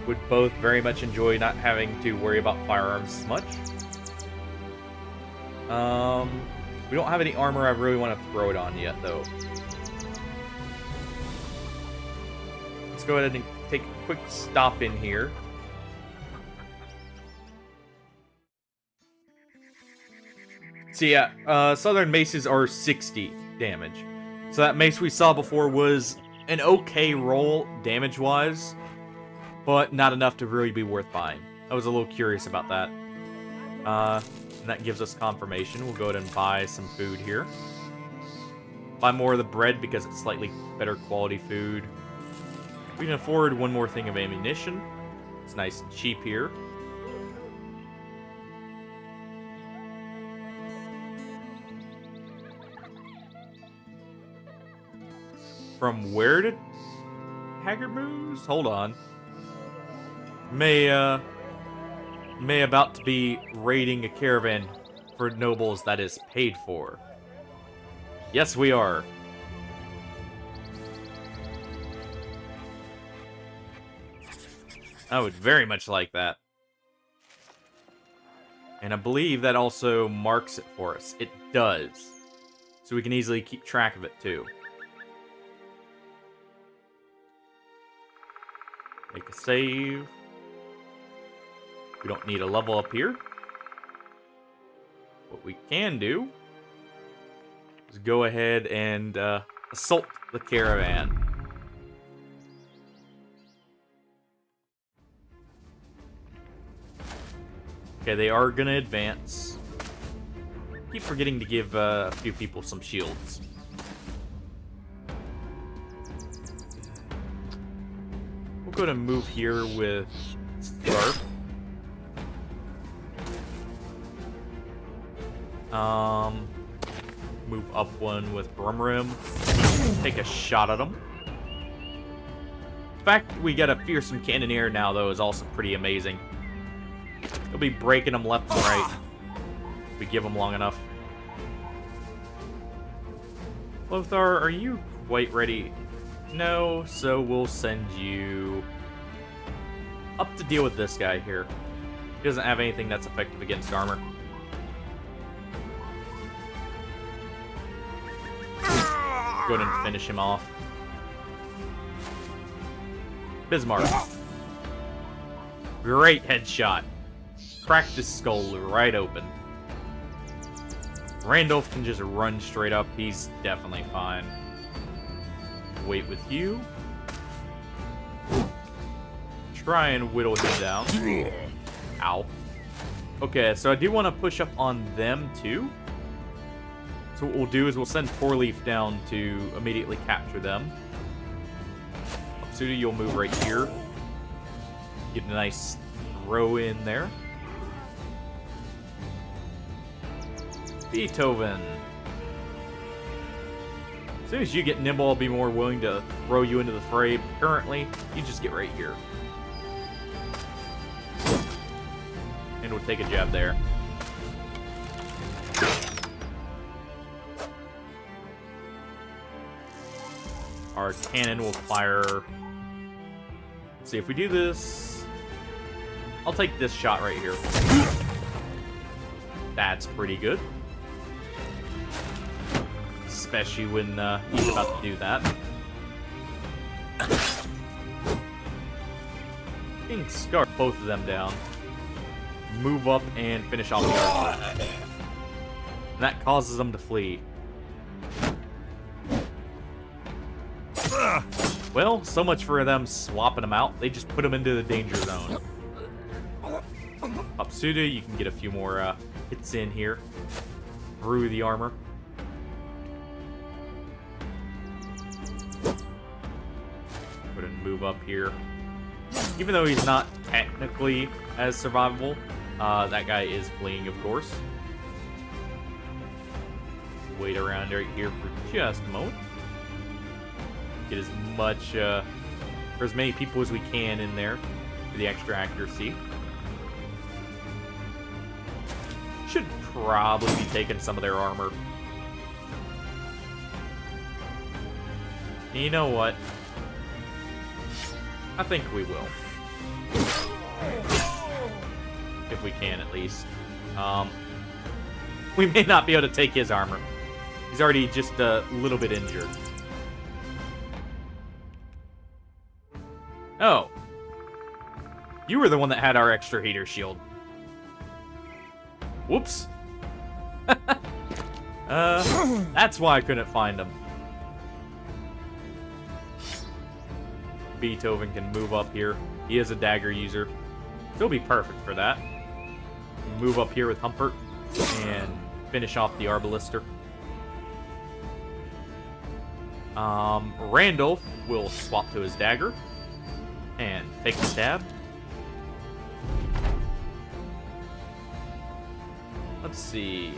would both very much enjoy not having to worry about firearms as much. We don't have any armor I really want to throw it on yet, though. Let's go ahead and take a quick stop in here. So yeah, Southern Maces are 60 damage. So that mace we saw before was an okay roll damage-wise, but not enough to really be worth buying. I was a little curious about that. And that gives us confirmation. We'll go ahead and buy some food here. Buy more of the bread because it's slightly better quality food. We can afford one more thing of ammunition. It's nice and cheap here. From where did Haggard moves? Hold on. May about to be raiding a caravan for nobles that is paid for. Yes, we are. I would very much like that. And I believe that also marks it for us. It does. So we can easily keep track of it too. Make a save. We don't need a level up here. What we can do is go ahead and assault the caravan. Okay, they are gonna advance. Keep forgetting to give a few people some shields. We'll go ahead and move here with Scarf. Move up one with Brumrim. Take a shot at them. The fact we got a fearsome cannoneer now, though, is also pretty amazing. He'll be breaking them left and right if we give them long enough. Lothar, are you quite ready? No, so we'll send you up to deal with this guy here. He doesn't have anything that's effective against armor. Go ahead and finish him off. Bismarck. Great headshot. Cracked his skull right open. Randolph can just run straight up. He's definitely fine. Wait with you. Try and whittle him down. Ow. Okay, so I do want to push up on them too. So what we'll do is we'll send Poor Leaf down to immediately capture them. Sudi, you'll move right here. Get a nice throw in there. Beethoven. As soon as you get nimble, I'll be more willing to throw you into the fray. Currently, you just get right here. And we'll take a jab there. Our cannon will fire. Let's see, if we do this, I'll take this shot right here. That's pretty good. Especially when he's about to do that. King Scar both of them down. Move up and finish off the archer. And that causes them to flee. Well, so much for them swapping them out. They just put them into the danger zone. Hapsuda, you can get a few more hits in here. Through the armor. Go ahead and move up here. Even though he's not technically as survivable, that guy is fleeing, of course. Wait around right here for just a moment. Get as much, or as many people as we can in there for the extra accuracy. Should probably be taking some of their armor. You know what? I think we will. If we can, at least. We may not be able to take his armor. He's already just a little bit injured. Oh. You were the one that had our extra heater shield. Whoops. That's why I couldn't find him. Beethoven can move up here. He is a dagger user. He'll be perfect for that. Move up here with Humpert and finish off the Arbalister. Randolph will swap to his dagger and take a stab. Let's see.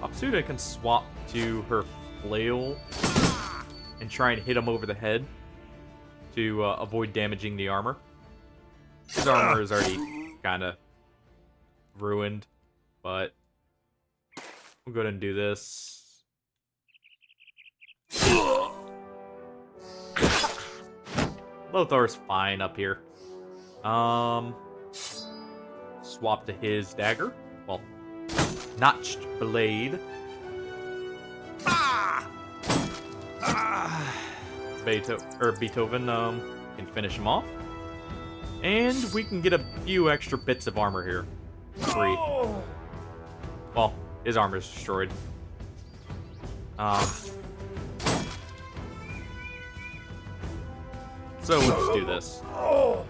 Hopsuda can swap to her flail and try and hit him over the head to avoid damaging the armor. His armor is already kind of ruined, but we'll go ahead and do this. Lothar's fine up here. Swap to his dagger. Well, notched blade. Beethoven can finish him off. And we can get a few extra bits of armor here. 3. Well, his armor is destroyed. So let's do this. Go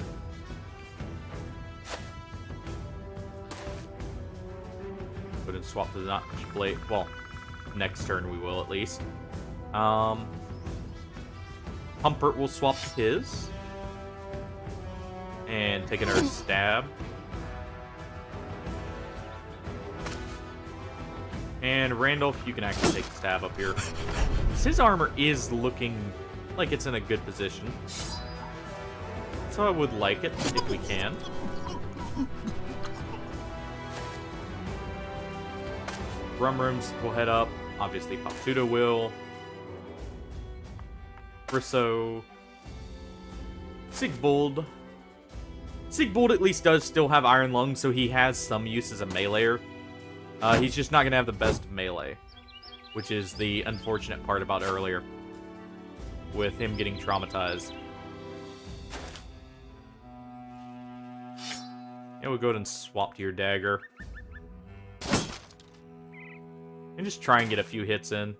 ahead and swap to the notch blade. Well, next turn we will at least. Humpert will swap to his. And take another stab. And Randolph, you can actually take a stab up here. His armor is looking like it's in a good position. So I would like it if we can. Rumrums will head up. Obviously, Hopsuda will. Brisso. Sigbold. Sigbold at least does still have Iron Lung, so he has some use as a meleeer. He's just not going to have the best melee, which is the unfortunate part about earlier, with him getting traumatized. And we'll go ahead and swap to your dagger. And just try and get a few hits in.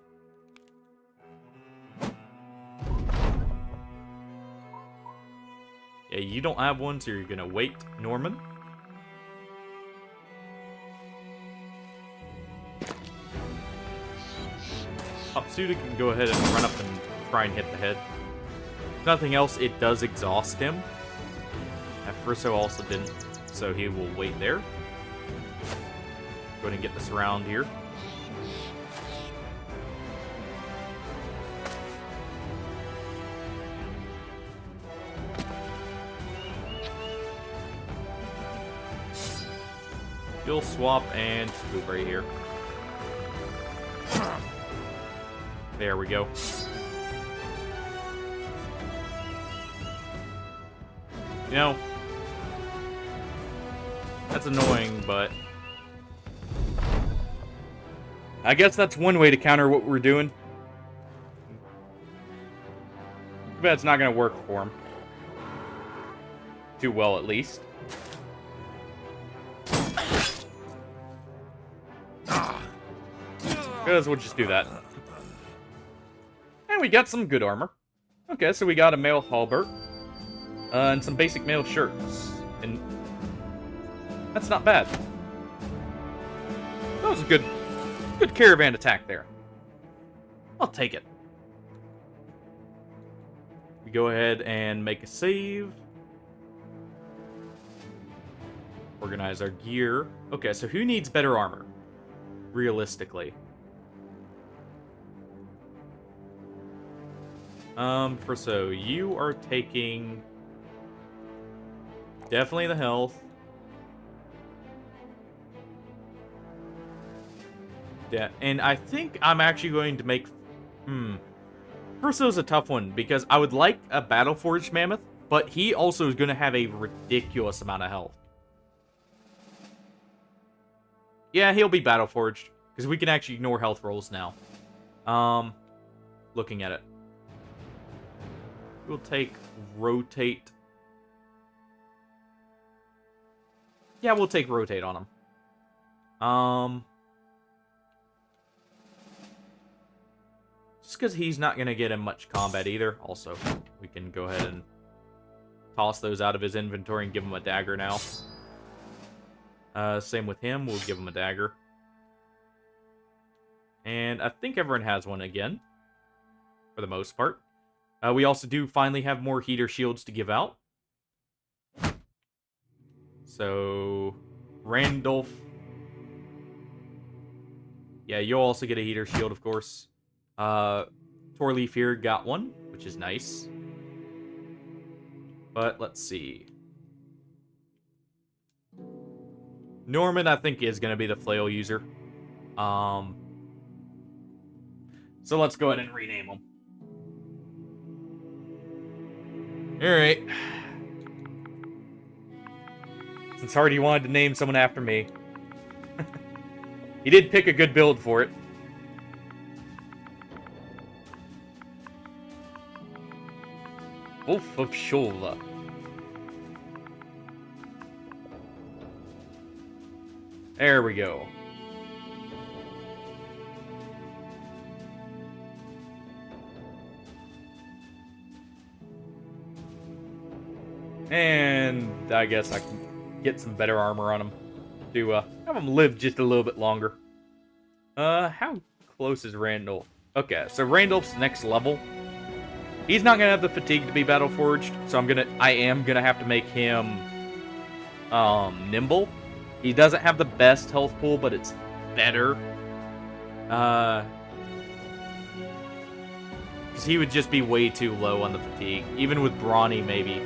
Yeah, you don't have one, so you're gonna wait, Norman. Hopsuda can go ahead and run up and try and hit the head. If nothing else, it does exhaust him. Frisso also didn't, so he will wait there. Go ahead and get this around here. You'll swap and move right here. There we go. You know, that's annoying, but I guess that's one way to counter what we're doing. But it's not going to work for him. Too well, at least. Because we'll just do that. And we got some good armor. Okay, so we got a mail halberd. And some basic mail shirts. And that's not bad. That was a good caravan attack there. I'll take it. We go ahead and make a save. Organize our gear. Okay, so who needs better armor? Realistically. So you are taking definitely the health. Yeah, and I think I'm actually going to make Perso's a tough one because I would like a Battleforged Mammoth, but he also is going to have a ridiculous amount of health. Yeah, he'll be Battleforged because we can actually ignore health rolls now. Looking at it. We'll take rotate. Yeah, we'll take rotate on him. Just just because he's not going to get in much combat either. Also, we can go ahead and toss those out of his inventory and give him a dagger now. Same with him. We'll give him a dagger. And I think everyone has one again, for the most part. We also do finally have more heater shields to give out. So, Randolph. Yeah, you'll also get a heater shield, of course. Torleaf here got one, which is nice. But let's see. Norman, I think, is going to be the flail user. So let's go ahead and rename him. Alright. Since Hardy wanted to name someone after me. He did pick a good build for it. Wolf of Shola. There we go. And I guess I can get some better armor on him to have him live just a little bit longer. How close is Randolph? Okay, so Randolph's next level. He's not gonna have the fatigue to be battle forged, so I am gonna have to make him nimble. He doesn't have the best health pool, but it's better. Because he would just be way too low on the fatigue, even with Brawny maybe.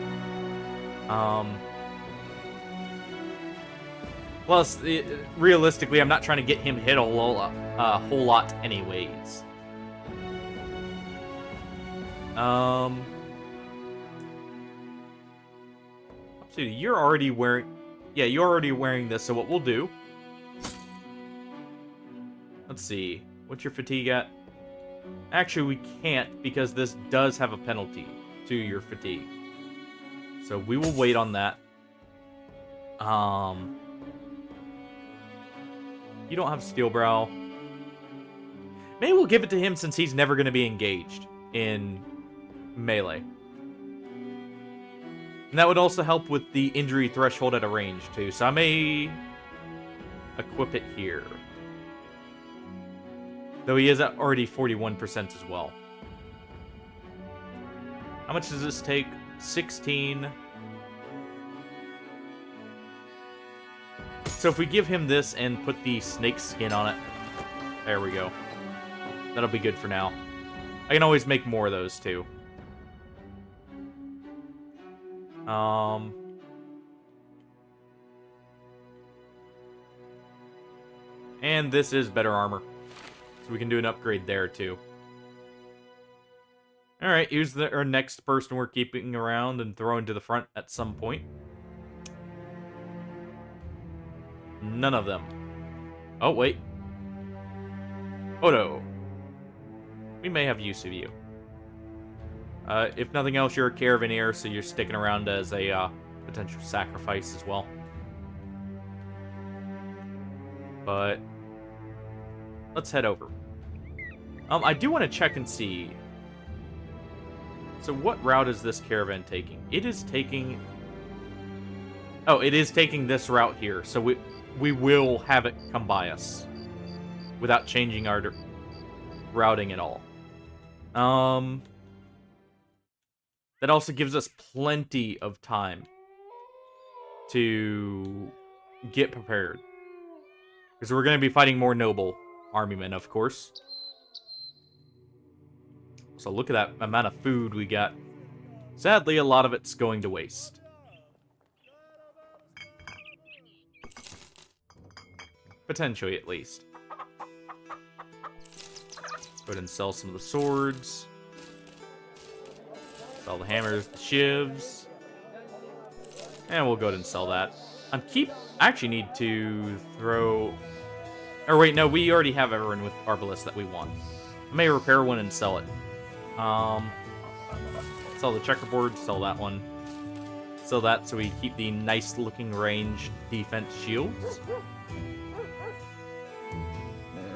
Plus, realistically, I'm not trying to get him hit a whole lot anyways. So you're already wearing... Yeah, you're already wearing this, so what we'll do... Let's see. What's your fatigue at? Actually, we can't, because this does have a penalty to your fatigue. So we will wait on that. You don't have Steel Brow. Maybe we'll give it to him since he's never going to be engaged in melee. And that would also help with the injury threshold at a range, too. So I may equip it here. Though he is at already 41% as well. How much does this take? 16. So if we give him this and put the snake skin on it, there we go. That'll be good for now. I can always make more of those too. And this is better armor. So we can do an upgrade there too. Alright, here's our next person we're keeping around and throwing to the front at some point. None of them. Oh, wait. Odo. We may have use of you. If nothing else, you're a Caravaneer, so you're sticking around as a potential sacrifice as well. But let's head over. I do want to check and see. So what route is this caravan taking? It is taking... Oh, it is taking this route here. So we will have it come by us without changing our routing at all. That also gives us plenty of time to get prepared. Because we're going to be fighting more noble army men, of course. So look at that amount of food we got. Sadly, a lot of it's going to waste. Potentially, at least. Go ahead and sell some of the swords. Sell the hammers, the shivs. And we'll go ahead and sell that. I actually need to throw... Or wait, no, we already have everyone with Arbalest that we want. I may repair one and sell it. Sell the checkerboard, sell that one. Sell that so we keep the nice looking range defense shields.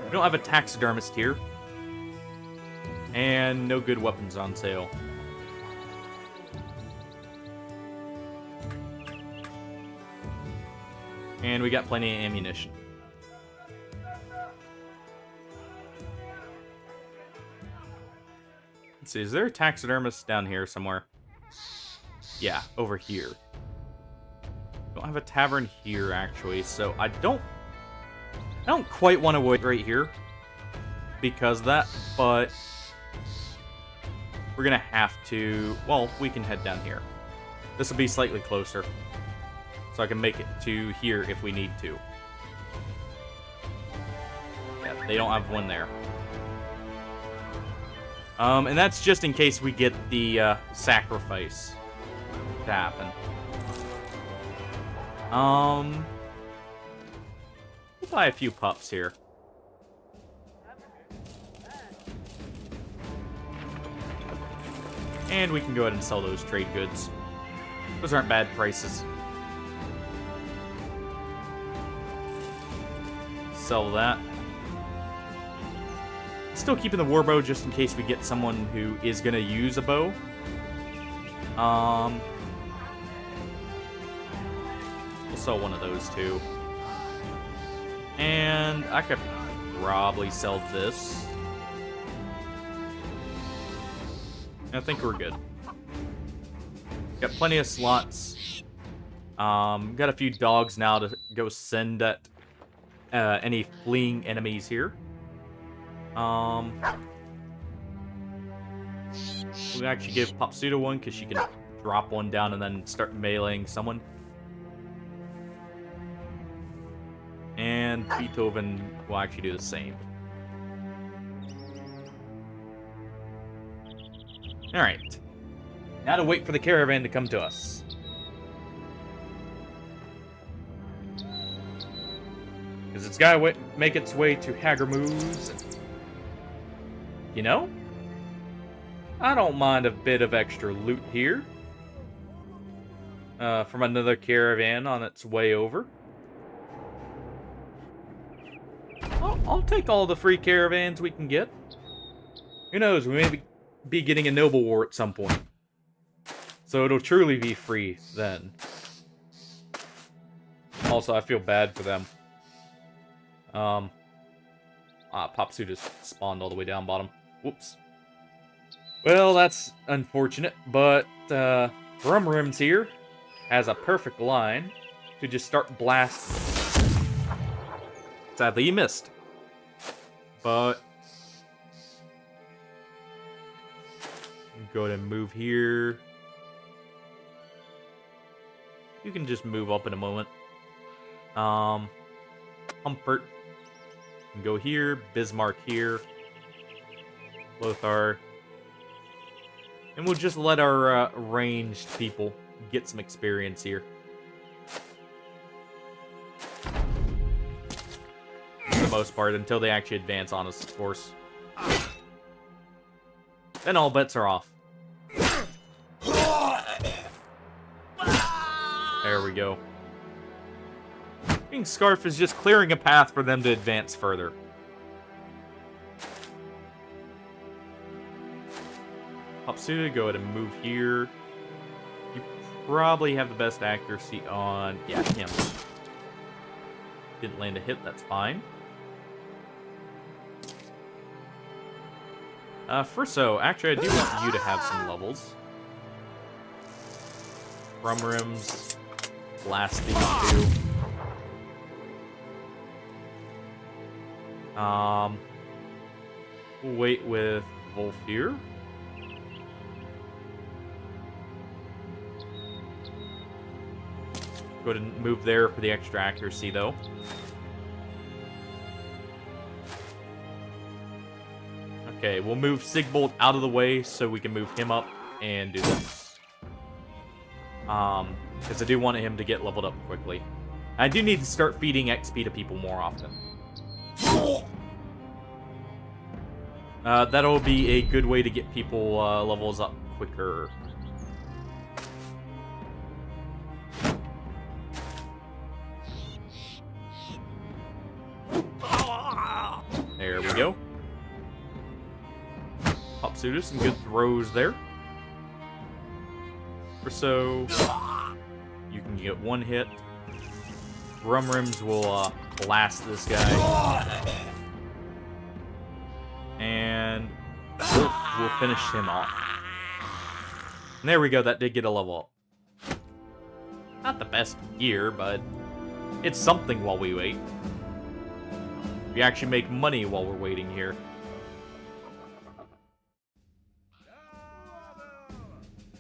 We don't have a taxidermist here. And no good weapons on sale. And we got plenty of ammunition. Let's see, is there a taxidermist down here somewhere? Yeah, over here. Don't have a tavern here, actually, so I don't quite want to wait right here because of that, but we're gonna have to, well, we can head down here. This will be slightly closer, so I can make it to here if we need to. Yeah, they don't have one there. And that's just in case we get the sacrifice to happen. We'll buy a few pups here. And we can go ahead and sell those trade goods. Those aren't bad prices. Sell that. Still keeping the warbow just in case we get someone who is going to use a bow. We'll sell one of those too. And I could probably sell this. I think we're good. Got plenty of slots. Got a few dogs now to go send at any fleeing enemies here. We'll actually give Popsuda one because she can drop one down and then start meleeing someone. And Beethoven will actually do the same. Alright. Now to wait for the caravan to come to us. Because it's gotta make its way to Hagermoos. You know? I don't mind a bit of extra loot here. From another caravan on its way over. I'll take all the free caravans we can get. Who knows, we may be getting a noble war at some point. So it'll truly be free then. Also, I feel bad for them. Popsuda spawned all the way down bottom. Whoops. Well, that's unfortunate, but Rumrims here has a perfect line to just start blasting. Sadly, he missed. But go ahead and move here. You can just move up in a moment. Humpert can go here. Bismarck here. Lothar. And we'll just let our ranged people get some experience here. For the most part, until they actually advance on us, of course. Then all bets are off. There we go. King Scarf is just clearing a path for them to advance further. Popsuda, go ahead and move here. You probably have the best accuracy on... yeah, him. Didn't land a hit, that's fine. Frisso, actually I do want you to have some levels. Rumrims, blast these two. We'll wait with Wolf here. Go ahead and move there for the extra accuracy, though. Okay, we'll move Sigbolt out of the way so we can move him up and do this. Because I do want him to get leveled up quickly. I do need to start feeding XP to people more often. That'll be a good way to get people levels up quicker. There we go. Flopsuda, some good throws there. Or so. You can get one hit. Rum Rims will blast this guy. And we'll finish him off. And there we go, that did get a level up. Not the best gear, but it's something while we wait. We actually make money while we're waiting here.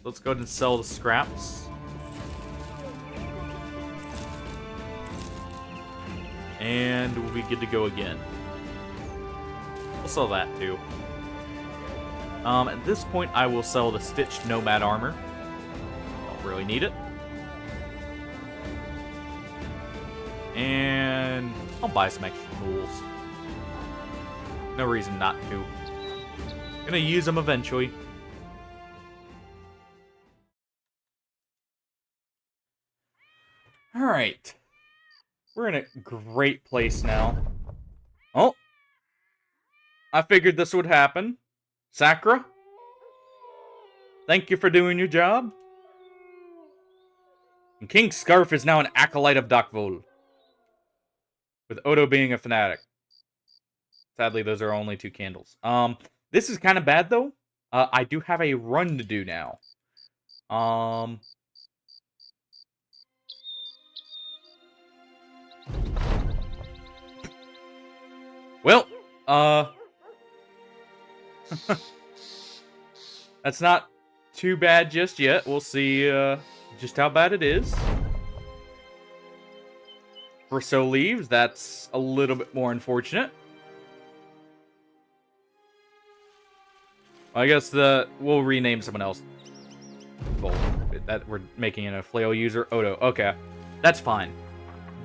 Let's go ahead and sell the scraps. And we'll be good to go again. We'll sell that too. At this point, I will sell the Stitched Nomad Armor. Don't really need it. And I'll buy some extra tools. No reason not to. Gonna use them eventually. Alright. We're in a great place now. Oh! I figured this would happen. Sakura? Thank you for doing your job. And King Scarf is now an acolyte of Dakvol. With Odo being a fanatic. Sadly, those are only 2 candles. This is kind of bad, though. I do have a run to do now. Well, that's not too bad just yet. We'll see, just how bad it is. Verso leaves. That's a little bit more unfortunate. I guess we'll rename someone else. That we're making an a flail user. Odo. Okay, that's fine.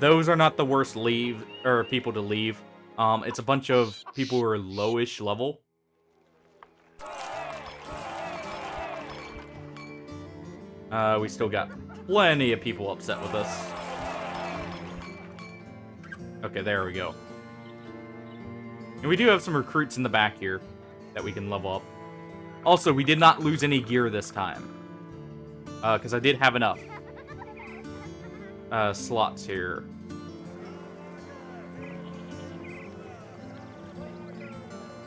Those are not the worst people to leave. It's a bunch of people who are lowish level. We still got plenty of people upset with us. Okay, there we go. And we do have some recruits in the back here that we can level up. Also, we did not lose any gear this time. Because I did have enough slots here.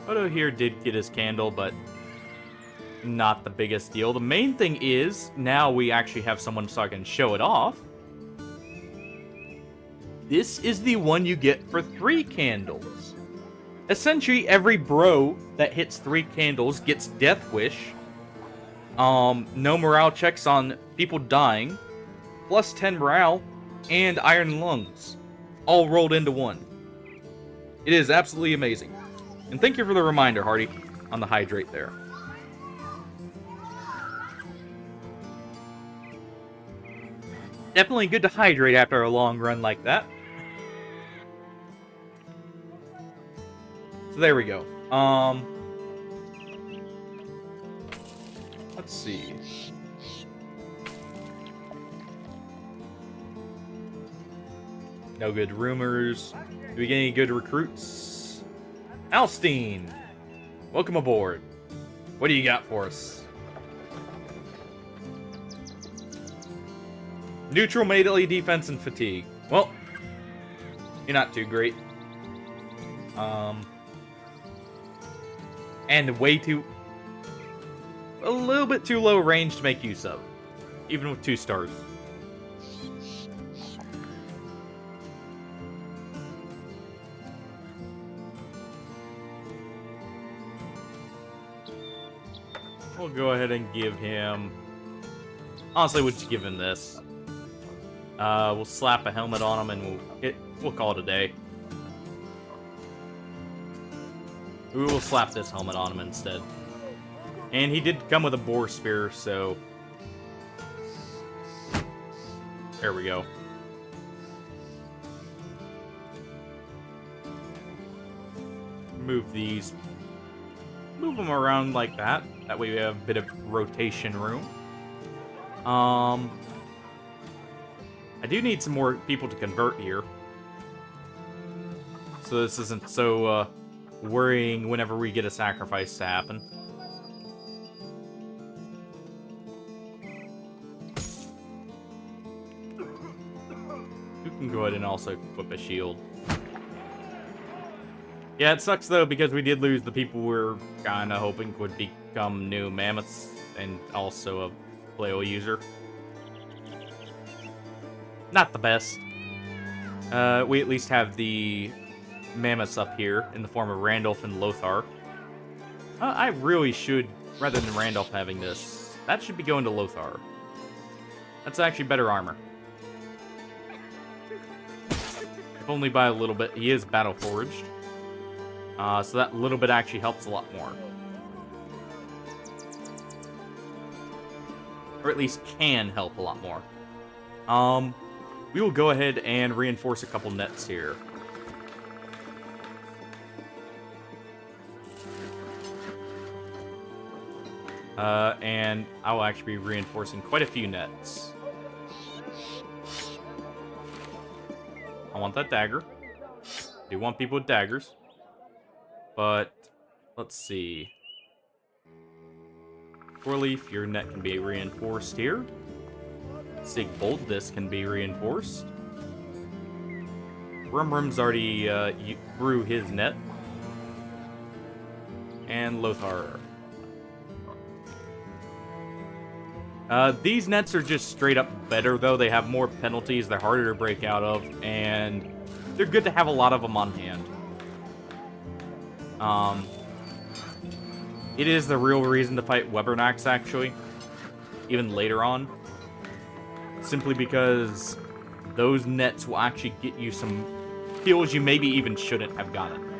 Odo here did get his candle, but not the biggest deal. The main thing is, now we actually have someone so I can show it off. This is the one you get for 3 candles. Essentially, every bro that hits 3 candles gets Death Wish. No morale checks on people dying. Plus 10 morale and Iron Lungs. All rolled into one. It is absolutely amazing. And thank you for the reminder, Hardy, on the hydrate there. Definitely good to hydrate after a long run like that. So there we go. Let's see. No good rumors. Do we get any good recruits? Alstein! Welcome aboard. What do you got for us? Neutral melee defense and fatigue. Well, you're not too great. And way too... a little bit too low range to make use of. Even with 2 stars. We'll go ahead and give him... honestly, we'll just give him this. We'll slap a helmet on him and we'll call it a day. We will slap this helmet on him instead. And he did come with a boar spear, so... there we go. Move these. Move them around like that. That way we have a bit of rotation room. I do need some more people to convert here. So this isn't so worrying whenever we get a sacrifice to happen. can go ahead and also equip a shield. Yeah, it sucks though because we did lose the people we were kind of hoping would become new mammoths and also a flail user. Not the best. We at least have the mammoths up here in the form of Randolph and Lothar. I really should, rather than Randolph having this, that should be going to Lothar. That's actually better armor. If only by a little bit. He is battle forged. So that little bit actually helps a lot more. Or at least can help a lot more. We will go ahead and reinforce a couple nets here. And I will actually be reinforcing quite a few nets. I want that dagger. I do want people with daggers. But, let's see. Four-leaf, your net can be reinforced here. Sigbold, this can be reinforced. Rumrum's already grew his net. And Lothar. These nets are just straight up better, though. They have more penalties, they're harder to break out of, and they're good to have a lot of them on hand. It is the real reason to fight Webernax, actually, even later on. Simply because those nets will actually get you some kills you maybe even shouldn't have gotten.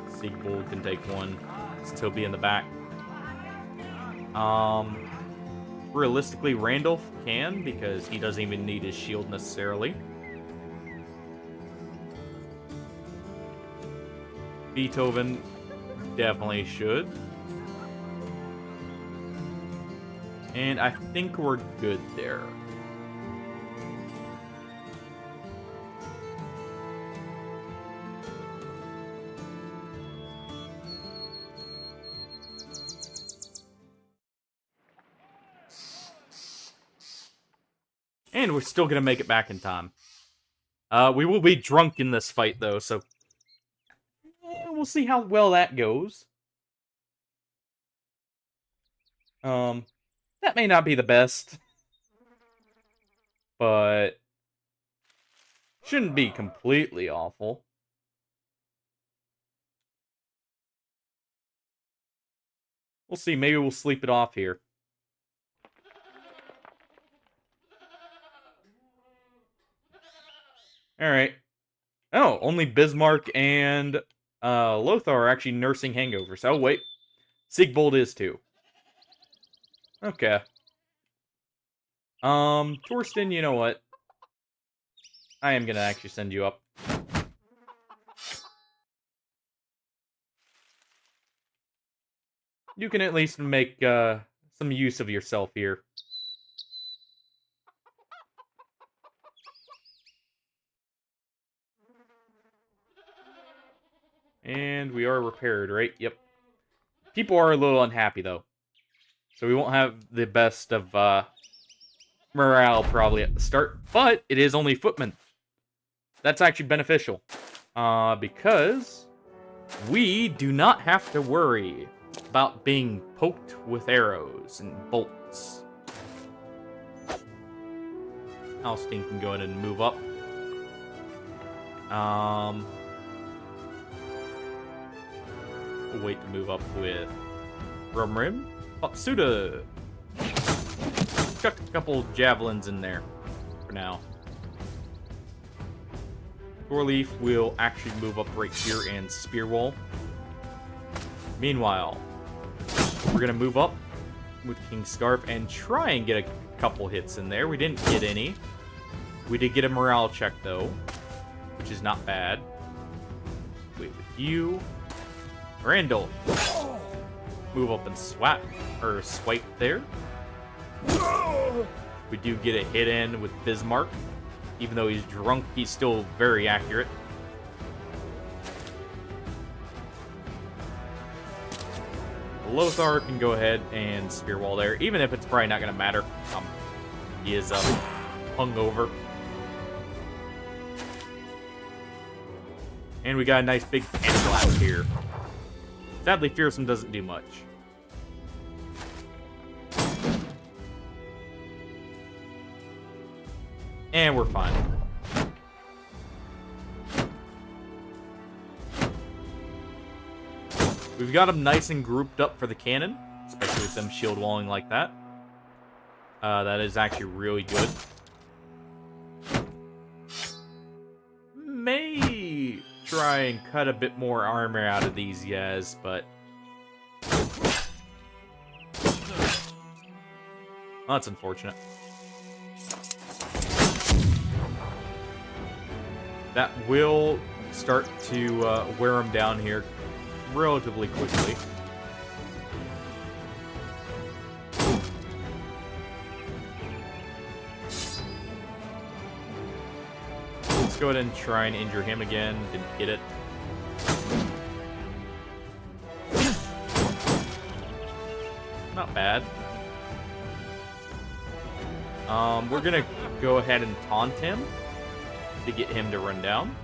Sigbold can take one, still be in the back. Realistically, Randolph can, because he doesn't even need his shield necessarily. Beethoven definitely should. And I think we're good there. And we're still going to make it back in time. We will be drunk in this fight, though, so we'll see how well that goes. That may not be the best. But shouldn't be completely awful. We'll see. Maybe we'll sleep it off here. Alright. Oh, only Bismarck and Lothar are actually nursing hangovers. Oh, wait. Sigbold is too. Okay. Torsten, you know what? I am gonna actually send you up. You can at least make some use of yourself here. And we are repaired, right? Yep. People are a little unhappy, though. So we won't have the best of morale probably at the start. But it is only footmen. That's actually beneficial. Because we do not have to worry about being poked with arrows and bolts. Alstein can go in and move up. We'll wait to move up with Rumrim. Bapsuda! Chuck a couple javelins in there for now. Four-leaf will actually move up right here and spear wall. Meanwhile, we're going to move up with King Scarf and try and get a couple hits in there. We didn't get any. We did get a morale check, though, which is not bad. Wait with you. Randall. Move up and swipe there. We do get a hit in with Bismarck. Even though he's drunk, he's still very accurate. Lothar can go ahead and spear wall there, even if it's probably not going to matter. He is hungover. And we got a nice big cannon blast here. Sadly, Fearsome doesn't do much. And we're fine. We've got them nice and grouped up for the cannon, especially with them shield walling like that. That is actually really good. May try and cut a bit more armor out of these guys, but... Well, that's unfortunate. That will start to wear them down here relatively quickly. Let's go ahead and try and injure him again. Didn't get it. Not bad. We're gonna go ahead and taunt him to get him to run down.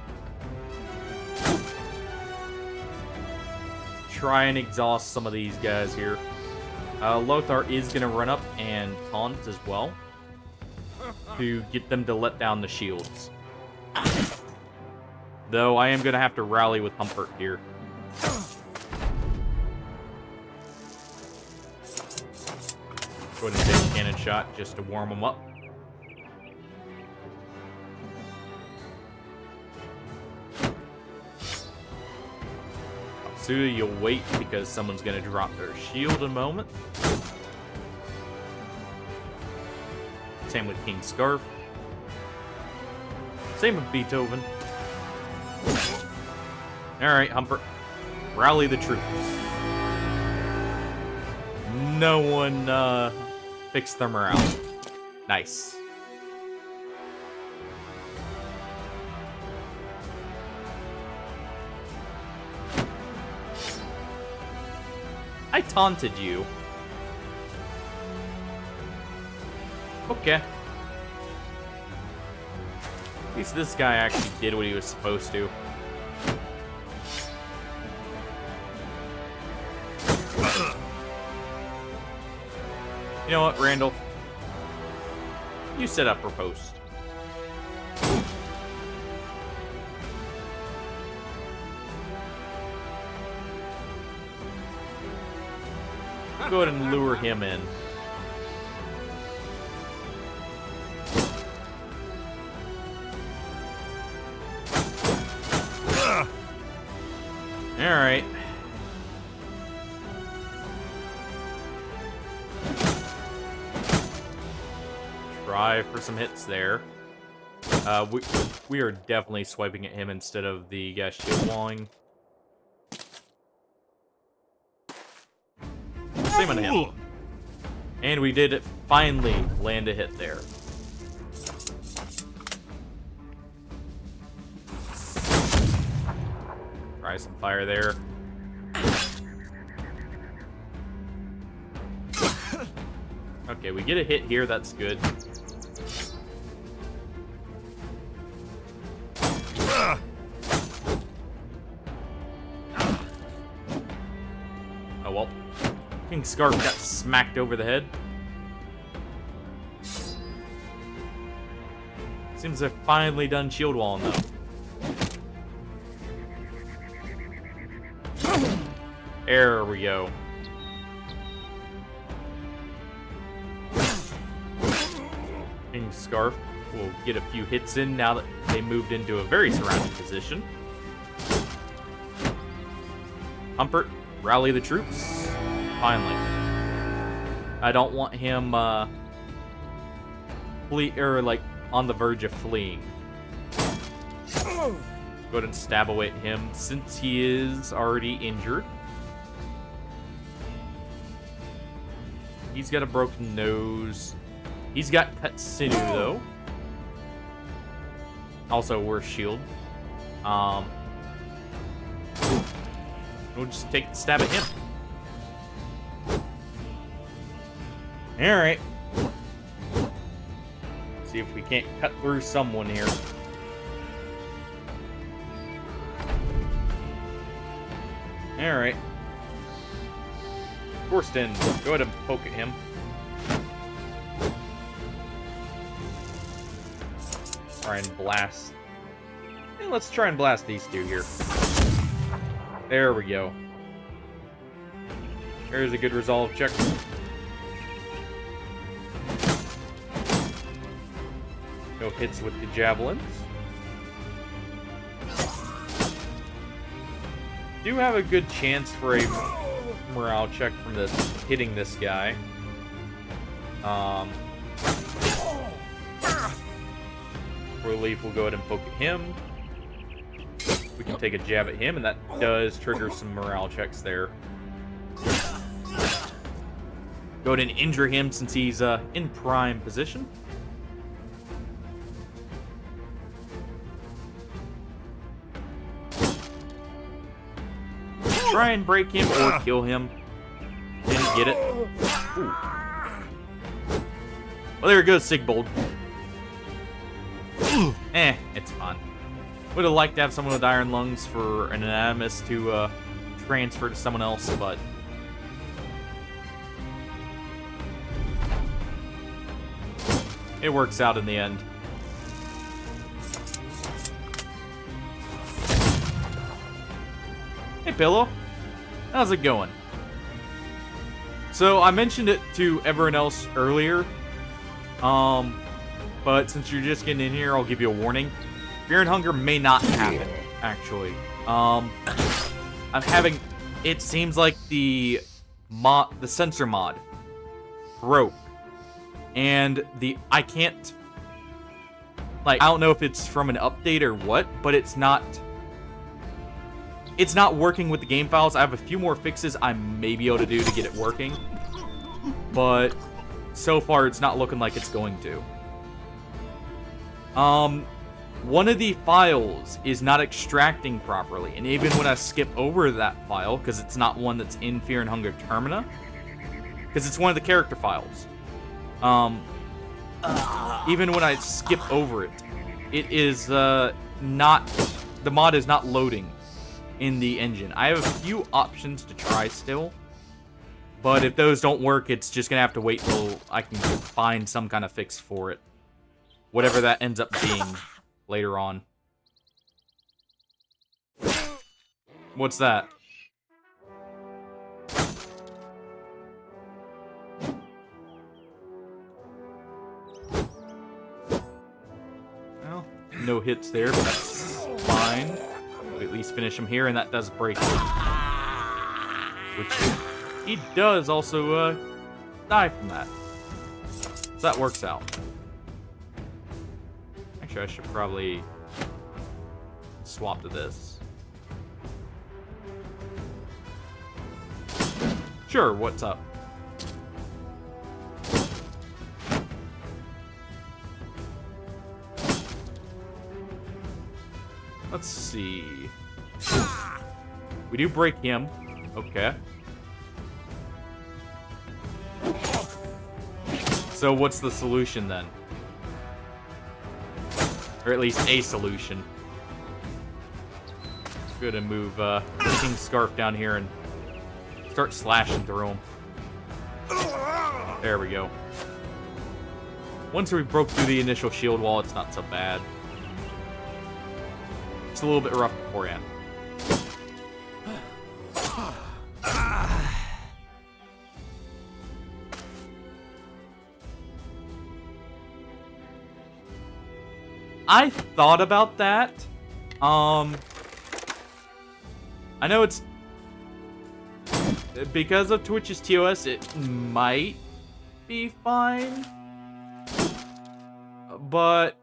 Try and exhaust some of these guys here. Lothar is gonna run up and taunt as well to get them to let down the shields. Though I am gonna have to rally with Humpert here. Go ahead and take a cannon shot just to warm them up. Suda, you'll wait because someone's gonna drop their shield in a moment. Same with King Scarf. Same with Beethoven. Alright, Humpert. Rally the troops. No one fixed their morale. Nice. I taunted you. Okay. At least this guy actually did what he was supposed to. You know what, Randall? You set up riposte. Go ahead and lure him in. Alright. Try for some hits there. We are definitely swiping at him instead of the guy shield walling. Same on him. And we did finally land a hit there. Try some fire there. Okay, we get a hit here, that's good. Oh well. King Scarf got smacked over the head. Seems I've finally done shield walling though. There we go. King Scarf will get a few hits in now that they moved into a very surrounded position. Humpert, rally the troops. Finally. I don't want him on the verge of fleeing. Go ahead and stab away at him since he is already injured. He's got a broken nose. He's got cut sinew though. Also worse shield. We'll just take the stab at him. Alright. See if we can't cut through someone here. Alright. Thorsten, go ahead and poke at him. Try and blast. Yeah, let's try and blast these two here. There we go. There's a good resolve check. No hits with the javelins. Do have a good chance for a morale check from this hitting this guy. Relief will go ahead and poke at him. We can take a jab at him, and that does trigger some morale checks there. Go ahead and injure him since he's in prime position. Try and break him or kill him. Didn't get it. Ooh. Well, there goes Sigbold. It's fine. Would have liked to have someone with iron lungs for an anonymous to transfer to someone else, but it works out in the end. Hey, Pillow. How's it going? So, I mentioned it to everyone else earlier. But since you're just getting in here, I'll give you a warning. Fear and Hunger may not happen, actually. I'm having... It seems like the sensor mod broke. And I can't... Like, I don't know if it's from an update or what, but it's not working with the game files. I have a few more fixes I may be able to do to get it working. But so far, it's not looking like it's going to. One of the files is not extracting properly, and even when I skip over that file, because it's not one that's in Fear and Hunger Termina, because it's one of the character files, even when I skip over it, it is not, the mod is not loading in the engine. I have a few options to try still, but if those don't work, it's just gonna have to wait till I can find some kind of fix for it. Whatever that ends up being later on. What's that? Well, no hits there, but that's fine. We at least finish him here, and that does break him. Which he does also die from that. So that works out. I should probably swap to this. Sure, what's up? Let's see. We do break him. Okay. So what's the solution then? Or at least a solution. Go ahead and move King Scarf down here and start slashing through him. There we go. Once we broke through the initial shield wall, it's not so bad. It's a little bit rough beforehand. I thought about that. I know it's because of Twitch's TOS, it might be fine. But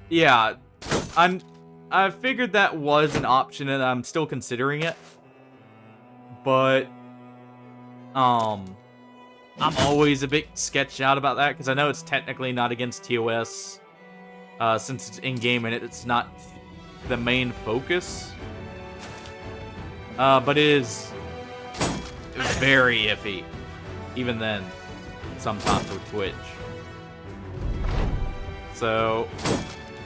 yeah, I figured that was an option and I'm still considering it. But I'm always a bit sketched out about that because I know it's technically not against TOS. Since it's in-game and it's not the main focus. But it is very iffy. Even then, sometimes with Twitch. So,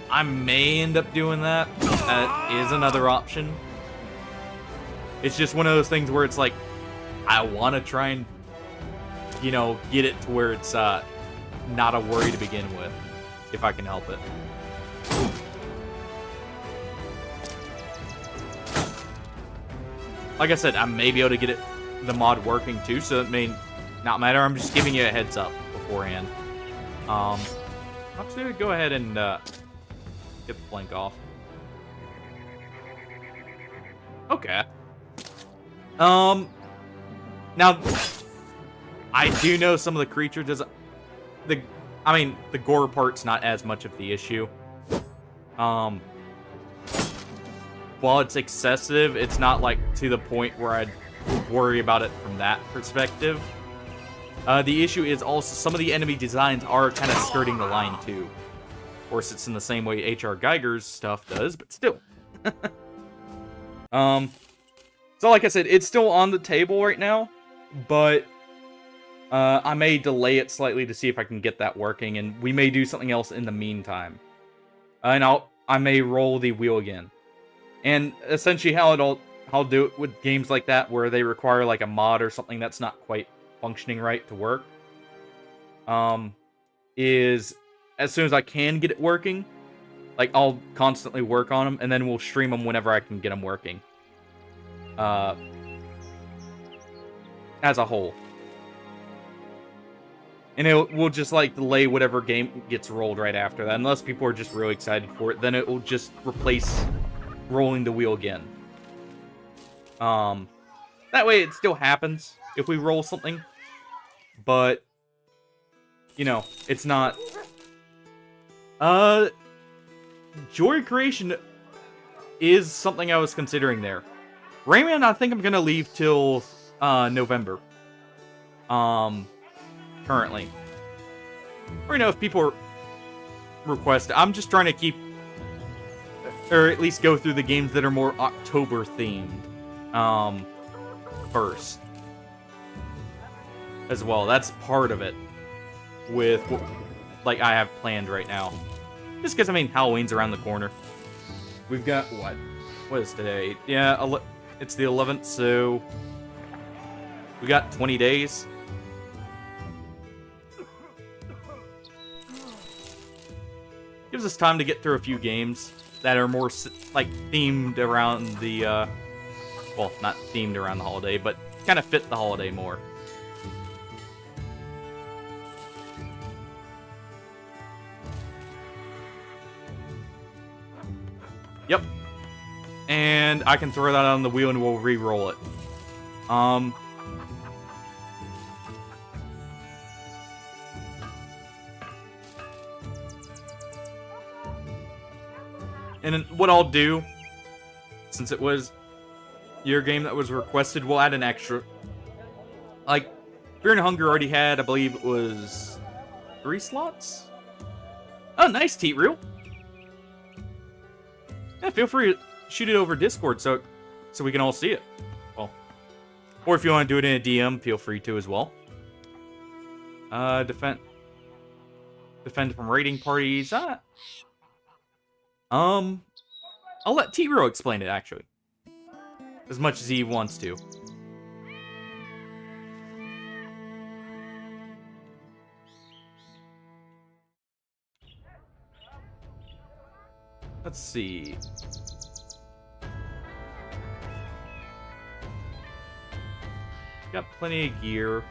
I may end up doing that. That is another option. It's just one of those things where it's like, I want to try and, you know, get it to where it's not a worry to begin with, if I can help it. Like I said, I may be able to get the mod working too, so it may not matter. I'm just giving you a heads up beforehand. Let's go ahead and get the flank off. Okay. Now, I do know some of the creature does the gore part's not as much of the issue. While it's excessive, it's not like to the point where I'd worry about it from that perspective. The issue is also some of the enemy designs are kind of skirting the line too. Of course, it's in the same way H.R. Geiger's stuff does, but still. So like I said, it's still on the table right now, but I may delay it slightly to see if I can get that working, and we may do something else in the meantime. And I may roll the wheel again. And essentially how I'll do it with games like that where they require like a mod or something that's not quite functioning right to work, is as soon as I can get it working, like I'll constantly work on them, and then we'll stream them whenever I can get them working. As a whole. And we'll just like delay whatever game gets rolled right after that. Unless people are just really excited for it, then it will just replace rolling the wheel again. That way it still happens if we roll something. But, you know, it's not... Joy Creation is something I was considering there. Rayman, I think I'm gonna leave till November. Currently. Or, you know, if people request, I'm just trying to keep, or at least go through the games that are more October themed, first. As well, that's part of it. With what, like, I have planned right now. Just because, I mean, Halloween's around the corner. We've got, what? What is today? Yeah, it's the 11th, so... we got 20 days. Gives us time to get through a few games that are more, like, themed around the, well, not themed around the holiday, but kind of fit the holiday more. Yep. And I can throw that on the wheel and we'll re-roll it. And then what I'll do, since it was your game that was requested, we'll add an extra. Like, Fear and Hunger already had, I believe it was 3 slots? Oh, nice, T-Reel. Yeah, feel free to shoot it over Discord so we can all see it. Well, or if you want to do it in a DM, feel free to as well. Defend from raiding parties. I'll let T-Ro explain it, actually. As much as he wants to. Let's see. Got plenty of gear.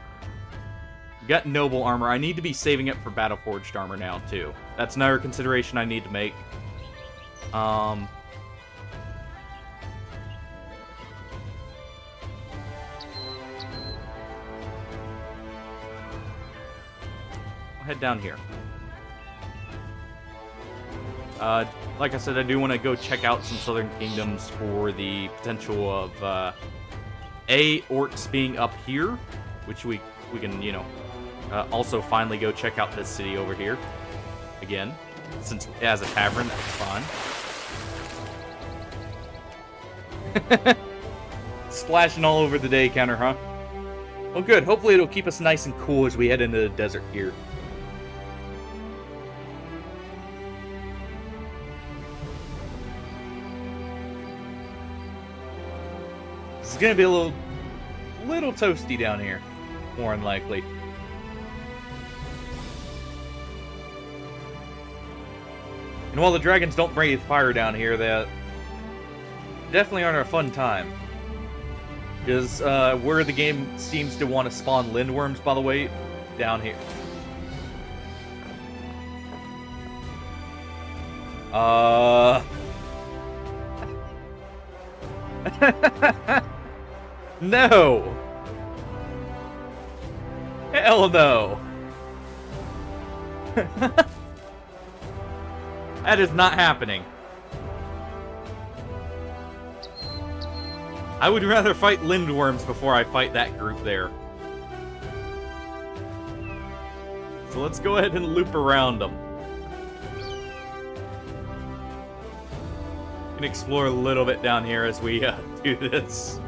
Got noble armor. I need to be saving it for battle-forged armor now, too. That's another consideration I need to make. I'll head down here. Like I said, I do want to go check out some Southern Kingdoms for the potential of, orcs being up here, which we can, you know, also finally go check out this city over here. Again, since it has a tavern, that's fun. Splashing all over the day counter, huh? Well, good. Hopefully it'll keep us nice and cool as we head into the desert here. It's gonna be a little toasty down here, more than likely. And while the dragons don't breathe fire down here, they definitely aren't a fun time. Because where the game seems to want to spawn lindworms, by the way, down here. No! Hell no! That is not happening. I would rather fight lindworms before I fight that group there. So let's go ahead and loop around them. And explore a little bit down here as we do this.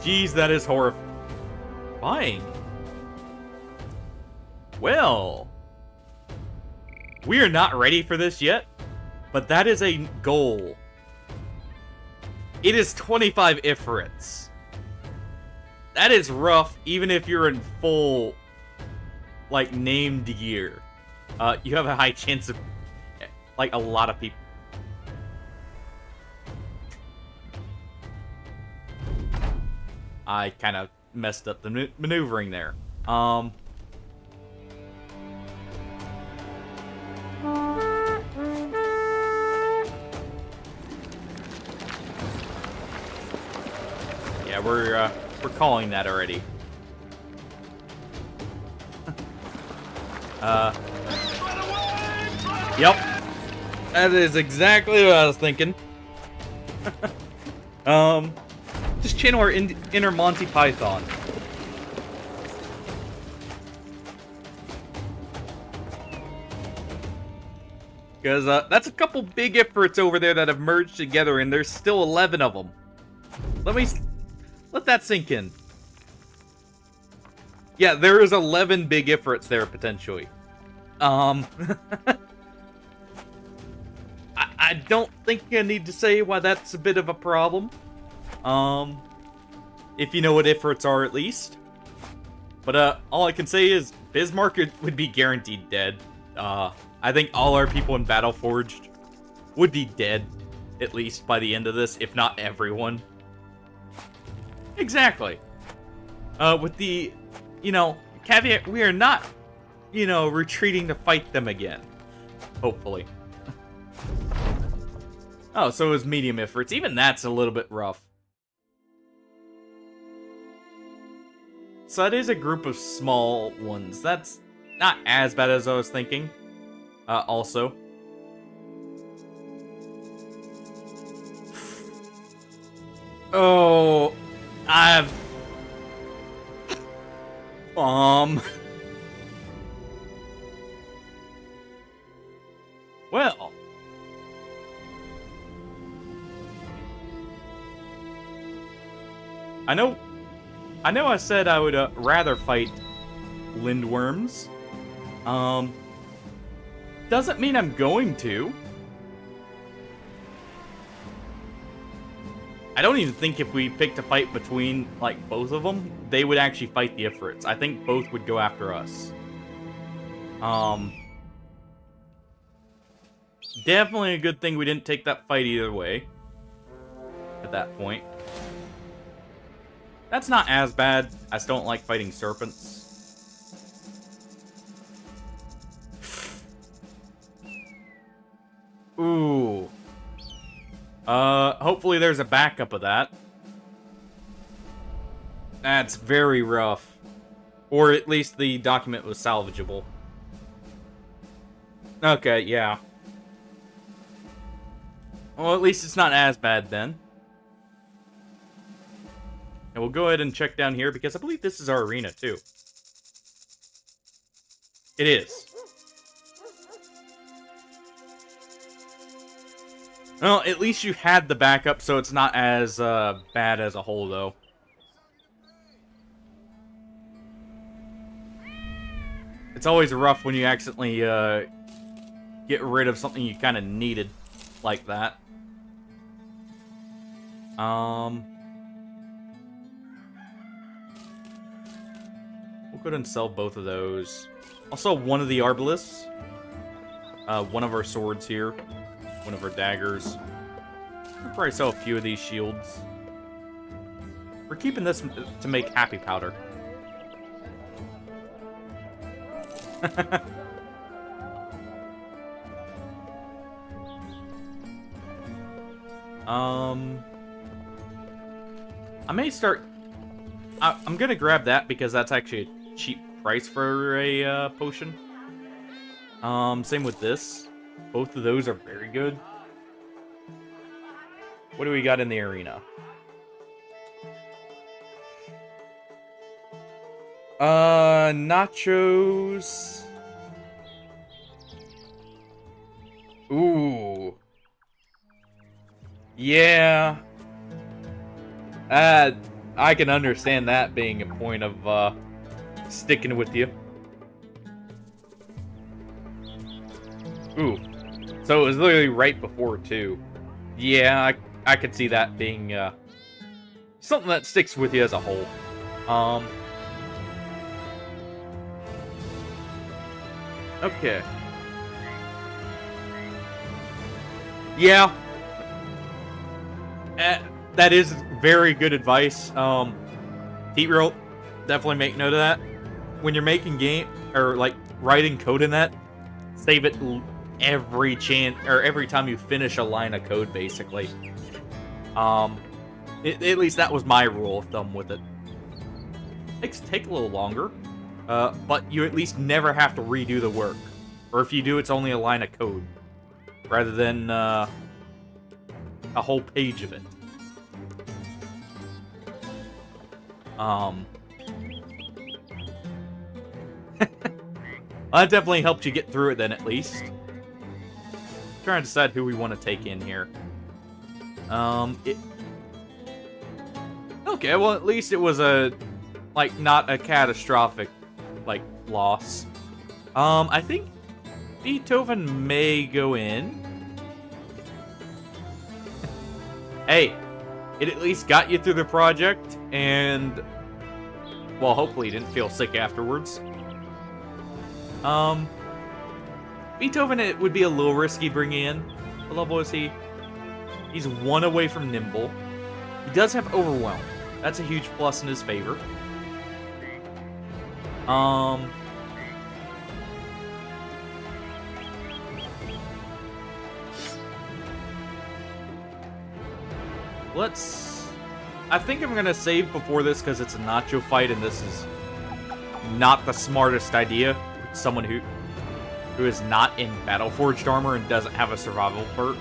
Jeez, that is horrifying. Well, we are not ready for this yet, but that is a goal. It is 25 Ifrits. That is rough, even if you're in full, like, named gear. You have a high chance of, like, a lot of people. I kind of messed up the maneuvering there. Yeah, we're calling that already. Yep. That is exactly what I was thinking. Just channel our inner Monty Python. Because that's a couple big Ifrits over there that have merged together, and there's still 11 of them. Let that sink in. Yeah, there is 11 big Ifrits there, potentially. I don't think I need to say why that's a bit of a problem. If you know what Ifrits are, at least. But, all I can say is, Bismarck would be guaranteed dead. I think all our people in Battleforged would be dead, at least by the end of this, if not everyone. Exactly. With the, caveat, we are not, retreating to fight them again. Hopefully. Oh, so it was medium Ifrits. Even that's a little bit rough. So that is a group of small ones. That's not as bad as I was thinking. Also. Oh, well. I know I said I would rather fight lindworms. Doesn't mean I'm going to. I don't even think if we picked a fight between, like, both of them, they would actually fight the Ifrits. I think both would go after us. Definitely a good thing we didn't take that fight either way. At that point. That's not as bad. I still don't like fighting serpents. Ooh. Hopefully there's a backup of that. That's very rough. Or at least the document was salvageable. Okay, yeah. Well, at least it's not as bad then. And we'll go ahead and check down here, because I believe this is our arena, too. It is. Well, at least you had the backup, so it's not as bad as a whole, though. It's always rough when you accidentally get rid of something you kind of needed like that. We'll go ahead and sell both of those. I'll sell one of the arbalists. One of our swords here. One of our daggers. We'll probably sell a few of these shields. We're keeping this to make happy powder. I may start... I'm gonna grab that because that's actually a cheap price for a potion. Same with this. Both of those are very good. What do we got in the arena? Nachos. Ooh. Yeah. I can understand that being a point of, sticking with you. Ooh. So it was literally right before, too. Yeah, I could see that being, something that sticks with you as a whole. Okay. Yeah. That is very good advice. Heat Real, definitely make note of that. When you're making game, or like writing code in that, save it every time you finish a line of code, basically. At least that was my rule of thumb with it. Take a little longer, but you at least never have to redo the work. Or if you do, it's only a line of code, rather than a whole page of it. That definitely helped you get through it then, at least. Trying to decide who we want to take in here. Okay, well, at least it was not a catastrophic, loss. I think Beethoven may go in. Hey, it at least got you through the project, and, well, hopefully you didn't feel sick afterwards. Beethoven, it would be a little risky bringing in. What level is he? He's 1 away from Nimble. He does have Overwhelm. That's a huge plus in his favor. I think I'm gonna save before this because it's a Nacho fight, and this is not the smartest idea. Someone who is not in Battleforged armor and doesn't have a survival perk.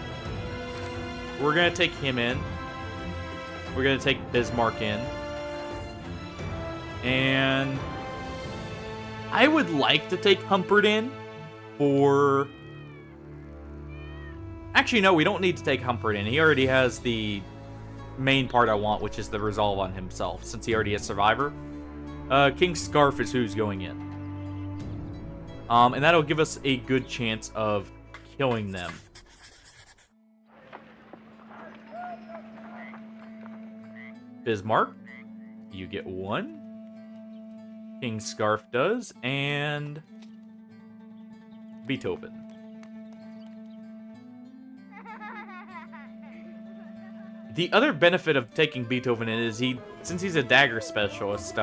We're gonna take him in. We're gonna take Bismarck in. And I would like to take Humpert in for... Actually, no, we don't need to take Humpert in. He already has the main part I want, which is the resolve on himself, since he already has Survivor. King Scarf is who's going in. And that'll give us a good chance of killing them. Bismarck, you get 1. King Scarf does, and Beethoven. The other benefit of taking Beethoven in is since he's a dagger specialist,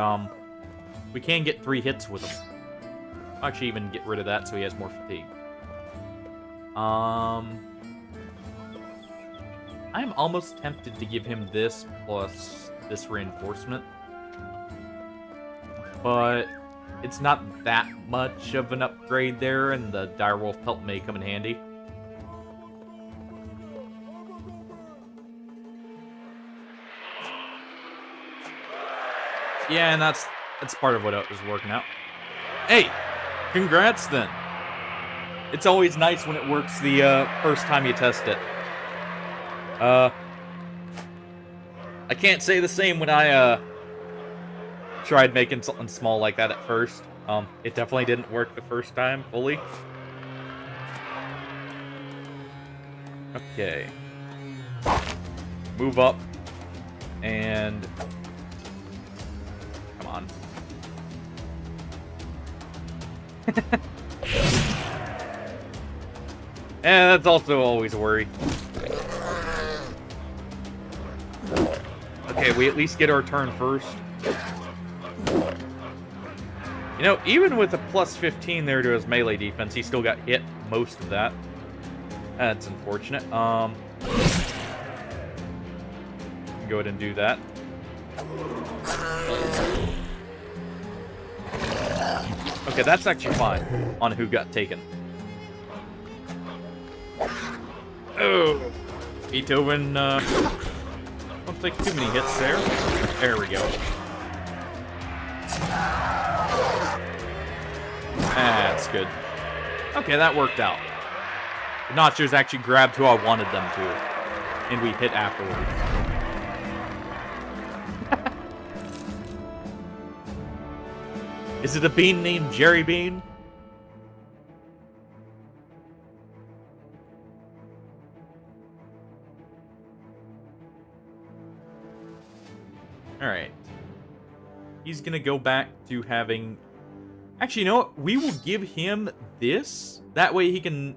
we can get 3 hits with him. I'll actually even get rid of that so he has more fatigue. I'm almost tempted to give him this plus this reinforcement. But it's not that much of an upgrade there, and the Direwolf Pelt may come in handy. Yeah, and that's part of what I was working out. Hey, congrats then. It's always nice when it works the first time you test it. I can't say the same when I tried making something small like that at first. It definitely didn't work the first time fully. Okay. Move up. And come on. And that's also always a worry. Okay, we at least get our turn first. You know, even with a plus 15 there to his melee defense, he still got hit most of that. That's unfortunate. Go ahead and do that. Okay, that's actually fine on who got taken. Oh, Beethoven, don't take too many hits there. There we go. That's good. Okay, that worked out. The Nachos actually grabbed who I wanted them to, and we hit afterwards. Is it a bean named Jerry Bean? Alright. He's gonna go back to having... Actually, you know what? We will give him this. That way he can...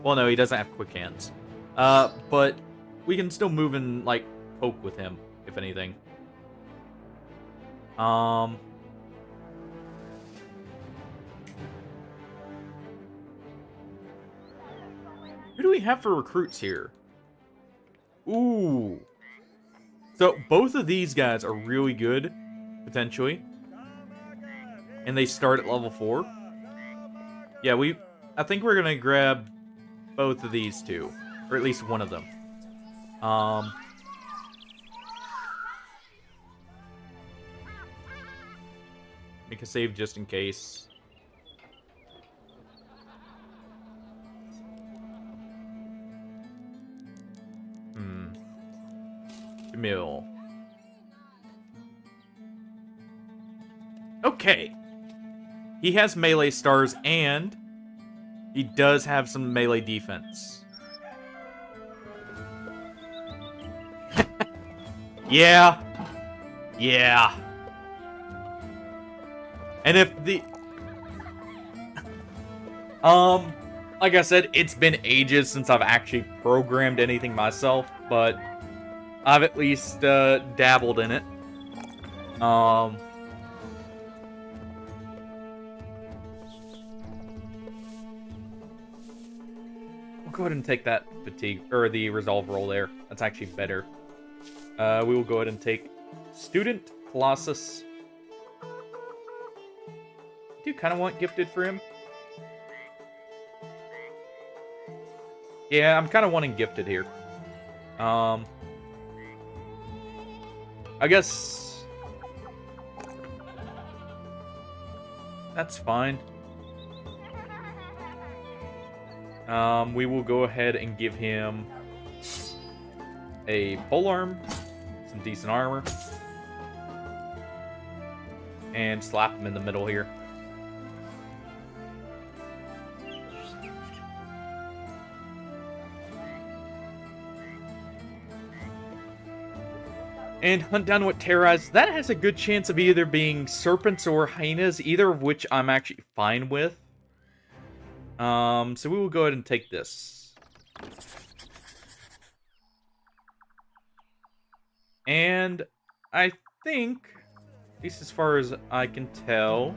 Well, no, he doesn't have quick hands. But we can still move and, like, poke with him, if anything. Who do we have for recruits here? Ooh. So, both of these guys are really good, potentially. And they start at level 4. Yeah, I think we're gonna grab both of these two. Or at least one of them. Make a save just in case. Jamil. Okay. He has melee stars and he does have some melee defense. Yeah. Yeah. And if the... like I said, it's been ages since I've actually programmed anything myself, but I've at least dabbled in it. We'll go ahead and take that fatigue, or the resolve roll there. That's actually better. We will go ahead and take Student Colossus. I do kind of want gifted for him. Yeah, I'm kind of wanting gifted here. I guess that's fine. We will go ahead and give him a polearm, some decent armor, and slap him in the middle here. And hunt down what terrorize. That has a good chance of either being serpents or hyenas, either of which I'm actually fine with. So we will go ahead and take this. And I think, at least as far as I can tell,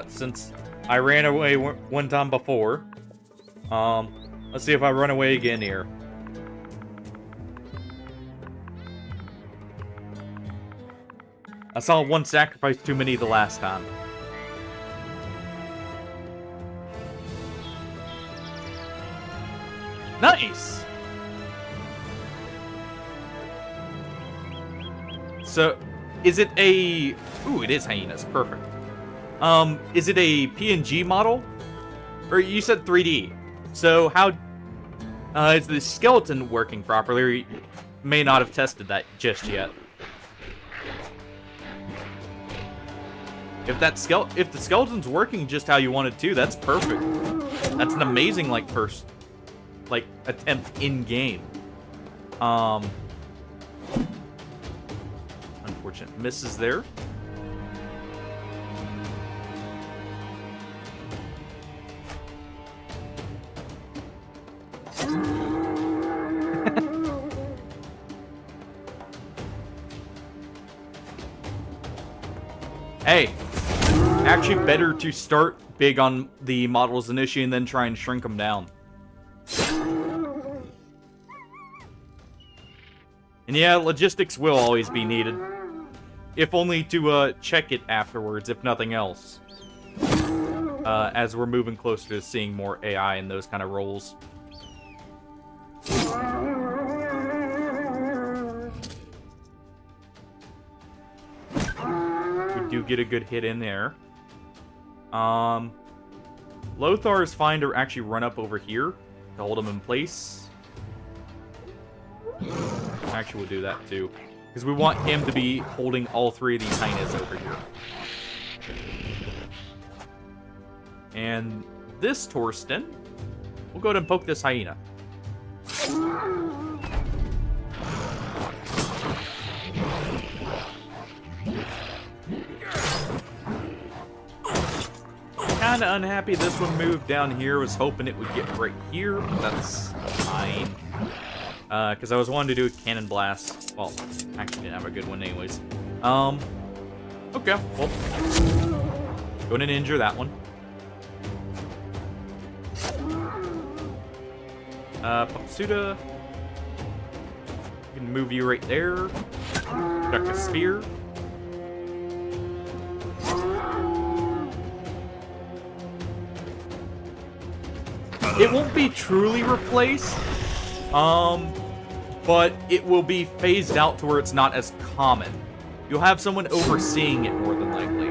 since I ran away one time before, let's see if I run away again here. I saw one sacrifice too many the last time. Nice! So, is it a... Ooh, it is hyenas. Perfect. Is it a PNG model? Or you said 3D. So, how... is the skeleton working properly? You may not have tested that just yet. If the skeleton's working just how you want it to, that's perfect. That's an amazing, first, attempt in game. Unfortunate misses there. Hey, actually better to start big on the models initially and then try and shrink them down. And yeah, logistics will always be needed. If only to check it afterwards, if nothing else. As we're moving closer to seeing more AI in those kind of roles. We do get a good hit in there. Lothar is fine to actually run up over here to hold him in place. Actually, we'll do that too. Because we want him to be holding all three of these hyenas over here. And this Torsten, we'll go ahead and poke this hyena. Kinda unhappy this one moved down here. Was hoping it would get right here, but that's fine. Because I was wanting to do a cannon blast. Well, actually didn't have a good one anyways. Okay, well. Go ahead and injure that one. Popsuda. We can move you right there. Duck a spear. It won't be truly replaced, but it will be phased out to where it's not as common. You'll have someone overseeing it more than likely.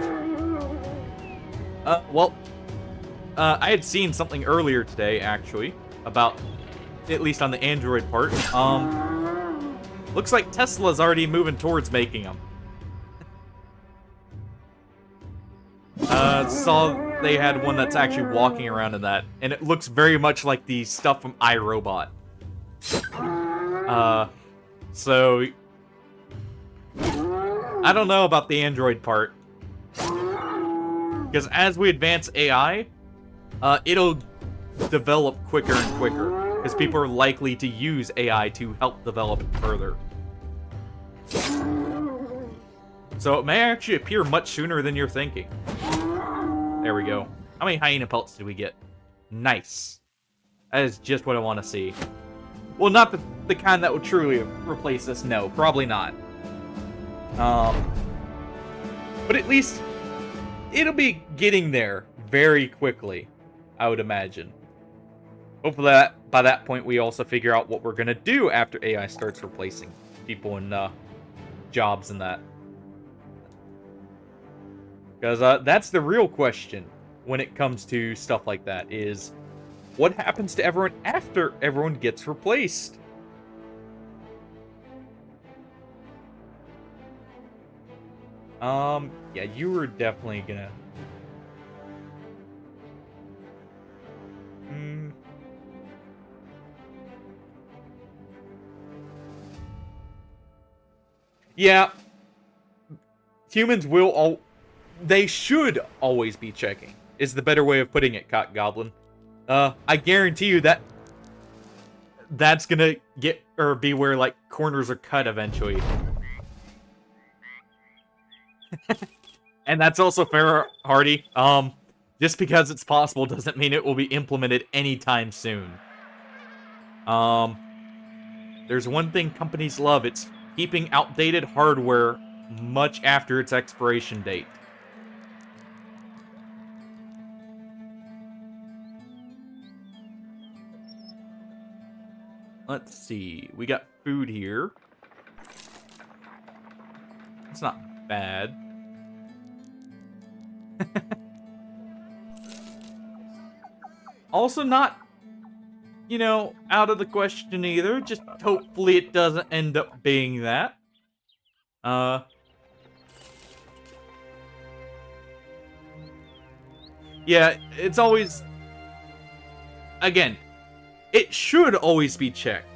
I had seen something earlier today, actually, about, at least on the Android part. Looks like Tesla's already moving towards making them. Saw they had one that's actually walking around in that, and it looks very much like the stuff from iRobot. So I don't know about the Android part, because as we advance AI, it'll develop quicker and quicker, because people are likely to use AI to help develop it further. So it may actually appear much sooner than you're thinking. There we go. How many hyena pelts did we get? Nice. That is just what I want to see. Well, not the kind that would truly replace this. No, probably not. But at least it'll be getting there very quickly, I would imagine. Hopefully by that point we also figure out what we're going to do after AI starts replacing people in jobs and that. Because that's the real question when it comes to stuff like that, is what happens to everyone after everyone gets replaced? Yeah, you were definitely gonna... Yeah. Humans will they should always be checking, is the better way of putting it, Cock Goblin. I guarantee you that that's gonna get, or be where, like, corners are cut eventually. And that's also fair, Hardy. Just because it's possible doesn't mean it will be implemented anytime soon. There's one thing companies love, it's keeping outdated hardware much after its expiration date. Let's see. We got food here. It's not bad. Also not, you know, out of the question either. Just hopefully it doesn't end up being that. Yeah, it's always... Again, it should always be checked.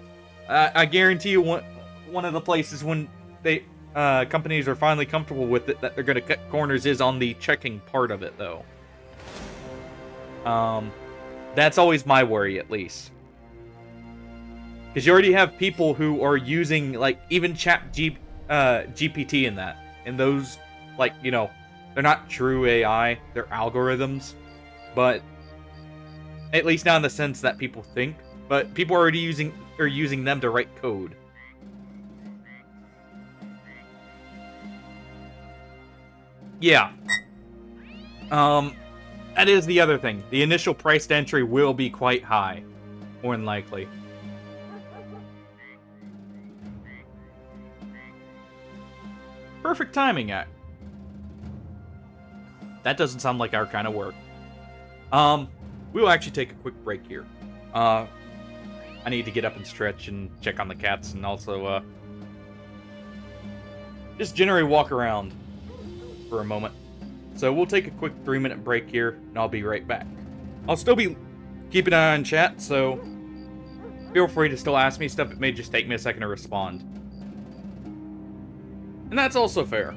I guarantee you one of the places when they companies are finally comfortable with it that they're going to cut corners is on the checking part of it, though. That's always my worry, at least. Because you already have people who are using, like, even GPT in that. And those, like, you know, they're not true AI, they're algorithms. But, at least not in the sense that people think. But people are already using them to write code. Yeah. That is the other thing. The initial price to entry will be quite high. More than likely. Perfect timing, Act. That doesn't sound like our kind of work. We will actually take a quick break here. I need to get up and stretch and check on the cats and also, just generally walk around for a moment. So we'll take a quick 3-minute break here, and I'll be right back. I'll still be keeping an eye on chat, so feel free to still ask me stuff. It may just take me a second to respond. And that's also fair.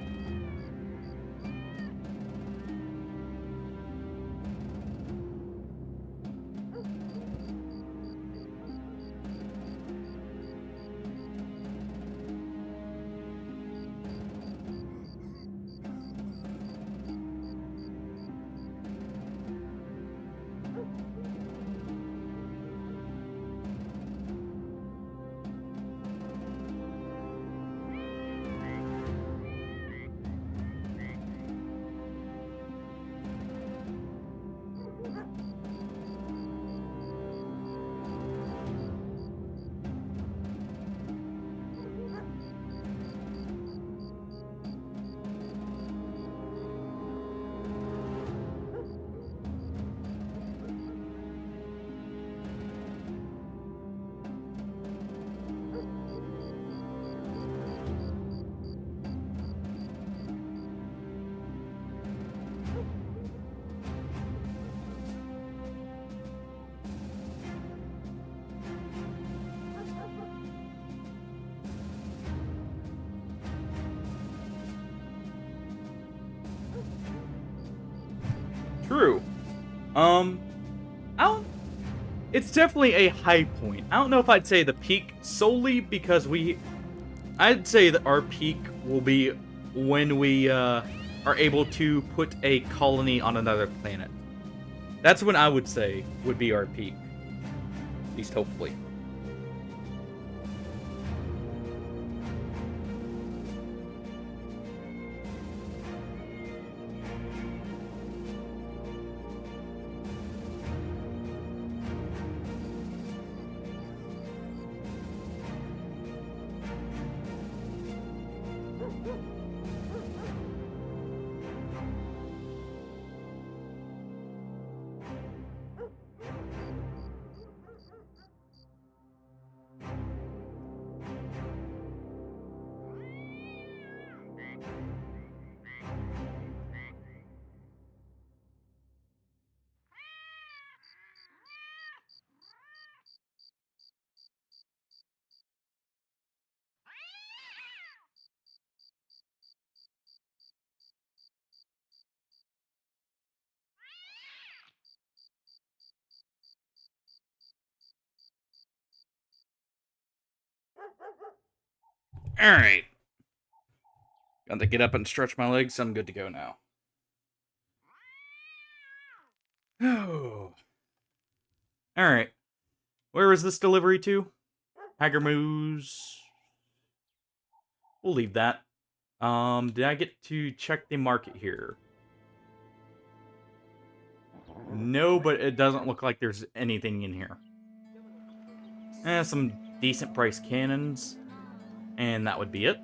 True. It's definitely a high point. I don't know if I'd say the peak solely because I'd say that our peak will be when we, are able to put a colony on another planet. That's when I would say would be our peak. At least hopefully. Alright. Got to get up and stretch my legs, so I'm good to go now. Oh. Alright. Where is this delivery to? Hager Moose. We'll leave that. Did I get to check the market here? No, but it doesn't look like there's anything in here. Some decent price cannons. And that would be it.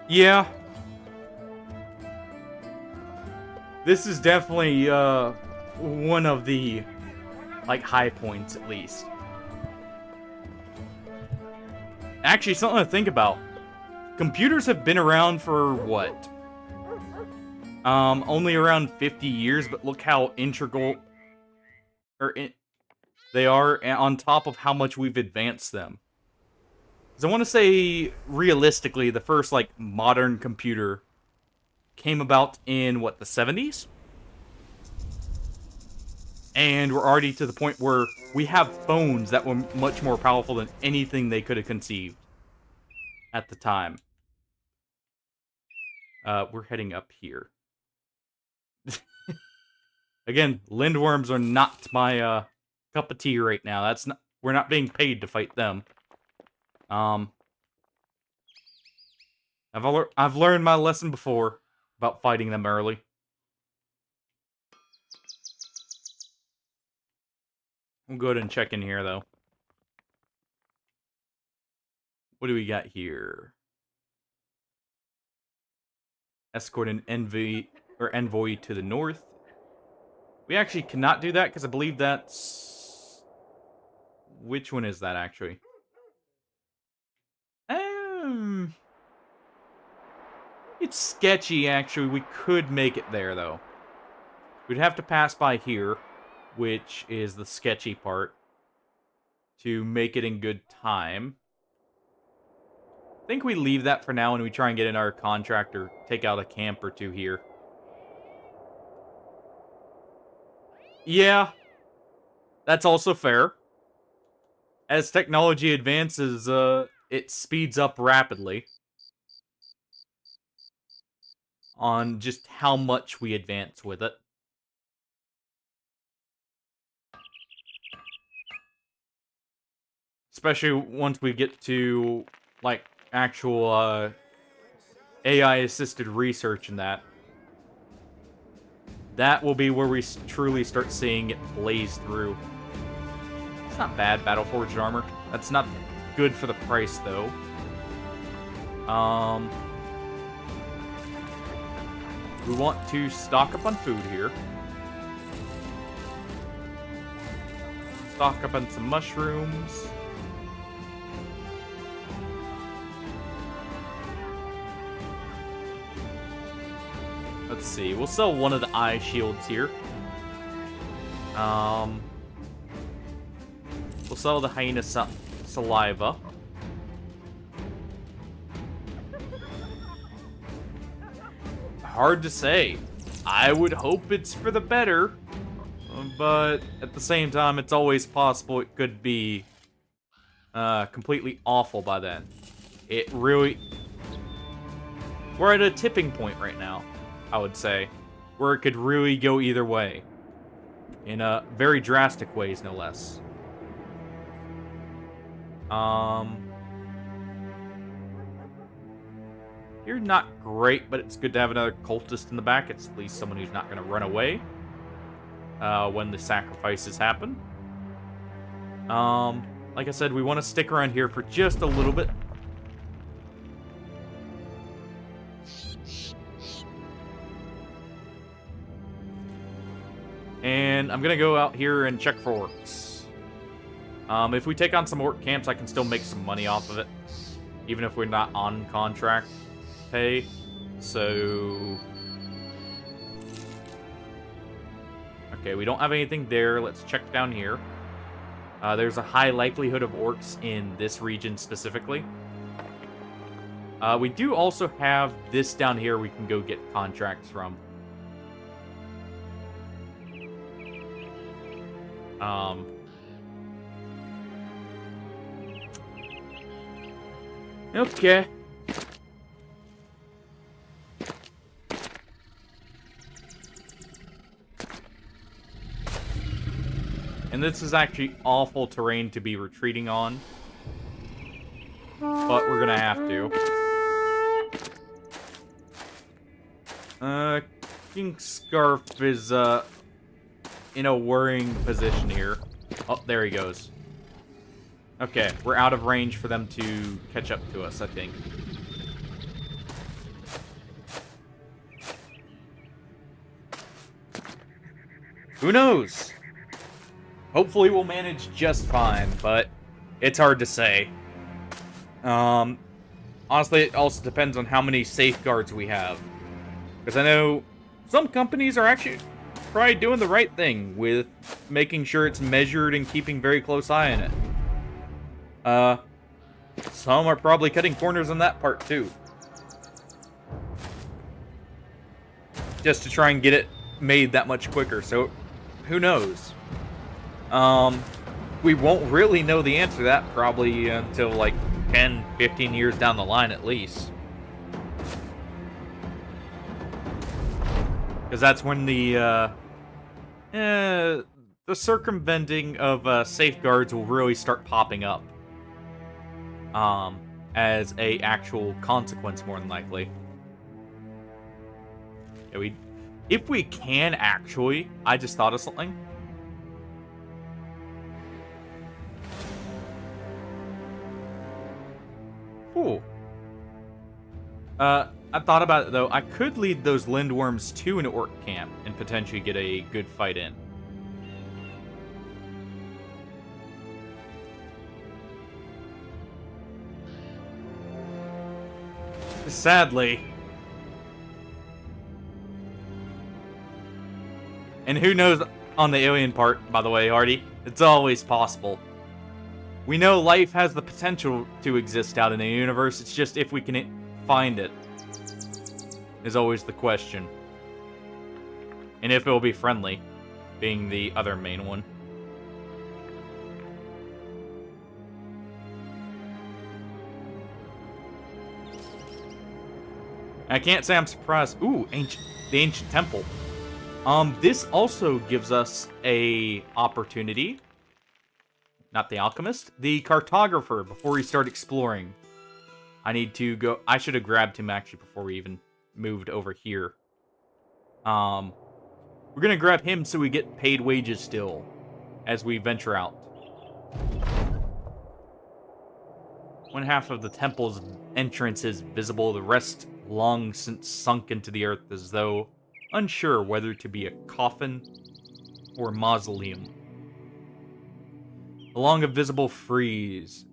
Yeah. This is definitely, one of the, like, high points, at least. Actually, something to think about. Computers have been around for, what? Only around 50 years, but look how integral they are on top of how much we've advanced them. Because I want to say, realistically, the first, like, modern computer came about in, what, the 70s? And we're already to the point where we have phones that were much more powerful than anything they could have conceived at the time. We're heading up here. Again, lindworms are not my cup of tea right now. That's not. We're not being paid to fight them. I've learned my lesson before about fighting them early. We'll go ahead and check in here, though. What do we got here? Escort an envoy to the north. We actually cannot do that because I believe that's... Which one is that, actually? It's sketchy, actually. We could make it there, though. We'd have to pass by here, which is the sketchy part, to make it in good time. I think we leave that for now and we try and get in our contract or take out a camp or two here. Yeah, that's also fair. As technology advances, it speeds up rapidly on just how much we advance with it. Especially once we get to, like, actual AI-assisted research and that. That will be where we truly start seeing it blaze through. It's not bad, battle-forged armor. That's not good for the price, though. We want to stock up on food here. Stock up on some mushrooms. Let's see. We'll sell one of the eye shields here. We'll sell the hyena saliva. Hard to say. I would hope it's for the better, but at the same time, it's always possible it could be completely awful by then. It really... We're at a tipping point right now, I would say, where it could really go either way. In very drastic ways, no less. You're not great, but it's good to have another cultist in the back. It's at least someone who's not going to run away when the sacrifices happen. Like I said, we want to stick around here for just a little bit. And I'm going to go out here and check for orcs. If we take on some orc camps, I can still make some money off of it. Even if we're not on contract pay. So... Okay, we don't have anything there. Let's check down here. There's a high likelihood of orcs in this region specifically. We do also have this down here we can go get contracts from. Okay. And this is actually awful terrain to be retreating on. But we're gonna have to. King Scarf is, in a worrying position here. Oh, there he goes. Okay, we're out of range for them to catch up to us, I think. Who knows? Hopefully we'll manage just fine, but it's hard to say. Honestly, it also depends on how many safeguards we have. Because I know some companies are actually probably doing the right thing with making sure it's measured and keeping very close eye on it. Some are probably cutting corners on that part too. Just to try and get it made that much quicker, so who knows? We won't really know the answer to that probably until like 10, 15 years down the line at least. Because that's when the circumventing of safeguards will really start popping up. As a actual consequence, more than likely. Yeah, if we can actually, I just thought of something. Cool. I thought about it though. I could lead those lindworms to an orc camp and potentially get a good fight in. Sadly. And who knows on the alien part, by the way, Hardy? It's always possible. We know life has the potential to exist out in the universe, it's just if we can find it, is always the question. And if it will be friendly, being the other main one. I can't say I'm surprised. Ooh, the ancient temple. This also gives us a opportunity. Not the alchemist, the cartographer. Before we start exploring, I need to go. I should have grabbed him actually before we even moved over here. We're gonna grab him so we get paid wages still as we venture out. One half of the temple's entrance is visible. The rest long since sunk into the earth, as though unsure whether to be a coffin or mausoleum. Along a visible phrase,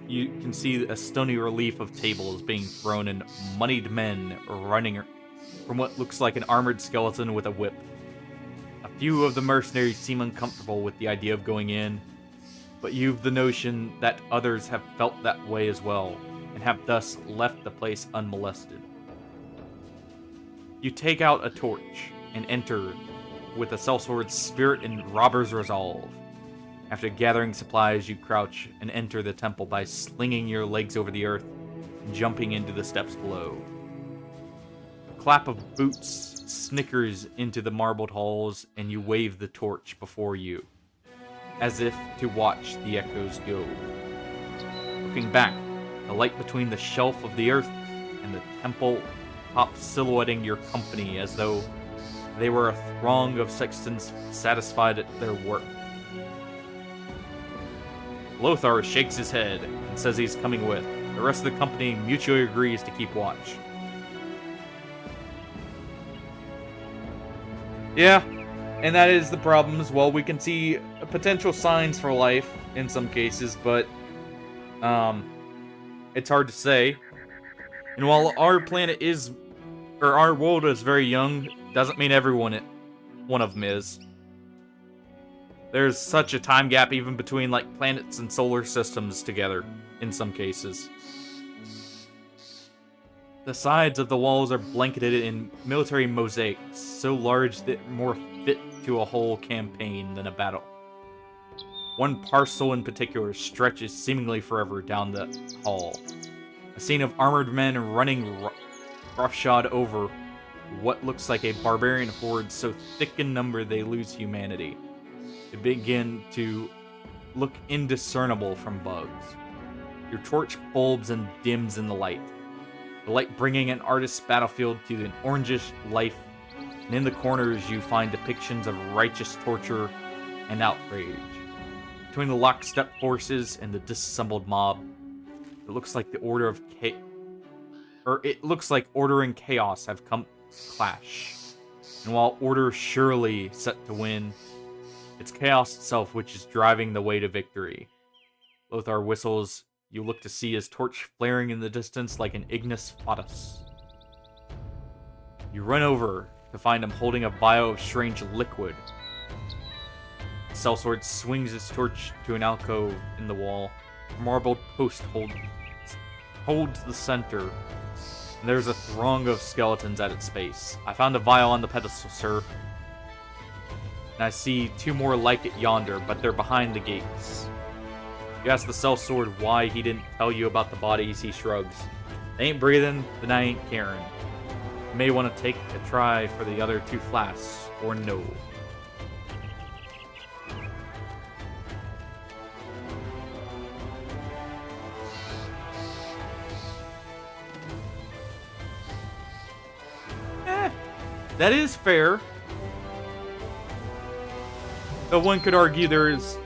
you can see a stony relief of tables being thrown and moneyed men running from what looks like an armored skeleton with a whip. A few of the mercenaries seem uncomfortable with the idea of going in, but you've the notion that others have felt that way as well, and have thus left the place unmolested. You take out a torch and enter with a sellsword's spirit and robber's resolve. After gathering supplies, you crouch and enter the temple by slinging your legs over the earth and jumping into the steps below. A clap of boots snickers into the marbled halls, and you wave the torch before you, as if to watch the echoes go. Looking back, the light between the shelf of the earth and the temple top silhouetting your company as though they were a throng of sextons satisfied at their work. Lothar shakes his head and says he's coming with. The rest of the company mutually agrees to keep watch. Yeah, and that is the problem as well. We can see potential signs for life in some cases, but it's hard to say. And while our planet is, or our world is very young, doesn't mean one of them is. There's such a time gap even between like planets and solar systems together in some cases. The sides of the walls are blanketed in military mosaics, so large that more fit to a whole campaign than a battle. One parcel in particular stretches seemingly forever down the hall. A scene of armored men running roughshod over what looks like a barbarian horde so thick in number they lose humanity. They begin to look indiscernible from bugs. Your torch bulbs and dims in the light. The light bringing an artist's battlefield to an orangish life, and in the corners you find depictions of righteous torture and outrage. Between the lockstep forces and the disassembled mob, it looks like order and chaos have come to clash. And while order surely set to win, It's chaos itself which is driving the way to victory. Lothar whistles. You look to see his torch flaring in the distance like an Ignis Fatuus. You run over to find him holding a vial of strange liquid. The sellsword swings its torch to an alcove in the wall. A marbled post holds the center. And there's a throng of skeletons at its base. I found a vial on the pedestal, sir. And I see 2 more like it yonder, but they're behind the gates. You ask the sellsword why he didn't tell you about the bodies, he shrugs. They ain't breathing, then I ain't caring. You may want to take a try for the other 2 flasks, or no. That is fair. Though one could argue there is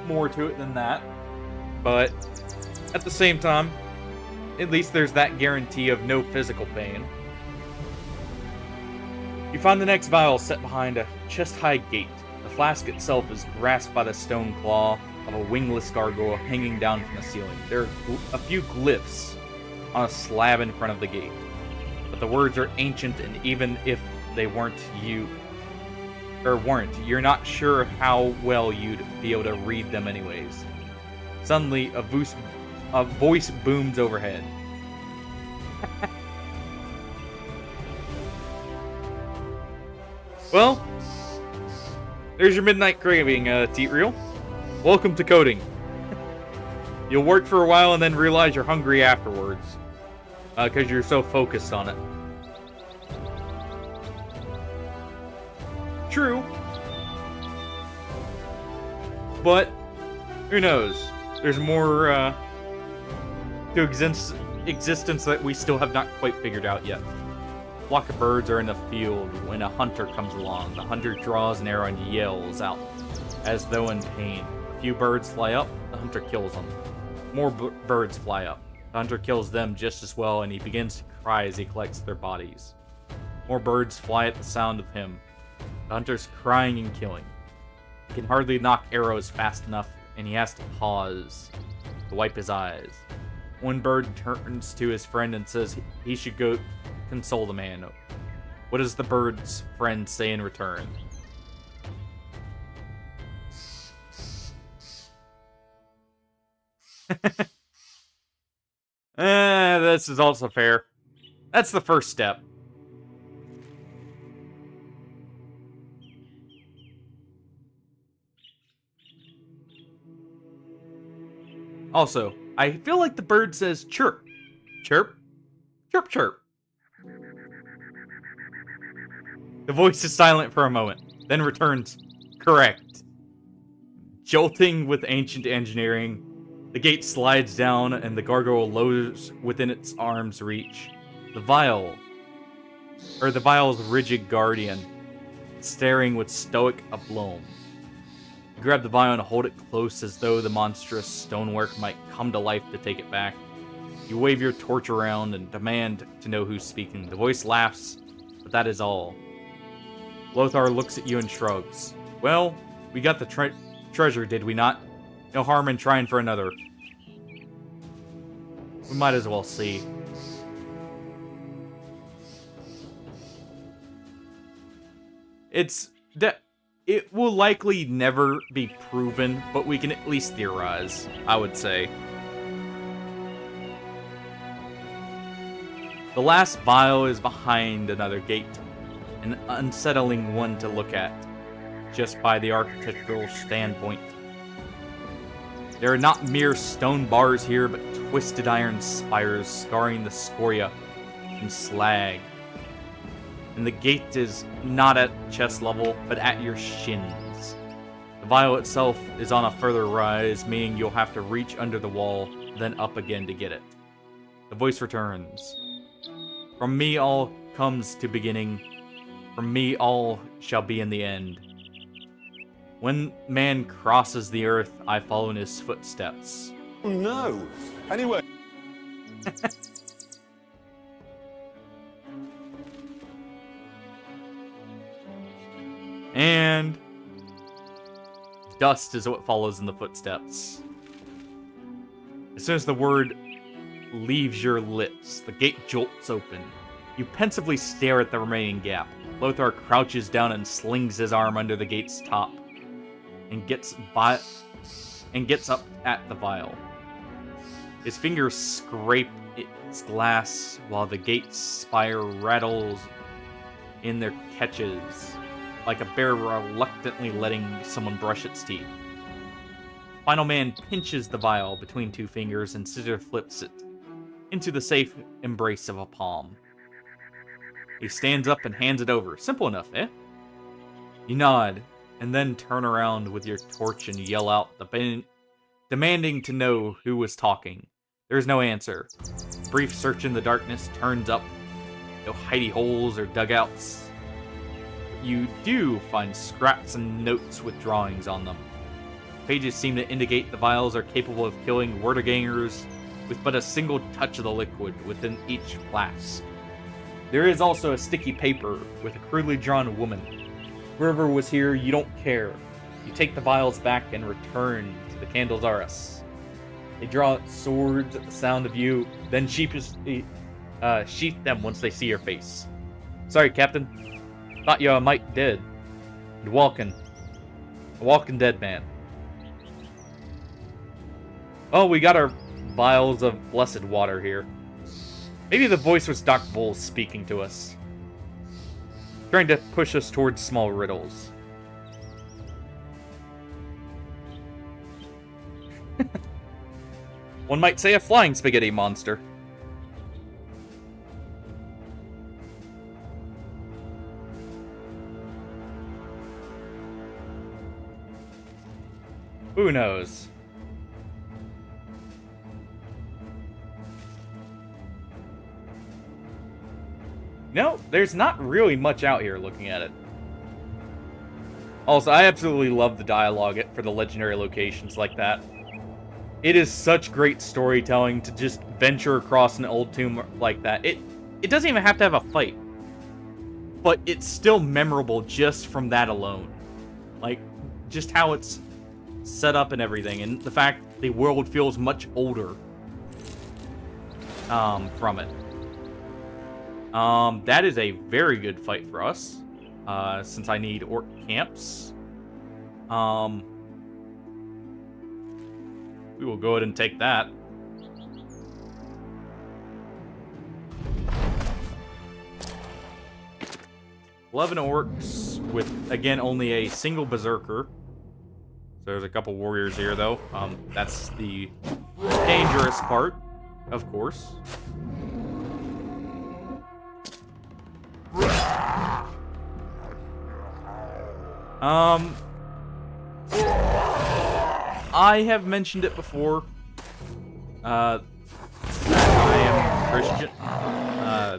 more to it than that. But at the same time, at least there's that guarantee of no physical pain. You find the next vial set behind a chest-high gate. The flask itself is grasped by the stone claw of a wingless gargoyle hanging down from the ceiling. There are a few glyphs on a slab in front of the gate. But the words are ancient, and even if they weren't, you're not sure how well you'd be able to read them anyways. Suddenly, a voice booms overhead. Well, there's your midnight craving, Teatriel. Welcome to coding. You'll work for a while and then realize you're hungry afterwards. Because you're so focused on it. True. But, who knows? There's more to existence that we still have not quite figured out yet. A flock of birds are in the field when a hunter comes along. The hunter draws an arrow and yells out, as though in pain. A few birds fly up, the hunter kills them. More birds fly up. The hunter kills them just as well, and he begins to cry as he collects their bodies. More birds fly at the sound of him. The hunter's crying and killing. He can hardly knock arrows fast enough, and he has to pause to wipe his eyes. One bird turns to his friend and says he should go console the man. What does the bird's friend say in return? This is also fair. That's the first step. Also, I feel like the bird says chirp. Chirp. Chirp, chirp. The voice is silent for a moment, then returns, correct. Jolting with ancient engineering, the gate slides down and the gargoyle lowers within its arm's reach. The vial's rigid guardian, staring with stoic aplomb. You grab the vial and hold it close as though the monstrous stonework might come to life to take it back. You wave your torch around and demand to know who's speaking. The voice laughs, but that is all. Lothar looks at you and shrugs. Well, we got the treasure, did we not? No harm in trying for another. We might as well see. It will likely never be proven, but we can at least theorize, I would say. The last vial is behind another gate, an unsettling one to look at, just by the architectural standpoint. There are not mere stone bars here, but twisted iron spires scarring the scoria and slag. And the gate is not at chest level, but at your shins. The vial itself is on a further rise, meaning you'll have to reach under the wall, then up again to get it. The voice returns. From me all comes to beginning. From me all shall be in the end. When man crosses the earth, I follow in his footsteps. Oh no! Anyway. And dust is what follows in the footsteps. As soon as the word leaves your lips, the gate jolts open. You pensively stare at the remaining gap. Lothar crouches down and slings his arm under the gate's top, and gets up at the vial. His fingers scrape its glass while the gate's spire rattles in their catches, like a bear reluctantly letting someone brush its teeth. Final Man pinches the vial between two fingers and scissor flips it into the safe embrace of a palm. He stands up and hands it over. Simple enough, eh? You nod, and then turn around with your torch and yell out, demanding to know who was talking. There is no answer. Brief search in the darkness turns up. No hidey holes or dugouts. You do find scraps and notes with drawings on them. Pages seem to indicate the vials are capable of killing Wurdigangers with but a single touch of the liquid within each flask. There is also a sticky paper with a crudely drawn woman. Whoever was here, you don't care. You take the vials back and return to the Candlezaurus. They draw swords at the sound of you, then sheepishly sheath them once they see your face. Sorry, Captain. Thought you might dead. You're walking. A walking dead man. Oh, we got our vials of blessed water here. Maybe the voice was Doc Bull speaking to us, trying to push us towards small riddles. One might say a flying spaghetti monster. Who knows? No, there's not really much out here looking at it. Also, I absolutely love the dialogue for the legendary locations like that. It is such great storytelling to just venture across an old tomb like that. It doesn't even have to have a fight. But it's still memorable just from that alone. Like, just how it's set up and everything, and the fact the world feels much older from it. That is a very good fight for us, since I need orc camps. We will go ahead and take that. "11 orcs with, again, only a single berserker. So there's a couple warriors here, though. That's the dangerous part, of course. I have mentioned it before. That I am Christian.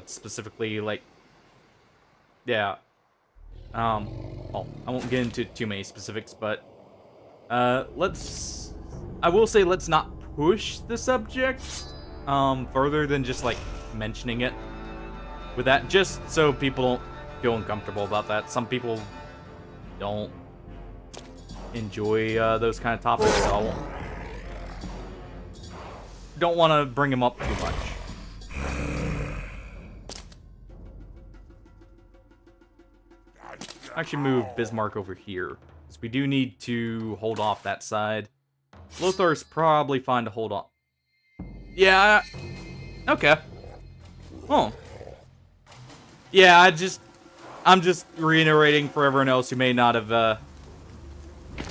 Specifically, like, yeah. Well, I won't get into too many specifics, but I will say let's not push the subject further than just like mentioning it with that, just so people don't feel uncomfortable about that. Some people don't enjoy those kind of topics, so I don't want to bring them up too much. Actually move Bismarck over here, because we do need to hold off that side. Lothar's probably fine to hold off. Yeah, okay. Oh. Yeah, I'm just reiterating for everyone else who may not have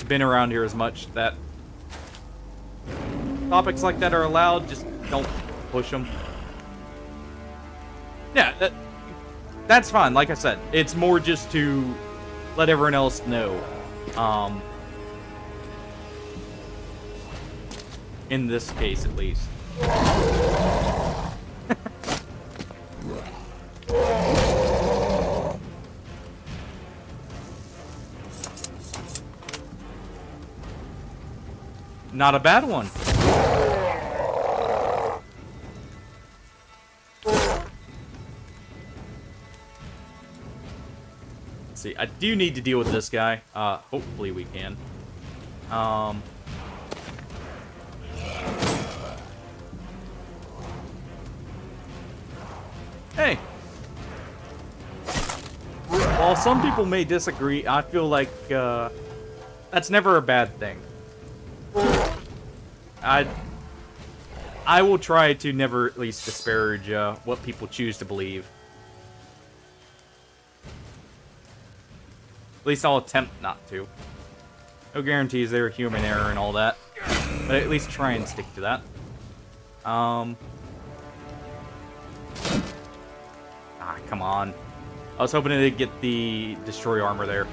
been around here as much that topics like that are allowed, just don't push them. Yeah, that's fine. Like I said, it's more just to let everyone else know. In this case, at least. Not a bad one. Let's see, I do need to deal with this guy. Hopefully we can. Hey. While some people may disagree, I feel like that's never a bad thing. I will try to never at least disparage what people choose to believe. At least I'll attempt not to. No guarantees there are human error and all that. But at least try and stick to that. Ah, come on. I was hoping to get the destroy armor there.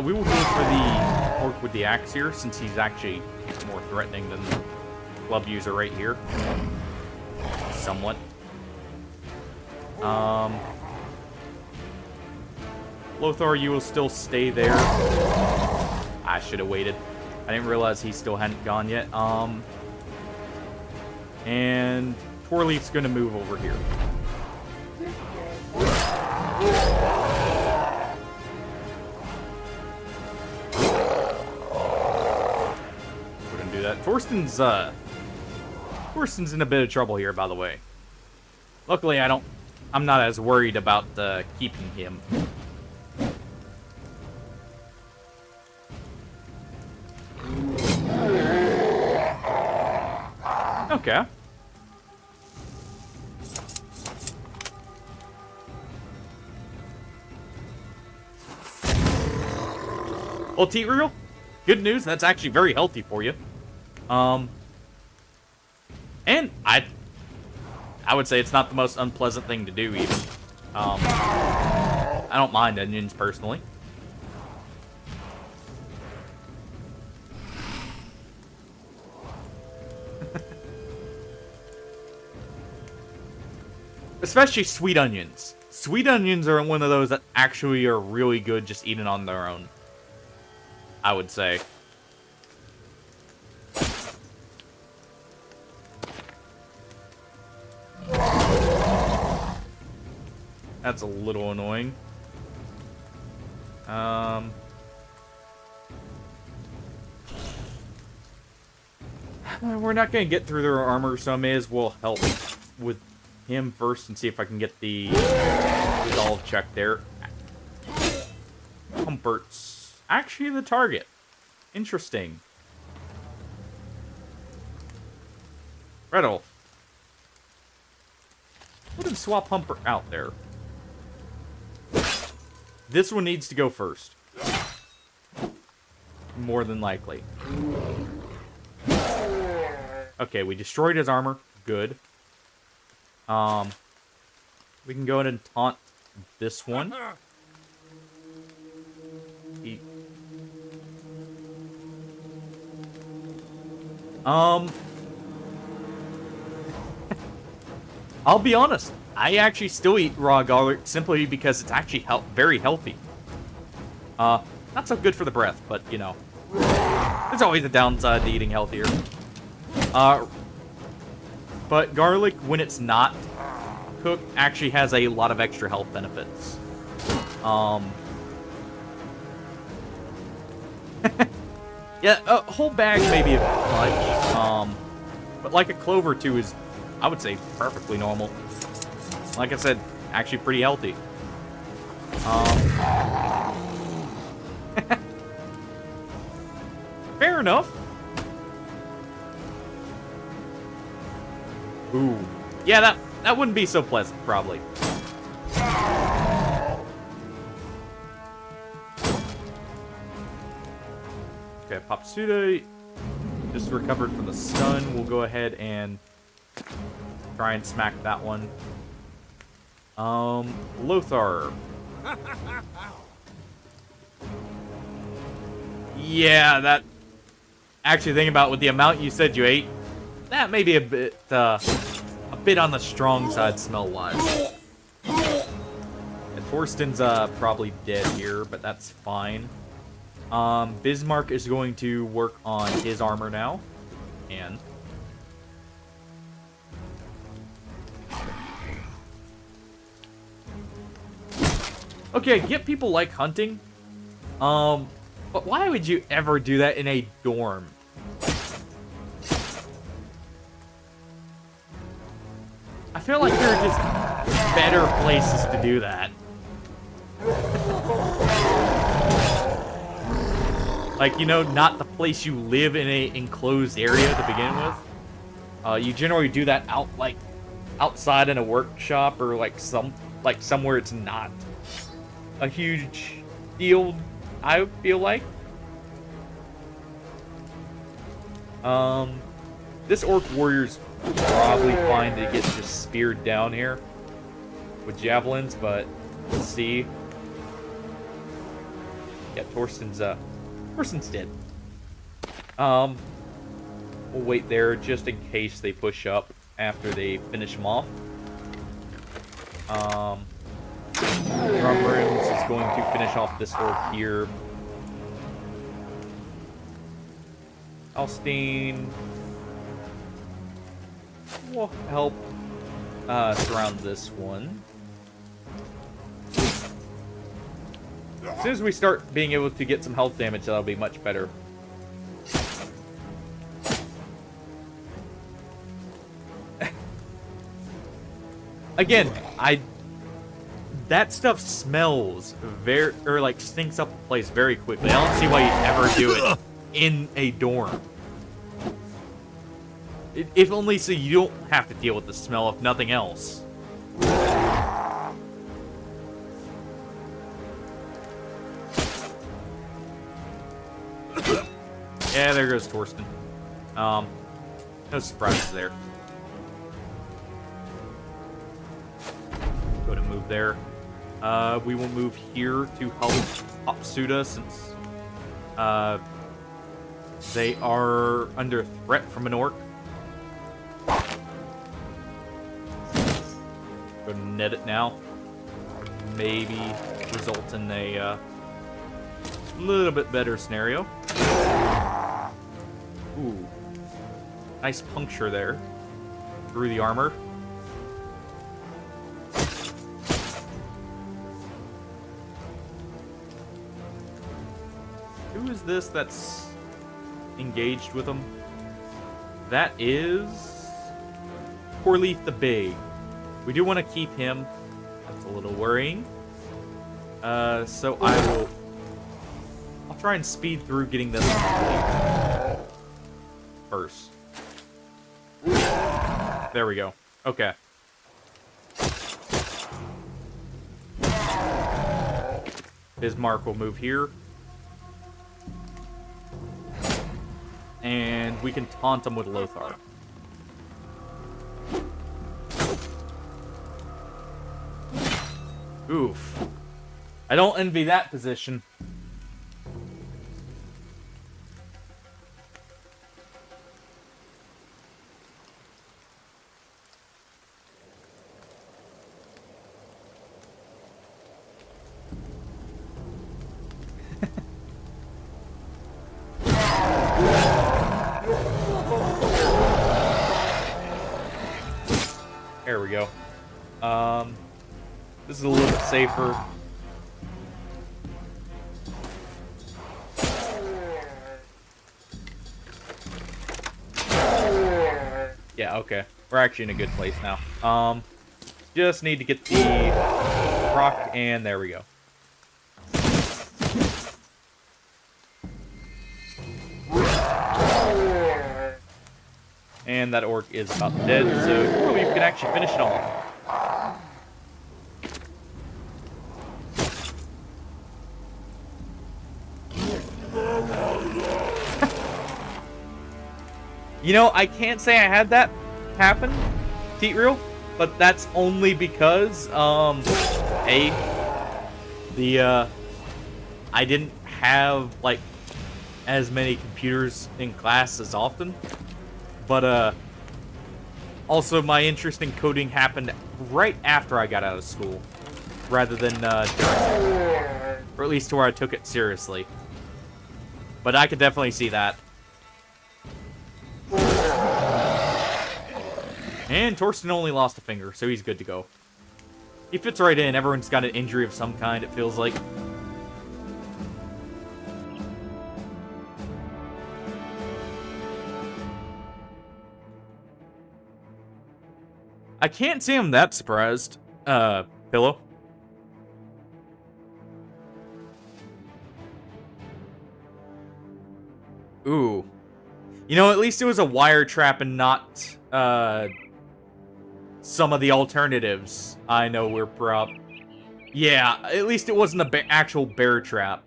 We will go for the orc with the axe here, since he's actually more threatening than the club user right here. Somewhat. Lothar, you will still stay there. I should have waited. I didn't realize he still hadn't gone yet. And Twirleaf's gonna move over here. We're gonna do that. Thorsten's in a bit of trouble here, by the way. Luckily, I'm not as worried about keeping him. Okay. Well, T-Real, good news. That's actually very healthy for you. And I would say it's not the most unpleasant thing to do, even. I don't mind onions, personally. Especially sweet onions. Sweet onions are one of those that actually are really good just eating on their own, I would say. That's a little annoying. We're not going to get through their armor, so I may as well help with him first and see if I can get the resolve check there. Comfort's actually the target. Interesting. Redolf. What if swap Humper out there? This one needs to go first. More than likely. Okay, we destroyed his armor. Good. We can go ahead and taunt this one. I'll be honest. I actually still eat raw garlic simply because it's actually very healthy. Not so good for the breath, but, you know. There's always a downside to eating healthier. But garlic, when it's not cooked, actually has a lot of extra health benefits. Yeah, a whole bag may be a bit much. But like a clove or two is, I would say, perfectly normal. Like I said, actually pretty healthy. Fair enough. Ooh. Yeah, that wouldn't be so pleasant, probably. Okay, Popsuda just recovered from the stun. We'll go ahead and try and smack that one. Lothar. Yeah, that... Actually, thinking about with the amount you said you ate, that may be a bit on the strong side smell-wise. And Thorsten's probably dead here, but that's fine. Bismarck is going to work on his armor now. And... Okay, I get people like hunting. But why would you ever do that in a dorm? I feel like there are just better places to do that. Like, you know, not the place you live in a enclosed area to begin with. You generally do that outside in a workshop or somewhere it's not a huge deal, I feel like. This orc warrior's probably fine to get just speared down here with javelins, but let's see. Yeah, Torsten's dead. We'll wait there just in case they push up after they finish him off. Drumrooms is going to finish off this orc here. Alstein will help surround this one. As soon as we start being able to get some health damage, that'll be much better. Again, that stuff smells stinks up the place very quickly. I don't see why you'd ever do it in a dorm. If only so you don't have to deal with the smell, if nothing else. Yeah, there goes Torsten. No surprises there. Go to move there. We will move here to help Hopsuda since they are under threat from an orc. Go to net it now. Maybe result in a little bit better scenario. Ooh. Nice puncture there. Through the armor. Who is this that's engaged with him? That is Corleaf the Big. We do want to keep him. That's a little worrying. So I'll try and speed through getting this first. There we go. Okay. Bismarck will move here. And we can taunt him with Lothar. Oof. I don't envy that position. There we go. This is a little bit safer. Yeah, okay. We're actually in a good place now. Just need to get the rock, and there we go. And that orc is about dead, so we can actually finish it off. You know, I can't say I had that happen, Teetreel, but that's only because, I didn't have, like, as many computers in class as often, but, also my interest in coding happened right after I got out of school, rather than, during, or at least to where I took it seriously. But I could definitely see that. And Torsten only lost a finger, so he's good to go. He fits right in. Everyone's got an injury of some kind, it feels like. I can't say I'm that surprised, Pillow. Ooh. You know, at least it was a wire trap and not, some of the alternatives I know were prop. Yeah, at least it wasn't a actual bear trap.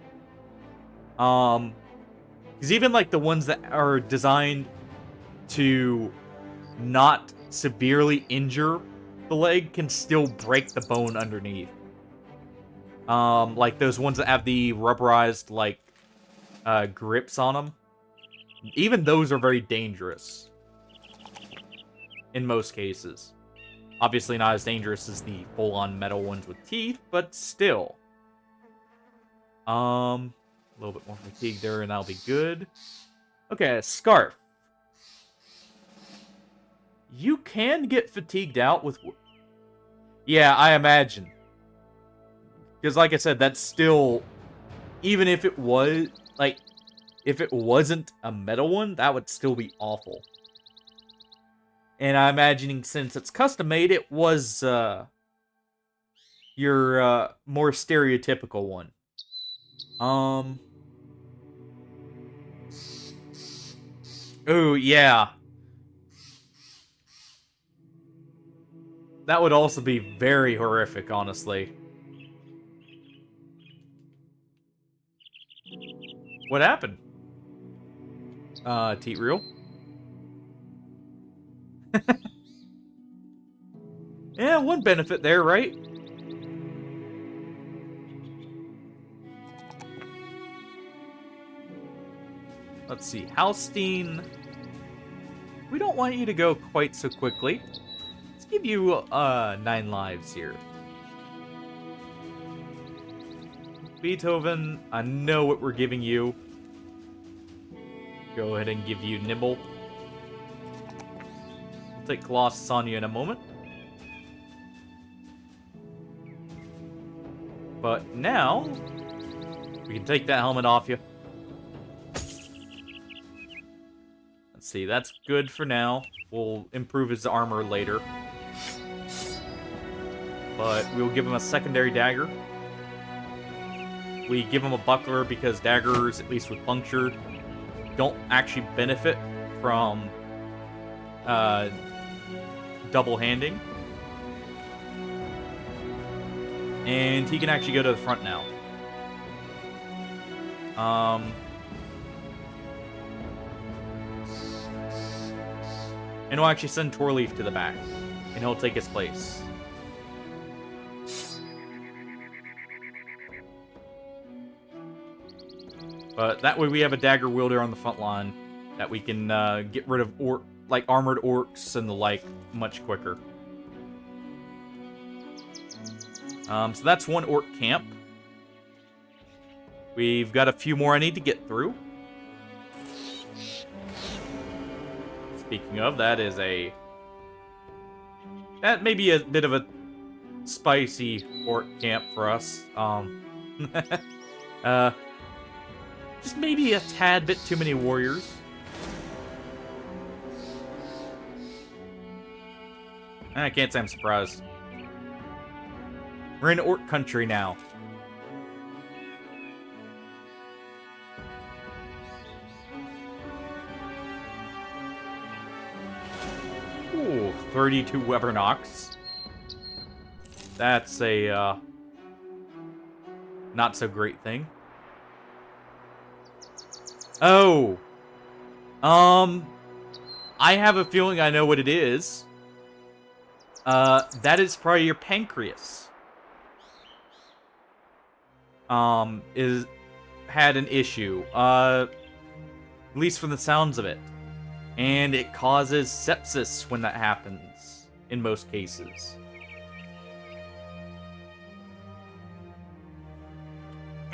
Because even, like, the ones that are designed to not severely injure the leg can still break the bone underneath. Like those ones that have the rubberized, like, grips on them. Even those are very dangerous. In most cases. Obviously not as dangerous as the full-on metal ones with teeth, but still. A little bit more fatigue there, and that'll be good. Okay, Scarf. You can get fatigued out with... Yeah, I imagine. Because like I said, that's still... Even if it was... Like, if it wasn't a metal one, that would still be awful. And I'm imagining since it's custom-made, it was, your, more stereotypical one. Ooh, yeah. That would also be very horrific, honestly. What happened? Teat Real? Yeah, one benefit there, right? Let's see, Halstein. We don't want you to go quite so quickly. Let's give you 9 lives here. Beethoven, I know what we're giving you. Go ahead and give you Nibble. We'll take Colossus on you in a moment. But now, we can take that helmet off you. Let's see, that's good for now. We'll improve his armor later. But we'll give him a secondary dagger. We give him a buckler because daggers, at least with puncture, don't actually benefit from double handing. And he can actually go to the front now. And we'll actually send Torleaf to the back. And he'll take his place. But that way we have a dagger wielder on the front line that we can get rid of armored orcs and the like much quicker. So that's one orc camp. We've got a few more I need to get through. Speaking of, that may be a bit of a spicy orc camp for us. Just maybe a tad bit too many warriors. I can't say I'm surprised. We're in orc country now. Ooh, 32 Webernox. That's a, not so great thing. Oh. I have a feeling I know what it is. That is probably your pancreas. Had an issue. At least from the sounds of it. And it causes sepsis when that happens, in most cases.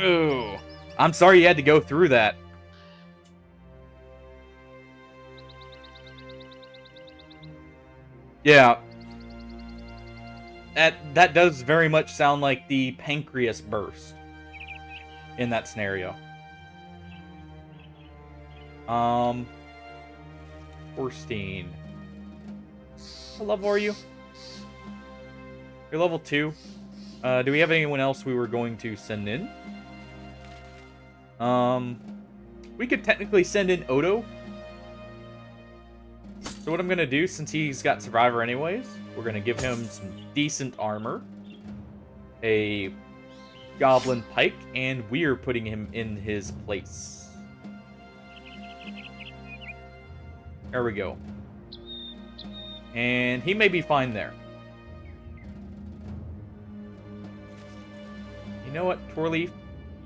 Ooh. I'm sorry you had to go through that. Yeah. That does very much sound like the pancreas burst in that scenario. Orstein. What level are you? You're level 2. Do we have anyone else we were going to send in? We could technically send in Odo. So what I'm gonna do, since he's got Survivor anyways, we're gonna give him some decent armor, a Goblin Pike, and we're putting him in his place. There we go. And he may be fine there. You know what, Torleaf?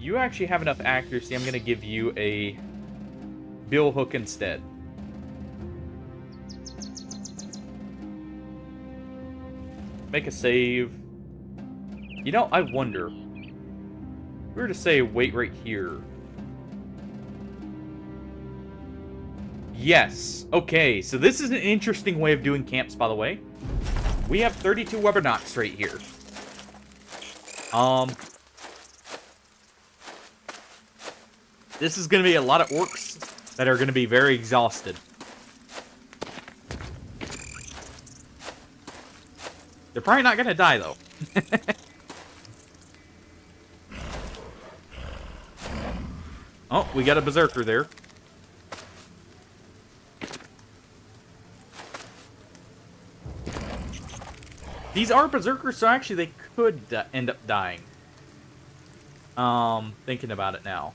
You actually have enough accuracy. I'm gonna give you a Bill Hook instead. Make a save. You know, I wonder. If we were to say wait right here. Yes. Okay, so this is an interesting way of doing camps, by the way. We have 32 Webbernocks right here. This is going to be a lot of orcs that are going to be very exhausted. They're probably not going to die, though. Oh, we got a berserker there. These are berserkers, so actually they could end up dying. Thinking about it now.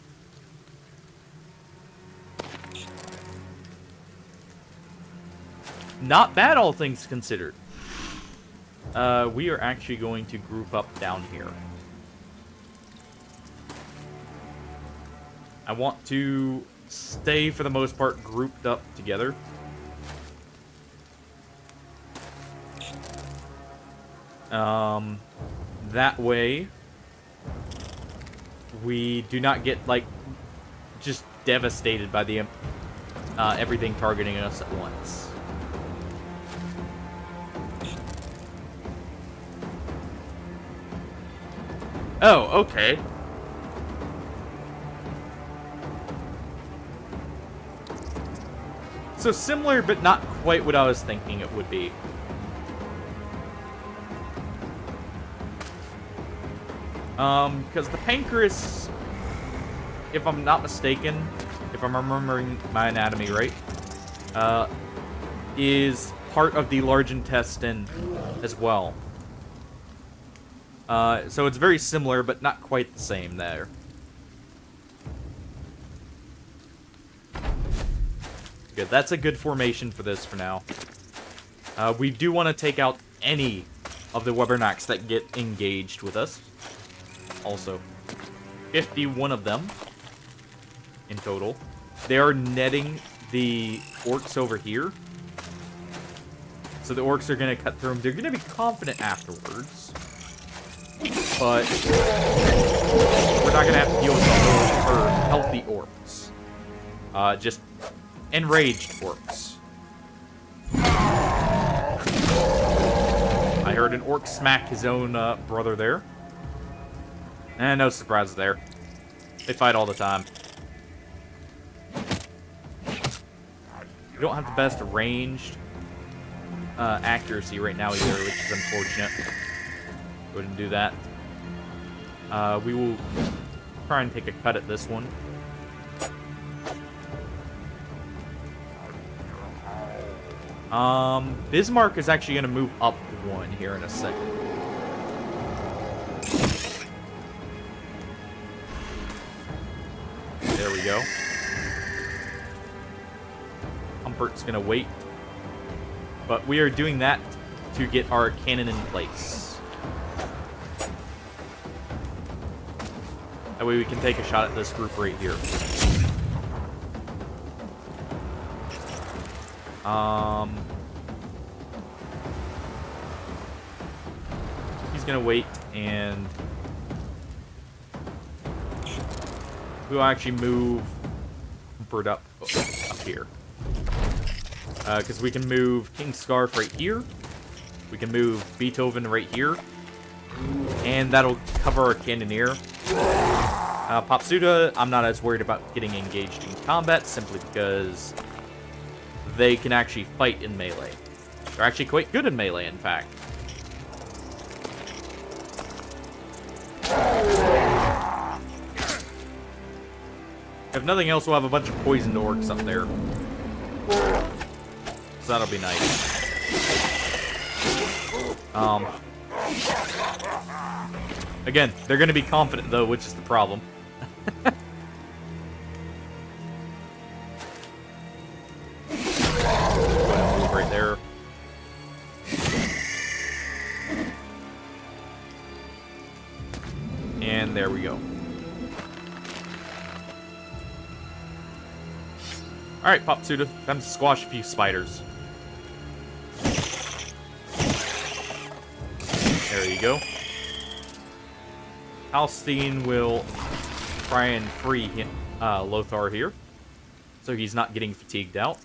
Not bad, all things considered. We are actually going to group up down here. I want to stay, for the most part, grouped up together. That way, we do not get, like, just devastated by the everything targeting us at once. Oh, okay. So similar, but not quite what I was thinking it would be. Because the pancreas, if I'm not mistaken, if I'm remembering my anatomy right, is part of the large intestine as well. So it's very similar, but not quite the same there. Good, that's a good formation for this for now. We do want to take out any of the Webbernocks that get engaged with us. Also, 51 of them in total. They are netting the orcs over here. So the orcs are going to cut through them. They're going to be confident afterwards. But we're not going to have to deal with the healthy orcs. Just enraged orcs. I heard an orc smack his own brother there. And no surprises there. They fight all the time. We don't have the best ranged accuracy right now either, which is unfortunate. Go ahead and do that. We will try and take a cut at this one. Bismarck is actually going to move up one here in a second. There we go. Humpert's going to wait. But we are doing that to get our cannon in place. That way we can take a shot at this group right here. He's gonna wait, and we'll actually move Bird up here. Because we can move King Scarf right here. We can move Beethoven right here. And that'll cover our Cannoneer. Popsuda, I'm not as worried about getting engaged in combat, simply because they can actually fight in melee. They're actually quite good in melee, in fact. If nothing else, we'll have a bunch of poisoned orcs up there. So that'll be nice. Again, they're going to be confident, though, which is the problem. Move right there. And there we go. Alright, Popsuda, time to squash a few spiders. There you go. Halstein will try and free him, Lothar here, so he's not getting fatigued out.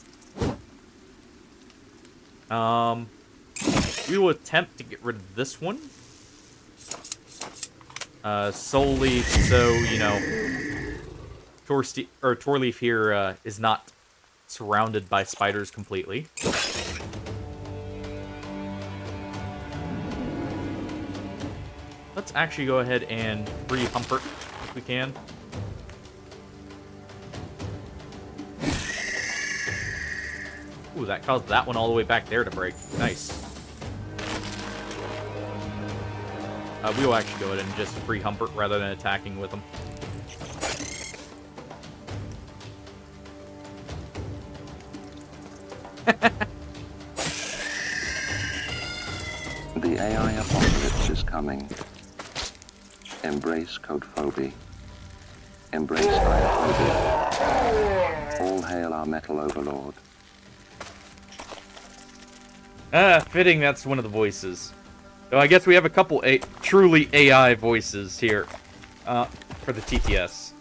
We will attempt to get rid of this one. Solely so, you know, Torleaf here is not surrounded by spiders completely. Let's actually go ahead and free Humpert if we can. Ooh, that caused that one all the way back there to break. Nice. We will actually go ahead and just free Humpert rather than attacking with him. The AI apocalypse is coming. Embrace Codephobia. Embrace Diophobia. All hail our metal overlord. Fitting that's one of the voices. So I guess we have a couple truly AI voices here for the TTS.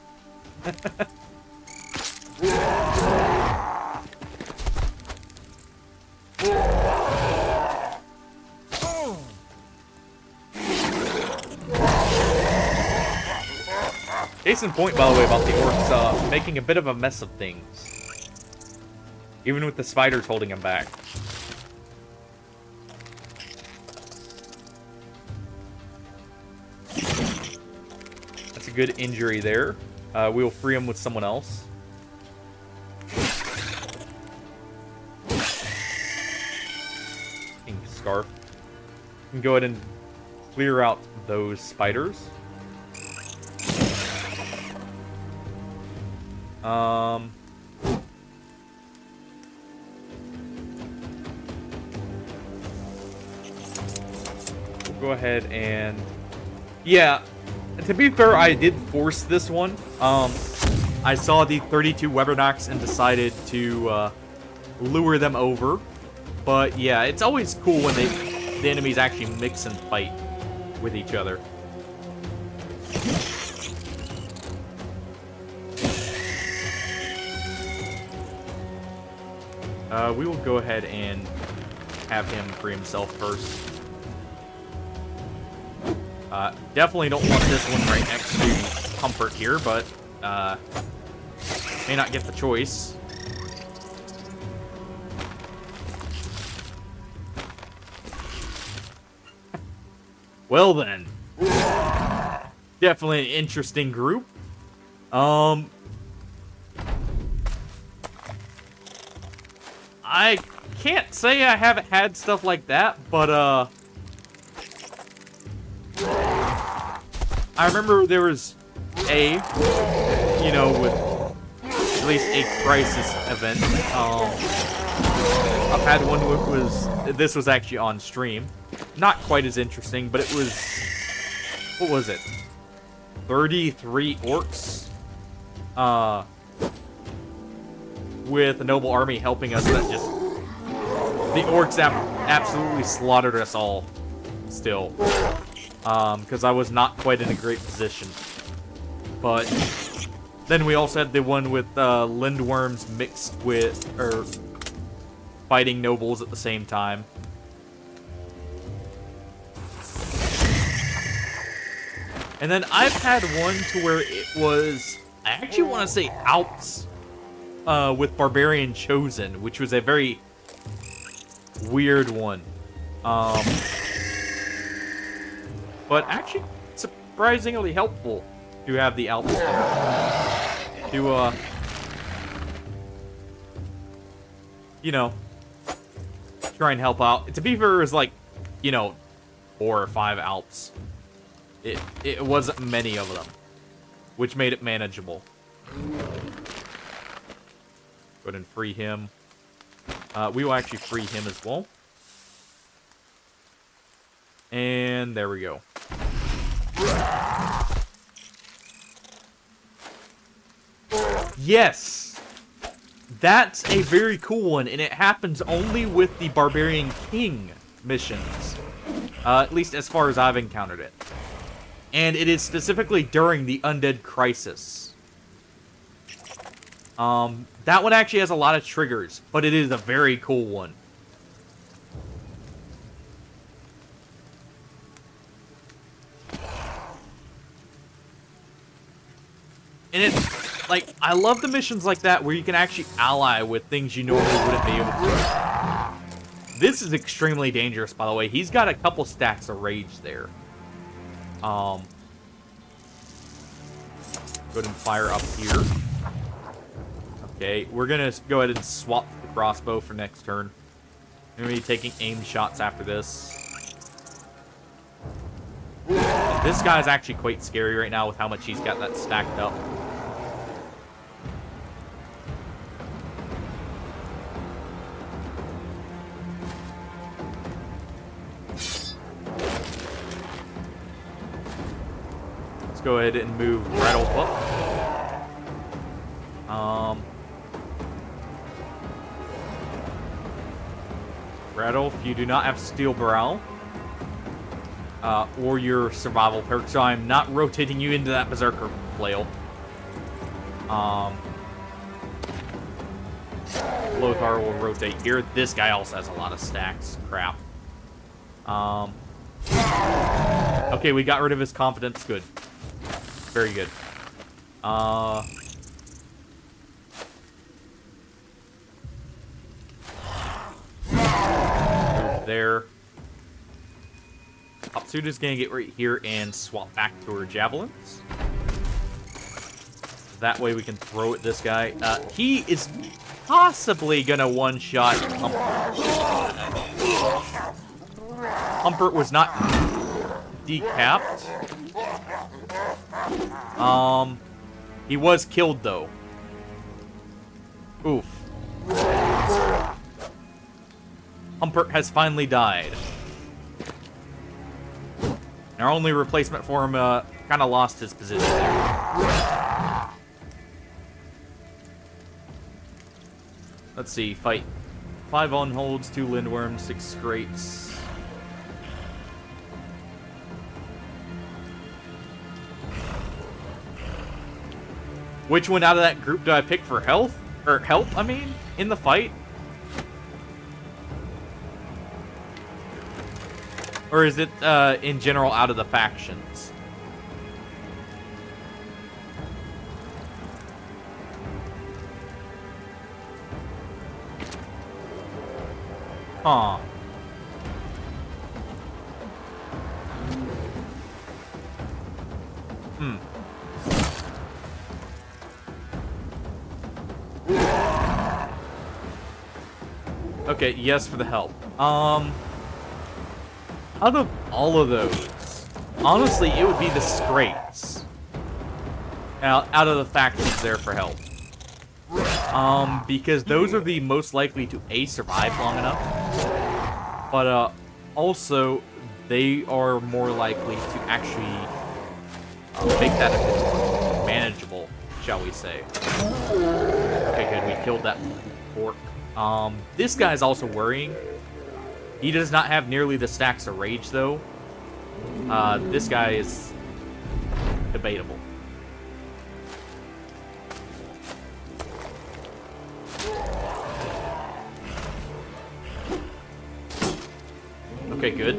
Case in point, by the way, about the orcs making a bit of a mess of things. Even with the spiders holding them back. That's a good injury there. We'll free him with someone else. King Scarf. We can go ahead and clear out those spiders. We'll go ahead and... Yeah, to be fair, I did force this one. I saw the 32 Webernox and decided to lure them over. But yeah, it's always cool when the enemies actually mix and fight with each other. We will go ahead and have him free himself first. Definitely don't want this one right next to Comfort here, but may not get the choice. Well then. Definitely an interesting group. I can't say I haven't had stuff like that, but I remember there was with at least a crisis event. I've had one this was actually on stream. Not quite as interesting, but it was, what was it? 33 orcs? With a noble army helping us that just... The orcs absolutely slaughtered us all. Still. Because I was not quite in a great position. But... Then we also had the one with Lindworms mixed with... fighting nobles at the same time. And then I've had one to where it was, I actually want to say Alps with Barbarian Chosen, which was a very weird one. But actually surprisingly helpful to have the Alps there. To, you know, try and help out. To be fair, it was like, you know, 4 or 5 Alps. It wasn't many of them, which made it manageable. Go ahead and free him. We will actually free him as well. And there we go. Yes! That's a very cool one, and it happens only with the Barbarian King missions. At least as far as I've encountered it. And it is specifically during the Undead Crisis. That one actually has a lot of triggers, but it is a very cool one. And it's, like, I love the missions like that where you can actually ally with things you normally wouldn't be able to. This is extremely dangerous, by the way. He's got a couple stacks of rage there. Go ahead and fire up here. Okay, we're gonna go ahead and swap the crossbow for next turn. I'm gonna be taking aim shots after this. This guy's actually quite scary right now with how much he's got that stacked up. Let's go ahead and move Rattle up. Rattle, if you do not have Steel Brow, or your survival perk, so I'm not rotating you into that Berserker flail. Lothar will rotate here. This guy also has a lot of stacks. Crap. Okay, we got rid of his confidence. Good. Very good. Move there. Hopsuda's gonna get right here and swap back to her javelins. That way we can throw at this guy. He is possibly gonna one-shot Humpert. Humpert was not decapped. He was killed though. Oof. Humpert has finally died. Our only replacement for him kind of lost his position there. Let's see, fight. 5 unholds, 2 lindworms, 6 scrapes. Which one out of that group do I pick for health? Or help, I mean, in the fight? Or is it, in general, out of the factions? Huh. Okay, yes for the help. Out of all of those, honestly, it would be the Scrapes. Out of the factions there for help. Because those are the most likely to A, survive long enough, but also they are more likely to actually make that a bit manageable, shall we say. Okay, good, we killed that orc. This guy's also worrying. He does not have nearly the stacks of rage, though. This guy is debatable. Okay, good.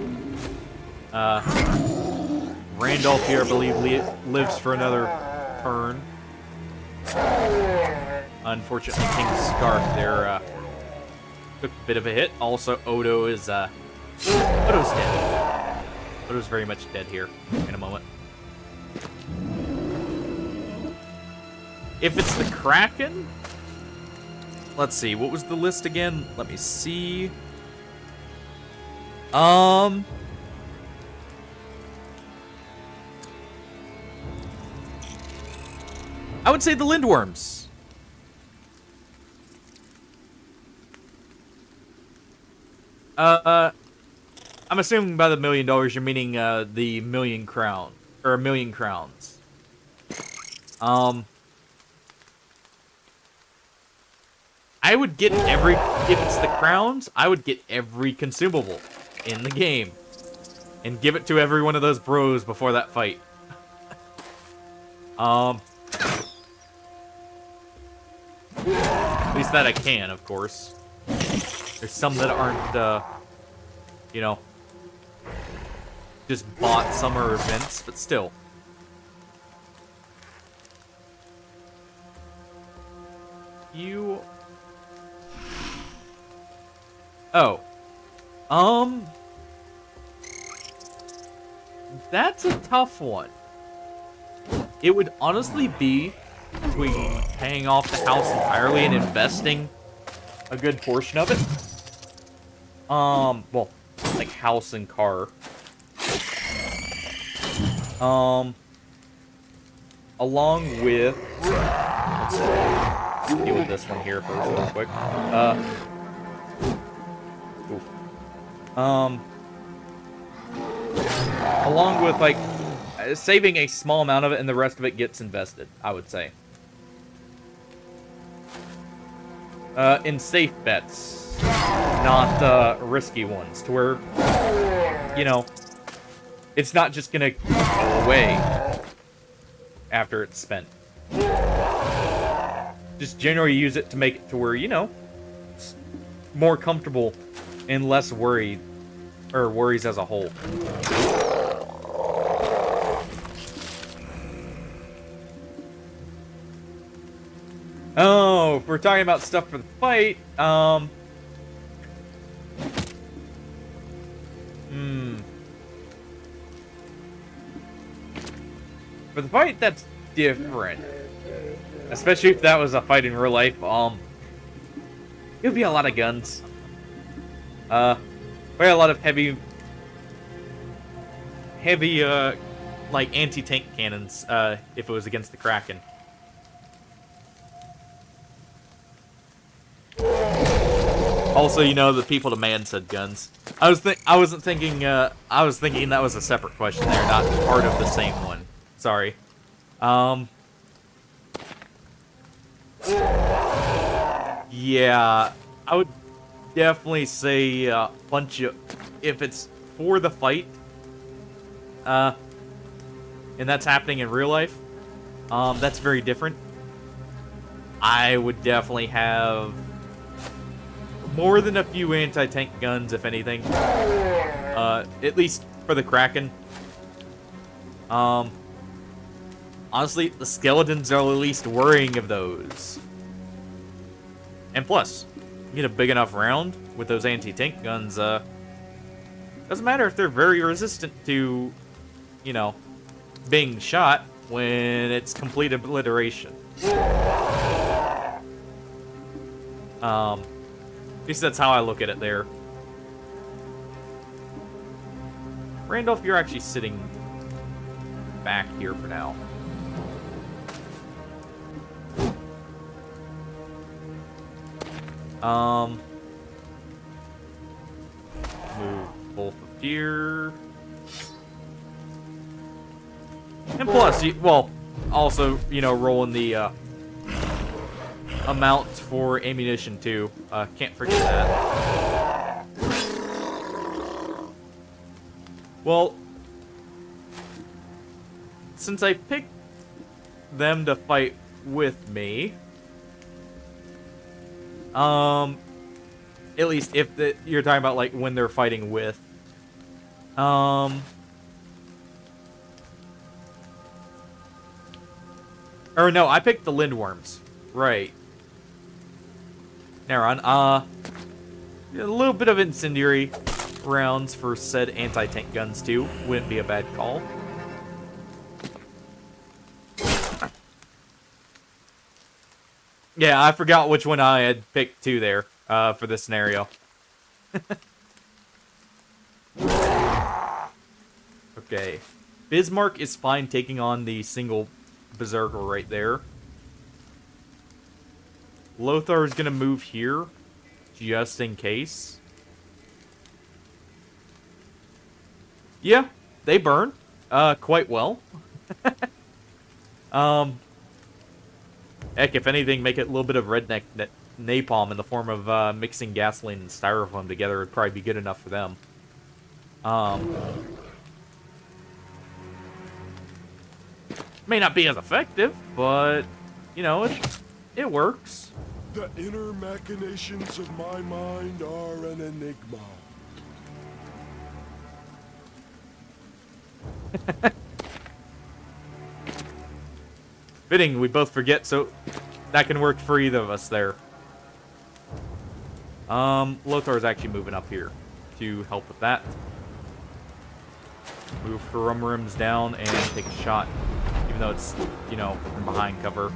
Randolph here, I believe, lives for another turn. Unfortunately, King Scarf there took a bit of a hit. Also, Odo is Odo's dead. Odo's very much dead here in a moment. If it's the Kraken, let's see. What was the list again? Let me see. I would say the Lindworms. I'm assuming by the $1 million you're meaning the 1,000,000 crown or 1,000,000 crowns. I would get if it's the crowns, I would get every consumable in the game and give it to every one of those bros before that fight. At least that I can, of course. There's some that aren't, you know, just bought summer events, but still. You... Oh. That's a tough one. It would honestly be between paying off the house entirely and investing a good portion of it. Well, like house and car. Along with, let's deal with this one here first real quick. Along with like saving a small amount of it and the rest of it gets invested, I would say. In safe bets, not risky ones, to where, you know, it's not just gonna go away after it's spent. Just generally use it to make it to where, you know, it's more comfortable and less worried, or worries as a whole. Oh, if we're talking about stuff for the fight, For the fight, that's different. Especially if that was a fight in real life, it would be a lot of guns. Probably a lot of heavy, like, anti-tank cannons, if it was against the Kraken. Also, you know, the people demand said guns. I was thinking that was a separate question there, not part of the same one. Sorry. Yeah, I would definitely say punch you if it's for the fight. And that's happening in real life. That's very different. I would definitely have more than a few anti-tank guns, if anything. At least for the Kraken. Honestly, the skeletons are the least worrying of those. And plus, you get a big enough round with those anti-tank guns, doesn't matter if they're very resistant to, you know, being shot when it's complete obliteration. At least that's how I look at it there. Randolph, you're actually sitting back here for now. Move both of here. And plus, well, also, you know, rolling the amount for ammunition too. Can't forget that. Well, since I picked them to fight with me, at least if you're talking about like when they're fighting with, Or no, I picked the Lindworms. Right. Neron, a little bit of incendiary rounds for said anti-tank guns too. Wouldn't be a bad call. Yeah, I forgot which one I had picked too there, for this scenario. Okay. Bismarck is fine taking on the single Berserker right there. Lothar is going to move here, just in case. Yeah, they burn, quite well. Heck, if anything, make it a little bit of redneck napalm in the form of mixing gasoline and styrofoam together would probably be good enough for them. May not be as effective, but, you know, it works. The inner machinations of my mind are an enigma. Fitting, we both forget, so that can work for either of us there. Lothar is actually moving up here to help with that. Move Harumrims down and take a shot, even though it's, you know, from behind cover.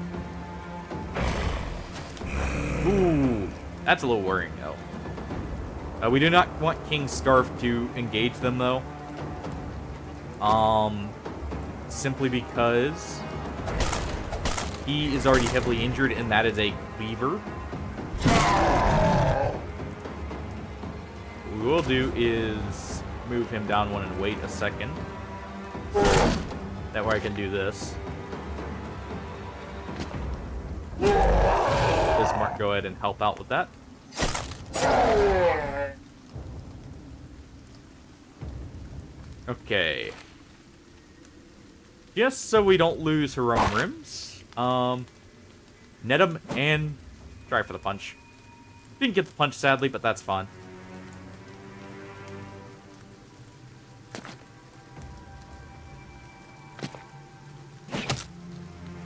Ooh, that's a little worrying, though. We do not want King Scarf to engage them, though. Simply because he is already heavily injured, and that is a cleaver. What we will do is move him down one and wait a second. That way I can do this. Bismarck, go ahead and help out with that. Okay. Just so we don't lose Harumrims, net him and try for the punch. Didn't get the punch, sadly, but that's fine.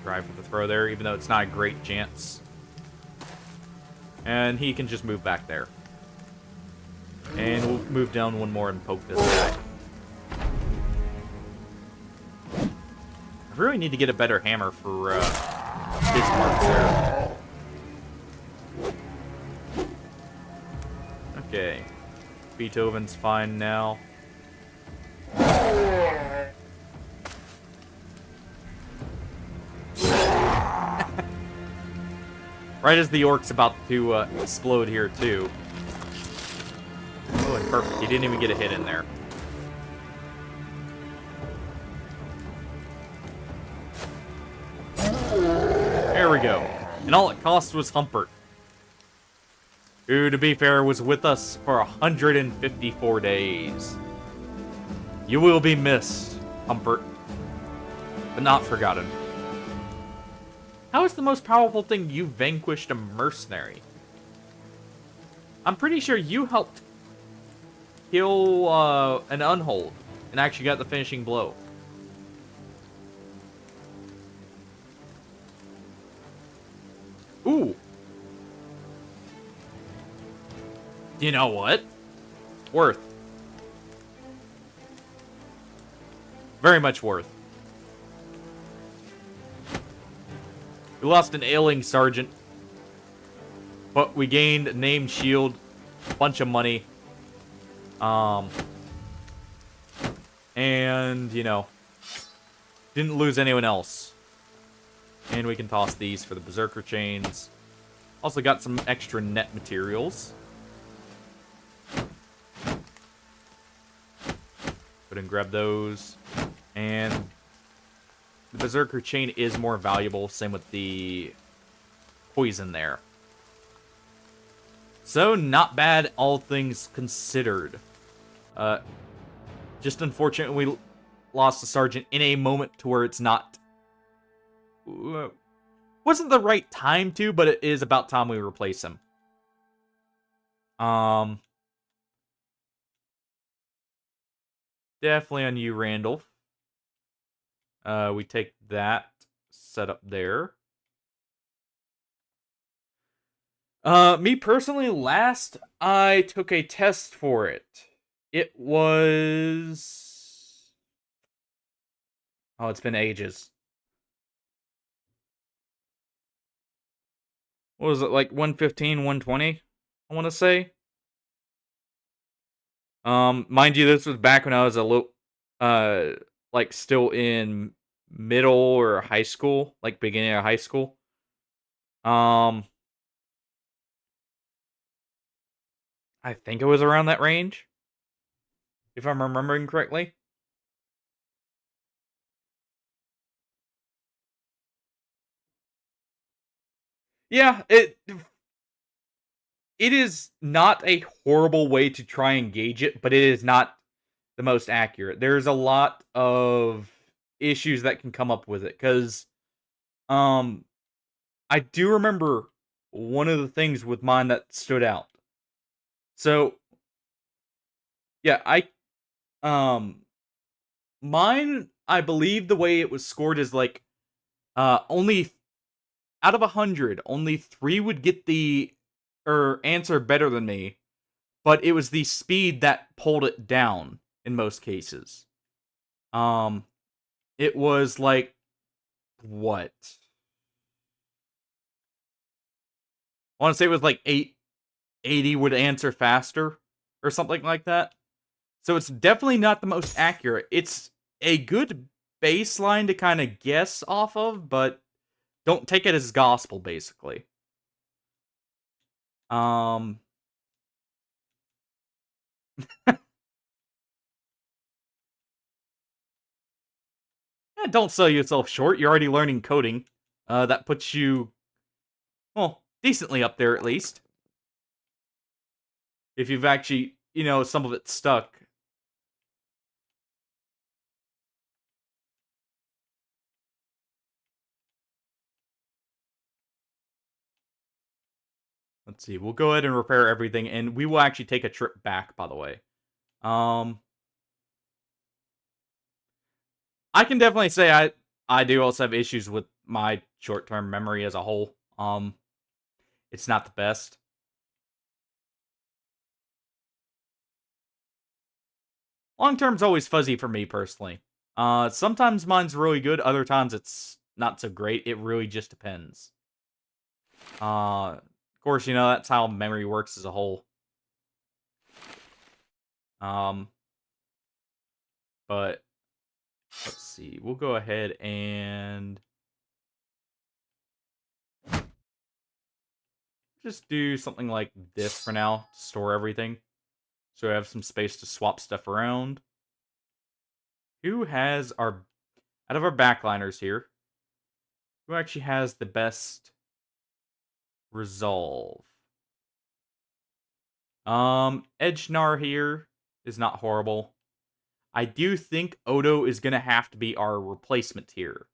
Try for the throw there, even though it's not a great chance. And he can just move back there. And we'll move down one more and poke this guy. I really need to get a better hammer for Bismarck there. Okay. Beethoven's fine now. Right as the orc's about to explode here, too. Oh, and perfect. He didn't even get a hit in there. There we go. And all it cost was Humpert, who, to be fair, was with us for 154 days. You will be missed, Humpert, but not forgotten. How is the most powerful thing you vanquished a mercenary? I'm pretty sure you helped kill an Unhold and actually got the finishing blow. Ooh. You know what? Worth. Very much worth. We lost an ailing sergeant, but we gained a named shield, a bunch of money, and, you know, didn't lose anyone else. And we can toss these for the Berserker chains. Also got some extra net materials. Go ahead and grab those. And the Berserker chain is more valuable. Same with the poison there. So, not bad, all things considered. Just unfortunate we lost a sergeant in a moment to where it's not... wasn't the right time to, but it is about time we replace him. Definitely on you, Randall. We take that set up there. Me personally, last I took a test for it, it was... Oh, it's been ages. What was it, like 115, 120? I want to say. Mind you, this was back when I was a little, like still in middle or high school, like beginning of high school. I think it was around that range, if I'm remembering correctly. Yeah, it is not a horrible way to try and gauge it, but it is not the most accurate. There's a lot of issues that can come up with it, because um I do remember one of the things with mine that stood out. So yeah, um mine, I believe the way it was scored is like only out of 100, only 3 would get the answer better than me, but it was the speed that pulled it down in most cases. Um it was like what? I want to say it was like 80 would answer faster or something like that. So it's definitely not the most accurate. It's a good baseline to kind of guess off of, but don't take it as gospel, basically. Um don't sell yourself short. You're already learning coding. That puts you, well, decently up there at least. If you've actually, some of it stuck. Let's see. We'll go ahead and repair everything, and we will actually take a trip back, by the way. I can definitely say I do also have issues with my short-term memory as a whole. It's not the best. Long-term's always fuzzy for me, personally. Sometimes mine's really good, other times it's not so great. It really just depends. Of course, that's how memory works as a whole. But let's see. We'll go ahead and just do something like this for now to store everything. So I have some space to swap stuff around. Who has out of our backliners here, who actually has the best resolve? Edgenar here is not horrible. I do think Odo is going to have to be our replacement here.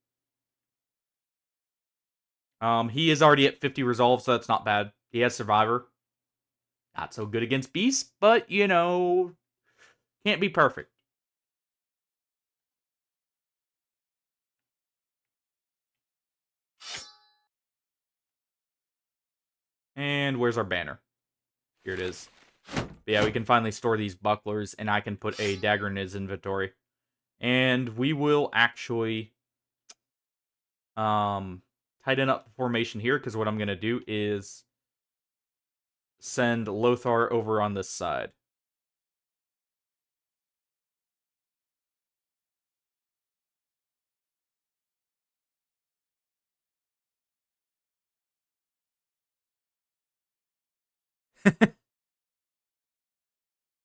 He is already at 50 resolve, so that's not bad. He has Survivor. Not so good against Beast, but, can't be perfect. And where's our banner? Here it is. But yeah, we can finally store these bucklers, and I can put a dagger in his inventory. And we will actually tighten up the formation here, because what I'm going to do is send Lothar over on this side.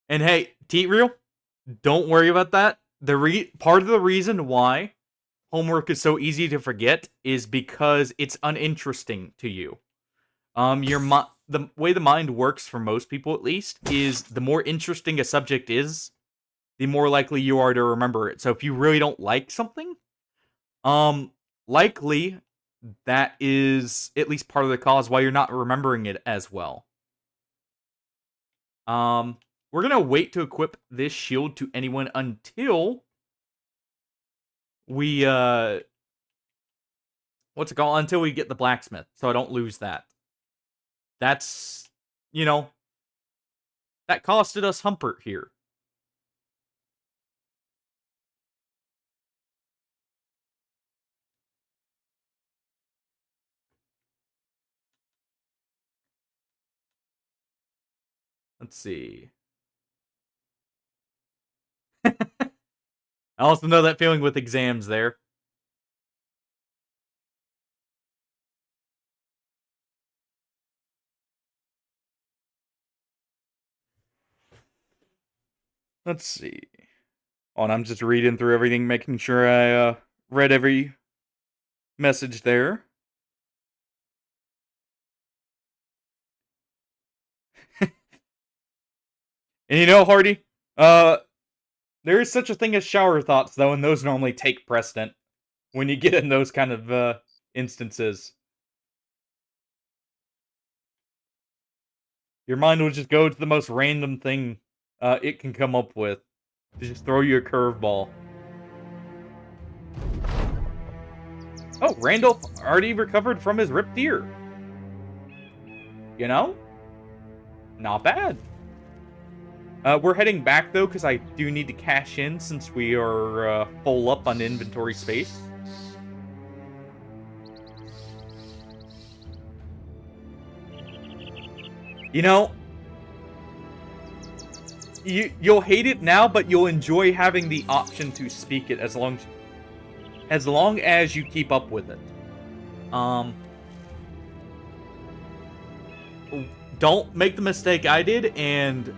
And hey, T-Real, don't worry about that. Part of the reason why homework is so easy to forget is because it's uninteresting to you. The way the mind works for most people, at least, is the more interesting a subject is, the more likely you are to remember it. So if you really don't like something, likely that is at least part of the cause why you're not remembering it as well. We're gonna wait to equip this shield to anyone until we what's it called? Until we get the blacksmith, so I don't lose that. that's, you know, that costed us Humpert here. Let's see. I also know that feeling with exams there. Let's see. Oh, and I'm just reading through everything, making sure I read every message there. And you know, Hardy, there is such a thing as shower thoughts, though, and those normally take precedent when you get in those kind of instances. Your mind will just go to the most random thing it can come up with to just throw you a curveball. Oh, Randolph already recovered from his ripped ear. You know? Not bad. We're heading back, though, because I do need to cash in since we are full up on inventory space. You know, you'll hate it now, but you'll enjoy having the option to speak it as long as you keep up with it. Don't make the mistake I did, and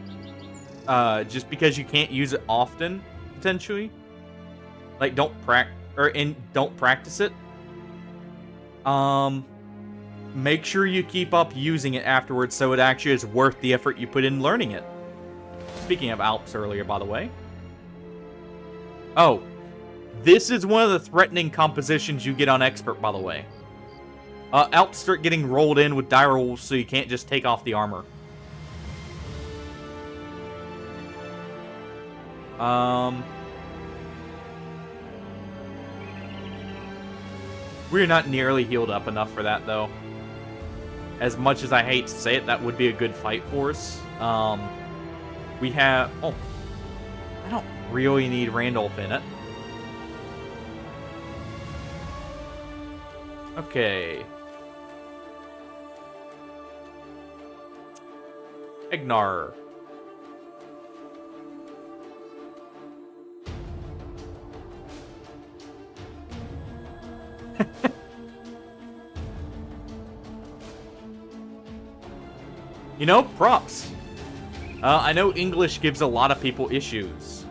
just because you can't use it often, potentially, like don't practice it. Make sure you keep up using it afterwards, so it actually is worth the effort you put in learning it. Speaking of Alps earlier, by the way. Oh, this is one of the threatening compositions you get on Expert, by the way. Alps start getting rolled in with dire wolves, so you can't just take off the armor. We're not nearly healed up enough for that, though. As much as I hate to say it, that would be a good fight for us. We have... Oh. I don't really need Randolph in it. Okay. Ignar. You know, props. I know English gives a lot of people issues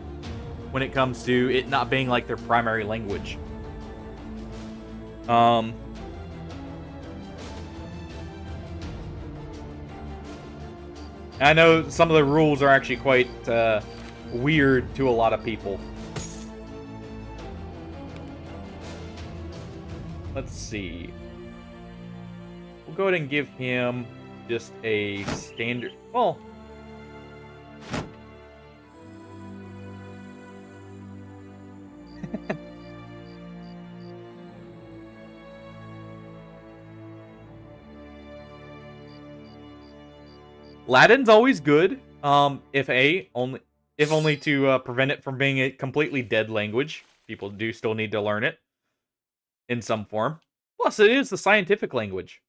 when it comes to it not being like their primary language. I know some of the rules are actually quite weird to a lot of people. Let's see. We'll go ahead and give him just a standard... Well... Latin's always good, if only to prevent it from being a completely dead language. People do still need to learn it in some form. Plus, it is the scientific language.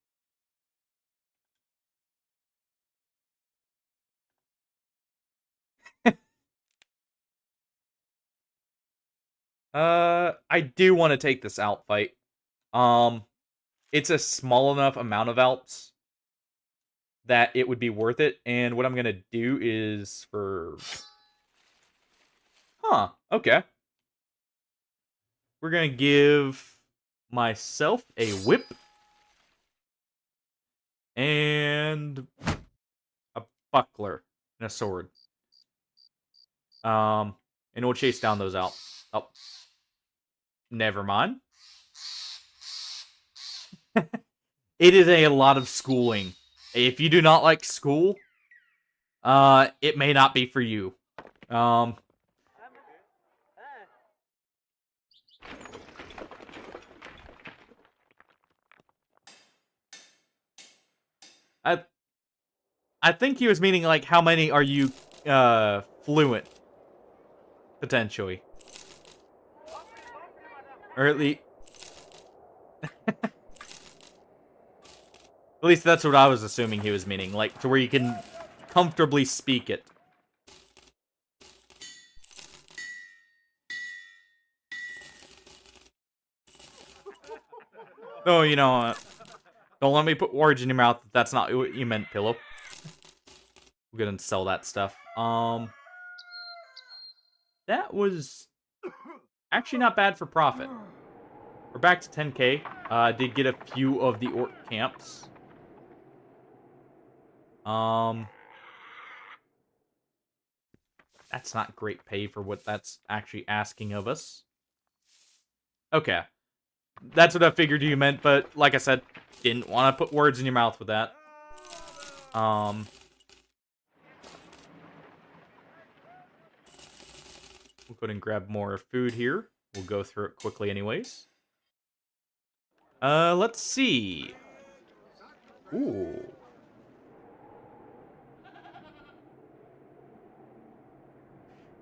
I do want to take this Alp fight. It's a small enough amount of Alps that it would be worth it. And what I'm gonna do is for... Huh, okay. We're gonna give myself a whip. And a buckler and a sword. And we'll chase down those out. Oh. Never mind. It is a lot of schooling. If you do not like school, it may not be for you. I think he was meaning, like, how many are you, fluent? Potentially. Or at least... At least that's what I was assuming he was meaning. Like, to where you can comfortably speak it. Oh, you know, don't let me put words in your mouth if that's not what you meant, Pillow. We're gonna sell that stuff. That was actually not bad for profit. We're back to 10k. Did get a few of the orc camps. That's not great pay for what that's actually asking of us. Okay. That's what I figured you meant, but like I said, didn't want to put words in your mouth with that. We'll go ahead and grab more food here. We'll go through it quickly anyways. Let's see. Ooh.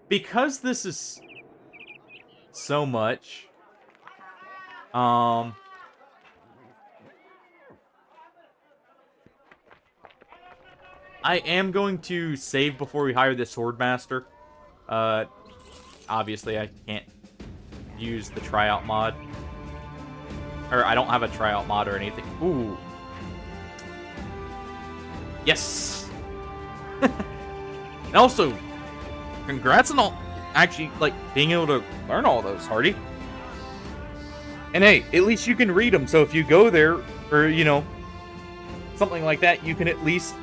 Because this is so much, I am going to save before we hire the Swordmaster. Obviously I can't use the tryout mod. Or I don't have a tryout mod or anything. Ooh. Yes! And also, congrats on all actually, like, being able to learn all those, Hardy. And hey, at least you can read them, so if you go there, or, you know, something like that, you can at least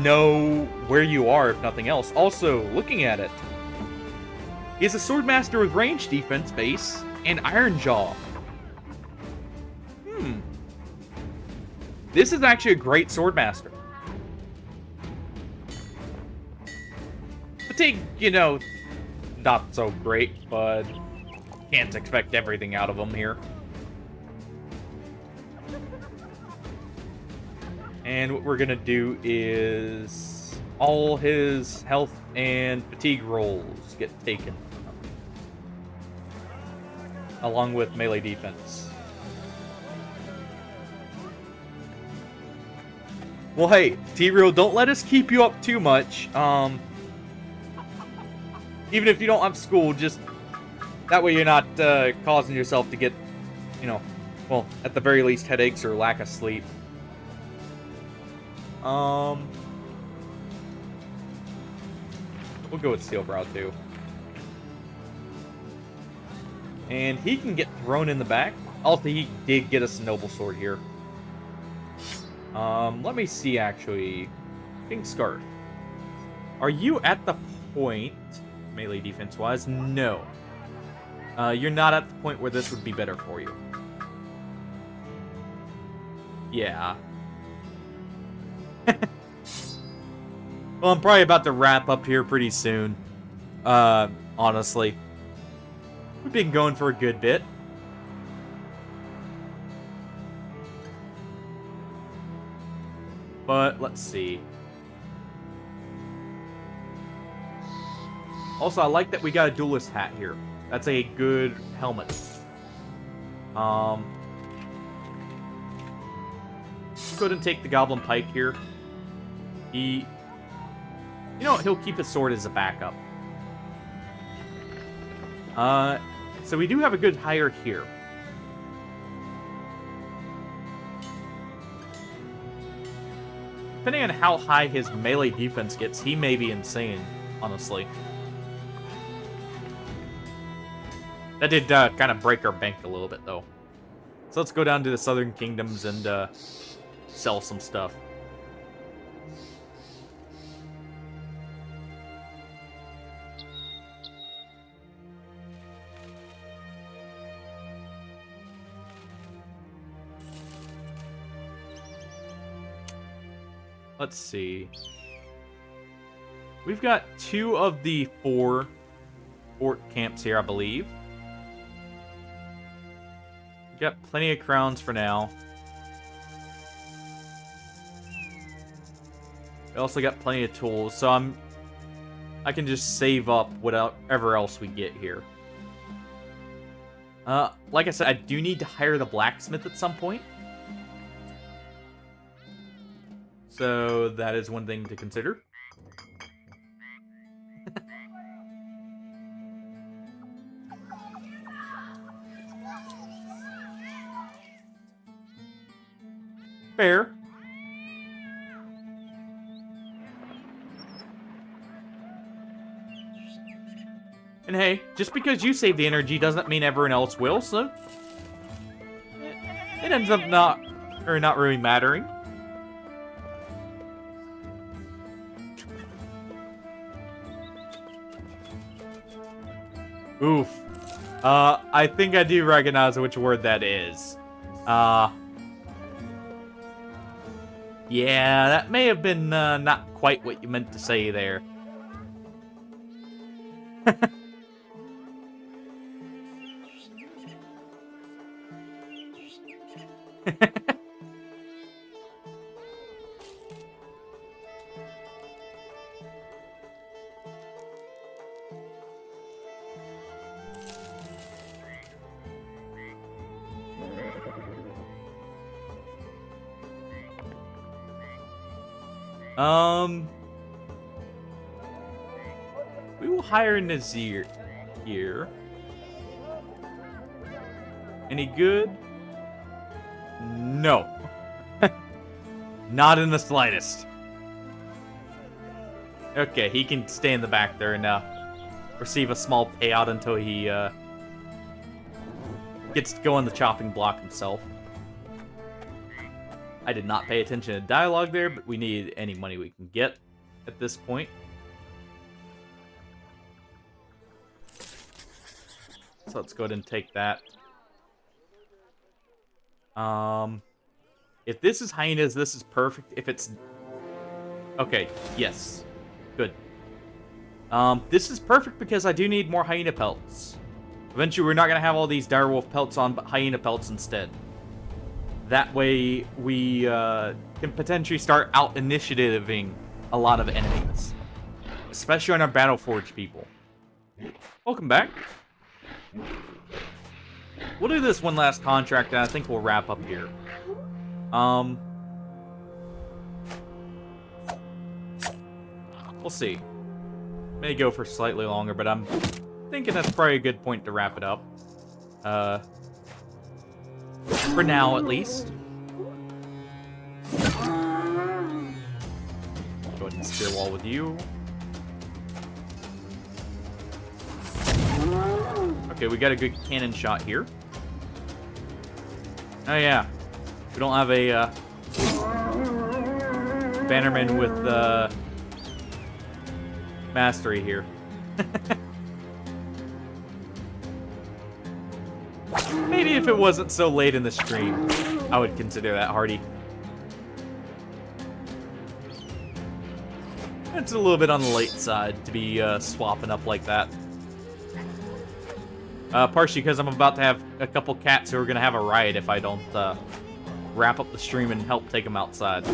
know where you are, if nothing else. Also, looking at it, he is a Swordmaster with range defense base and Iron Jaw. This is actually a great Swordmaster. Fatigue, you know, not so great, but can't expect everything out of him here. And what we're gonna do is all his health and fatigue rolls get taken, along with melee defense. Well, hey, T-Real, don't let us keep you up too much. Even if you don't have school, just that way you're not causing yourself to get, you know, well, at the very least, headaches or lack of sleep. We'll go with Steelbrow too. And he can get thrown in the back. Also, he did get us a Noble Sword here. Let me see, actually. King Scarf. Are you at the point, melee defense-wise? No. You're not at the point where this would be better for you. Yeah. Well, I'm probably about to wrap up here pretty soon. Honestly. We've been going for a good bit. But, let's see. Also, I like that we got a duelist hat here. That's a good helmet. Go ahead and take the Goblin Pike here. You know what? He'll keep his sword as a backup. So we do have a good hire here. Depending on how high his melee defense gets, he may be insane, honestly. That did kind of break our bank a little bit, though. So let's go down to the Southern Kingdoms and sell some stuff. Let's see. We've got 2 of the 4 orc camps here, I believe. We've got plenty of crowns for now. We also got plenty of tools, so I can just save up whatever else we get here. Like I said, I do need to hire the blacksmith at some point. So that is one thing to consider. Fair. And hey, just because you save the energy doesn't mean everyone else will, so it ends up not really mattering. Oof. I think I do recognize which word that is. Yeah, that may have been not quite what you meant to say there. We will hire Nazir here. Any good? No. Not in the slightest. Okay, he can stay in the back there and receive a small payout until he gets to go on the chopping block himself. I did not pay attention to dialogue there, but we need any money we can get at this point. So let's go ahead and take that. If this is hyenas, this is perfect. If it's... Okay, yes. Good. This is perfect because I do need more hyena pelts. Eventually, we're not going to have all these direwolf pelts on, but hyena pelts instead. That way, we can potentially start out-initiativing a lot of enemies. Especially on our Battleforge people. Welcome back. We'll do this one last contract, and I think we'll wrap up here. We'll see. May go for slightly longer, but I'm thinking that's probably a good point to wrap it up. For now, at least. Go ahead and spear wall with you. Okay, we got a good cannon shot here. Oh yeah, we don't have a Bannerman with mastery here. Maybe if it wasn't so late in the stream, I would consider that hardy. It's a little bit on the late side to be swapping up like that. Partially because I'm about to have a couple cats who are going to have a riot if I don't wrap up the stream and help take them outside.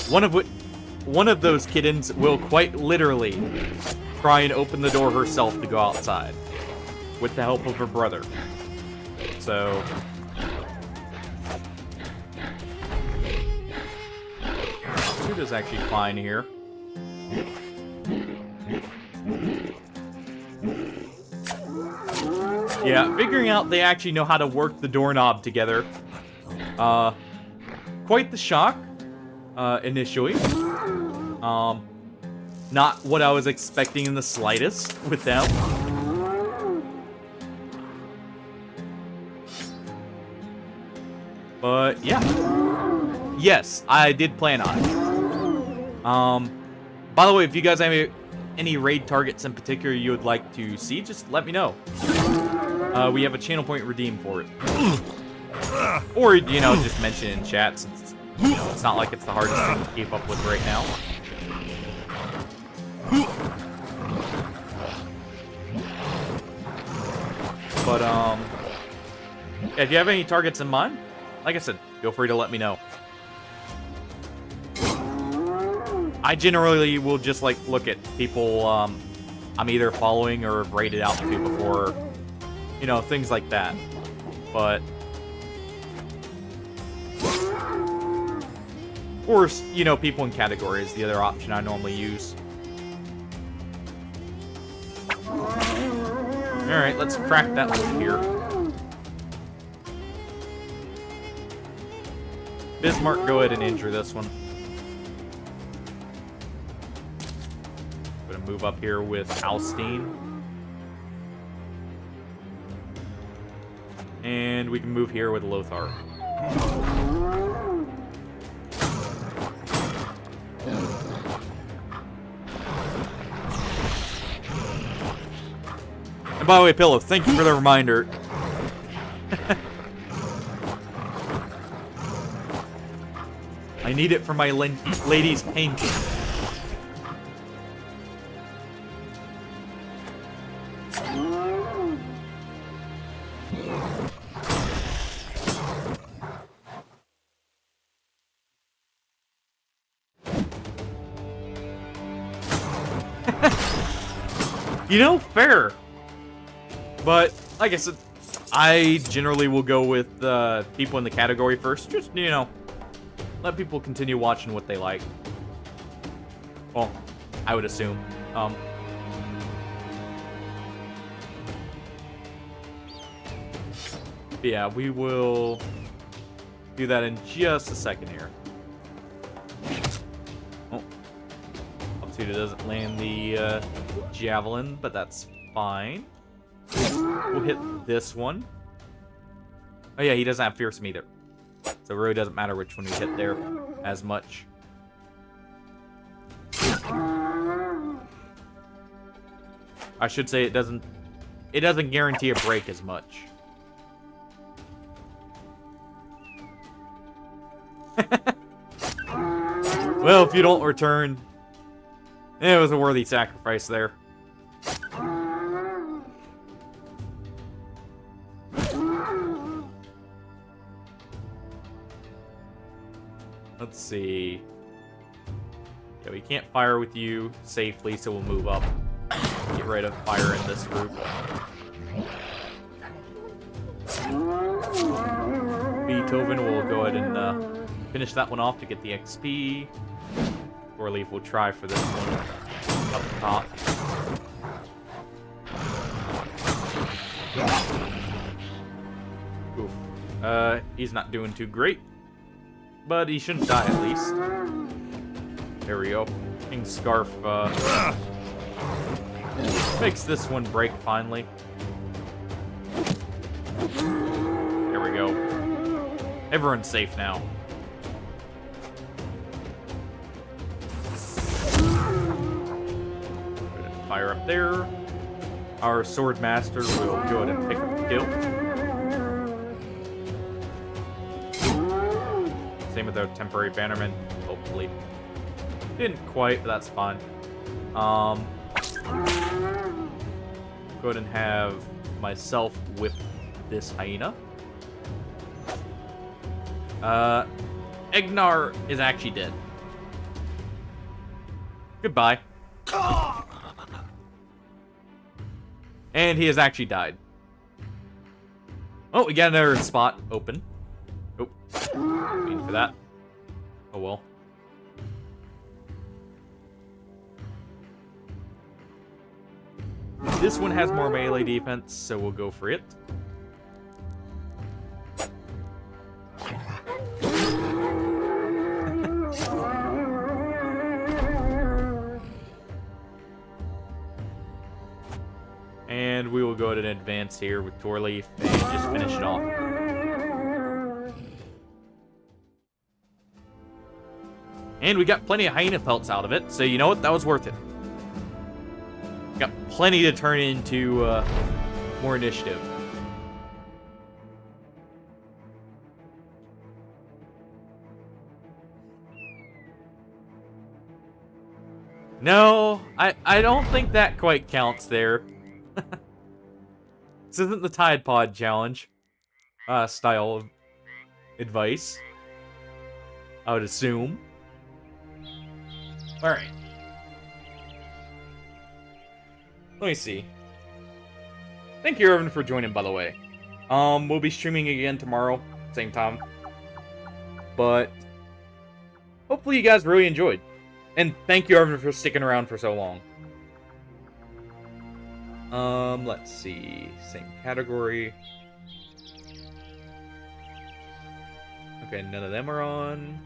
One of those kittens will quite literally try and open the door herself to go outside with the help of her brother. So Shoot is actually fine here. Yeah, figuring out they actually know how to work the doorknob together. Quite the shock, initially. Not what I was expecting in the slightest with them. But, yeah. Yes, I did plan on it. By the way, if you guys have any raid targets in particular you would like to see, just let me know. We have a channel point redeemed for it. Or, you know, just mention it in chat, since, you know, it's not like it's the hardest thing to keep up with right now. But, if you have any targets in mind, like I said, feel free to let me know. I generally will just, like, look at people I'm either following or have rated out to before, you know, things like that. But... or, you know, people in categories, the other option I normally use. Alright, let's crack that one here. Bismarck, go ahead and injure this one. I'm gonna move up here with Alstein. And we can move here with Lothar. And by the way, Pillow, thank you for the reminder. I need it for my lady's painting. You know, fair. But, like I said, I generally will go with people in the category first. Just, you know, let people continue watching what they like. Well, I would assume. Yeah, we will do that in just a second here. Oh. Obviously, it doesn't land the javelin, but that's fine. We'll hit this one. Oh yeah, he doesn't have fearsome either. So it really doesn't matter which one we hit there as much. I should say it doesn't guarantee a break as much. Well, if you don't return, it was a worthy sacrifice there. Let's see. Yeah, we can't fire with you safely, so we'll move up. Get rid of fire in this group. Beethoven will go ahead and finish that one off to get the XP. Goreleaf will try for this one up top. Oof. He's not doing too great. But he shouldn't die at least. There we go. King Scarf makes this one break finally. There we go. Everyone's safe now. Fire up there. Our Sword Master will go ahead and pick up the kill. Same with our temporary bannerman, hopefully. Didn't quite, but that's fine. Go ahead and have myself whip this hyena. Egnar is actually dead. Goodbye. And he has actually died. Oh, we got another spot open. Oh, waiting for that. Oh well. This one has more melee defense, so we'll go for it. And we will go ahead and advance here with Goreleaf and just finish it off. And we got plenty of hyena pelts out of it, so you know what? That was worth it. Got plenty to turn into more initiative. No, I don't think that quite counts there. This isn't the Tide Pod challenge style of advice. I would assume. Alright. Let me see. Thank you, Irvin, for joining, by the way. We'll be streaming again tomorrow, same time. But hopefully you guys really enjoyed. And thank you, Irvin, for sticking around for so long. Let's see. Same category. Okay, none of them are on.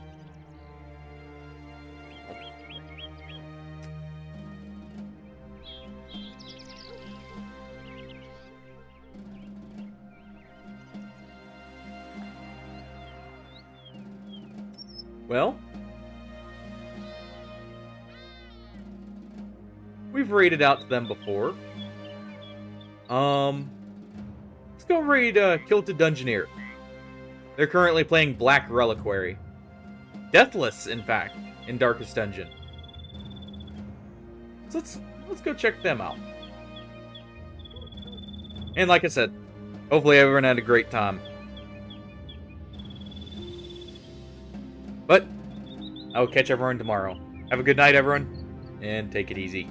Well, we've raided out to them before. Let's go raid Kilted Dungeoneer. They're currently playing Black Reliquary. Deathless, in fact, in Darkest Dungeon. So let's go check them out. And like I said, hopefully everyone had a great time. But I will catch everyone tomorrow. Have a good night, everyone, and take it easy.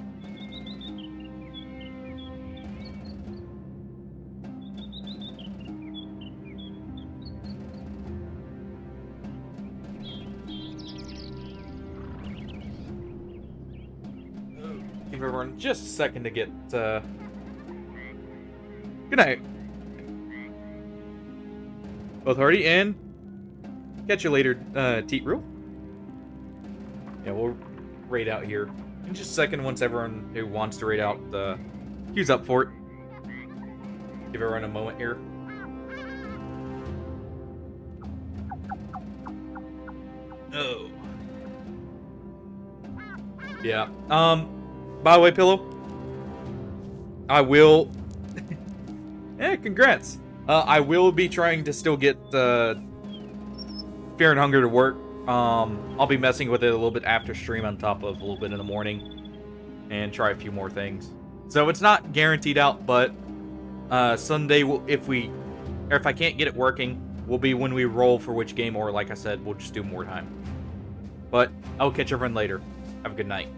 Give everyone just a second to get, Good night. Both Hardy and catch you later, Teat Rule. Yeah, we'll raid out here in just a second once everyone who wants to raid out queues up for it. Give everyone a moment here. Oh. Yeah. By the way, Pillow, I will... congrats. I will be trying to still get, Fear and Hunger to work. I'll be messing with it a little bit after stream on top of a little bit in the morning. And try a few more things. So it's not guaranteed out, but, Sunday, if I can't get it working, will be when we roll for which game, or like I said, we'll just do more time. But I'll catch everyone later. Have a good night.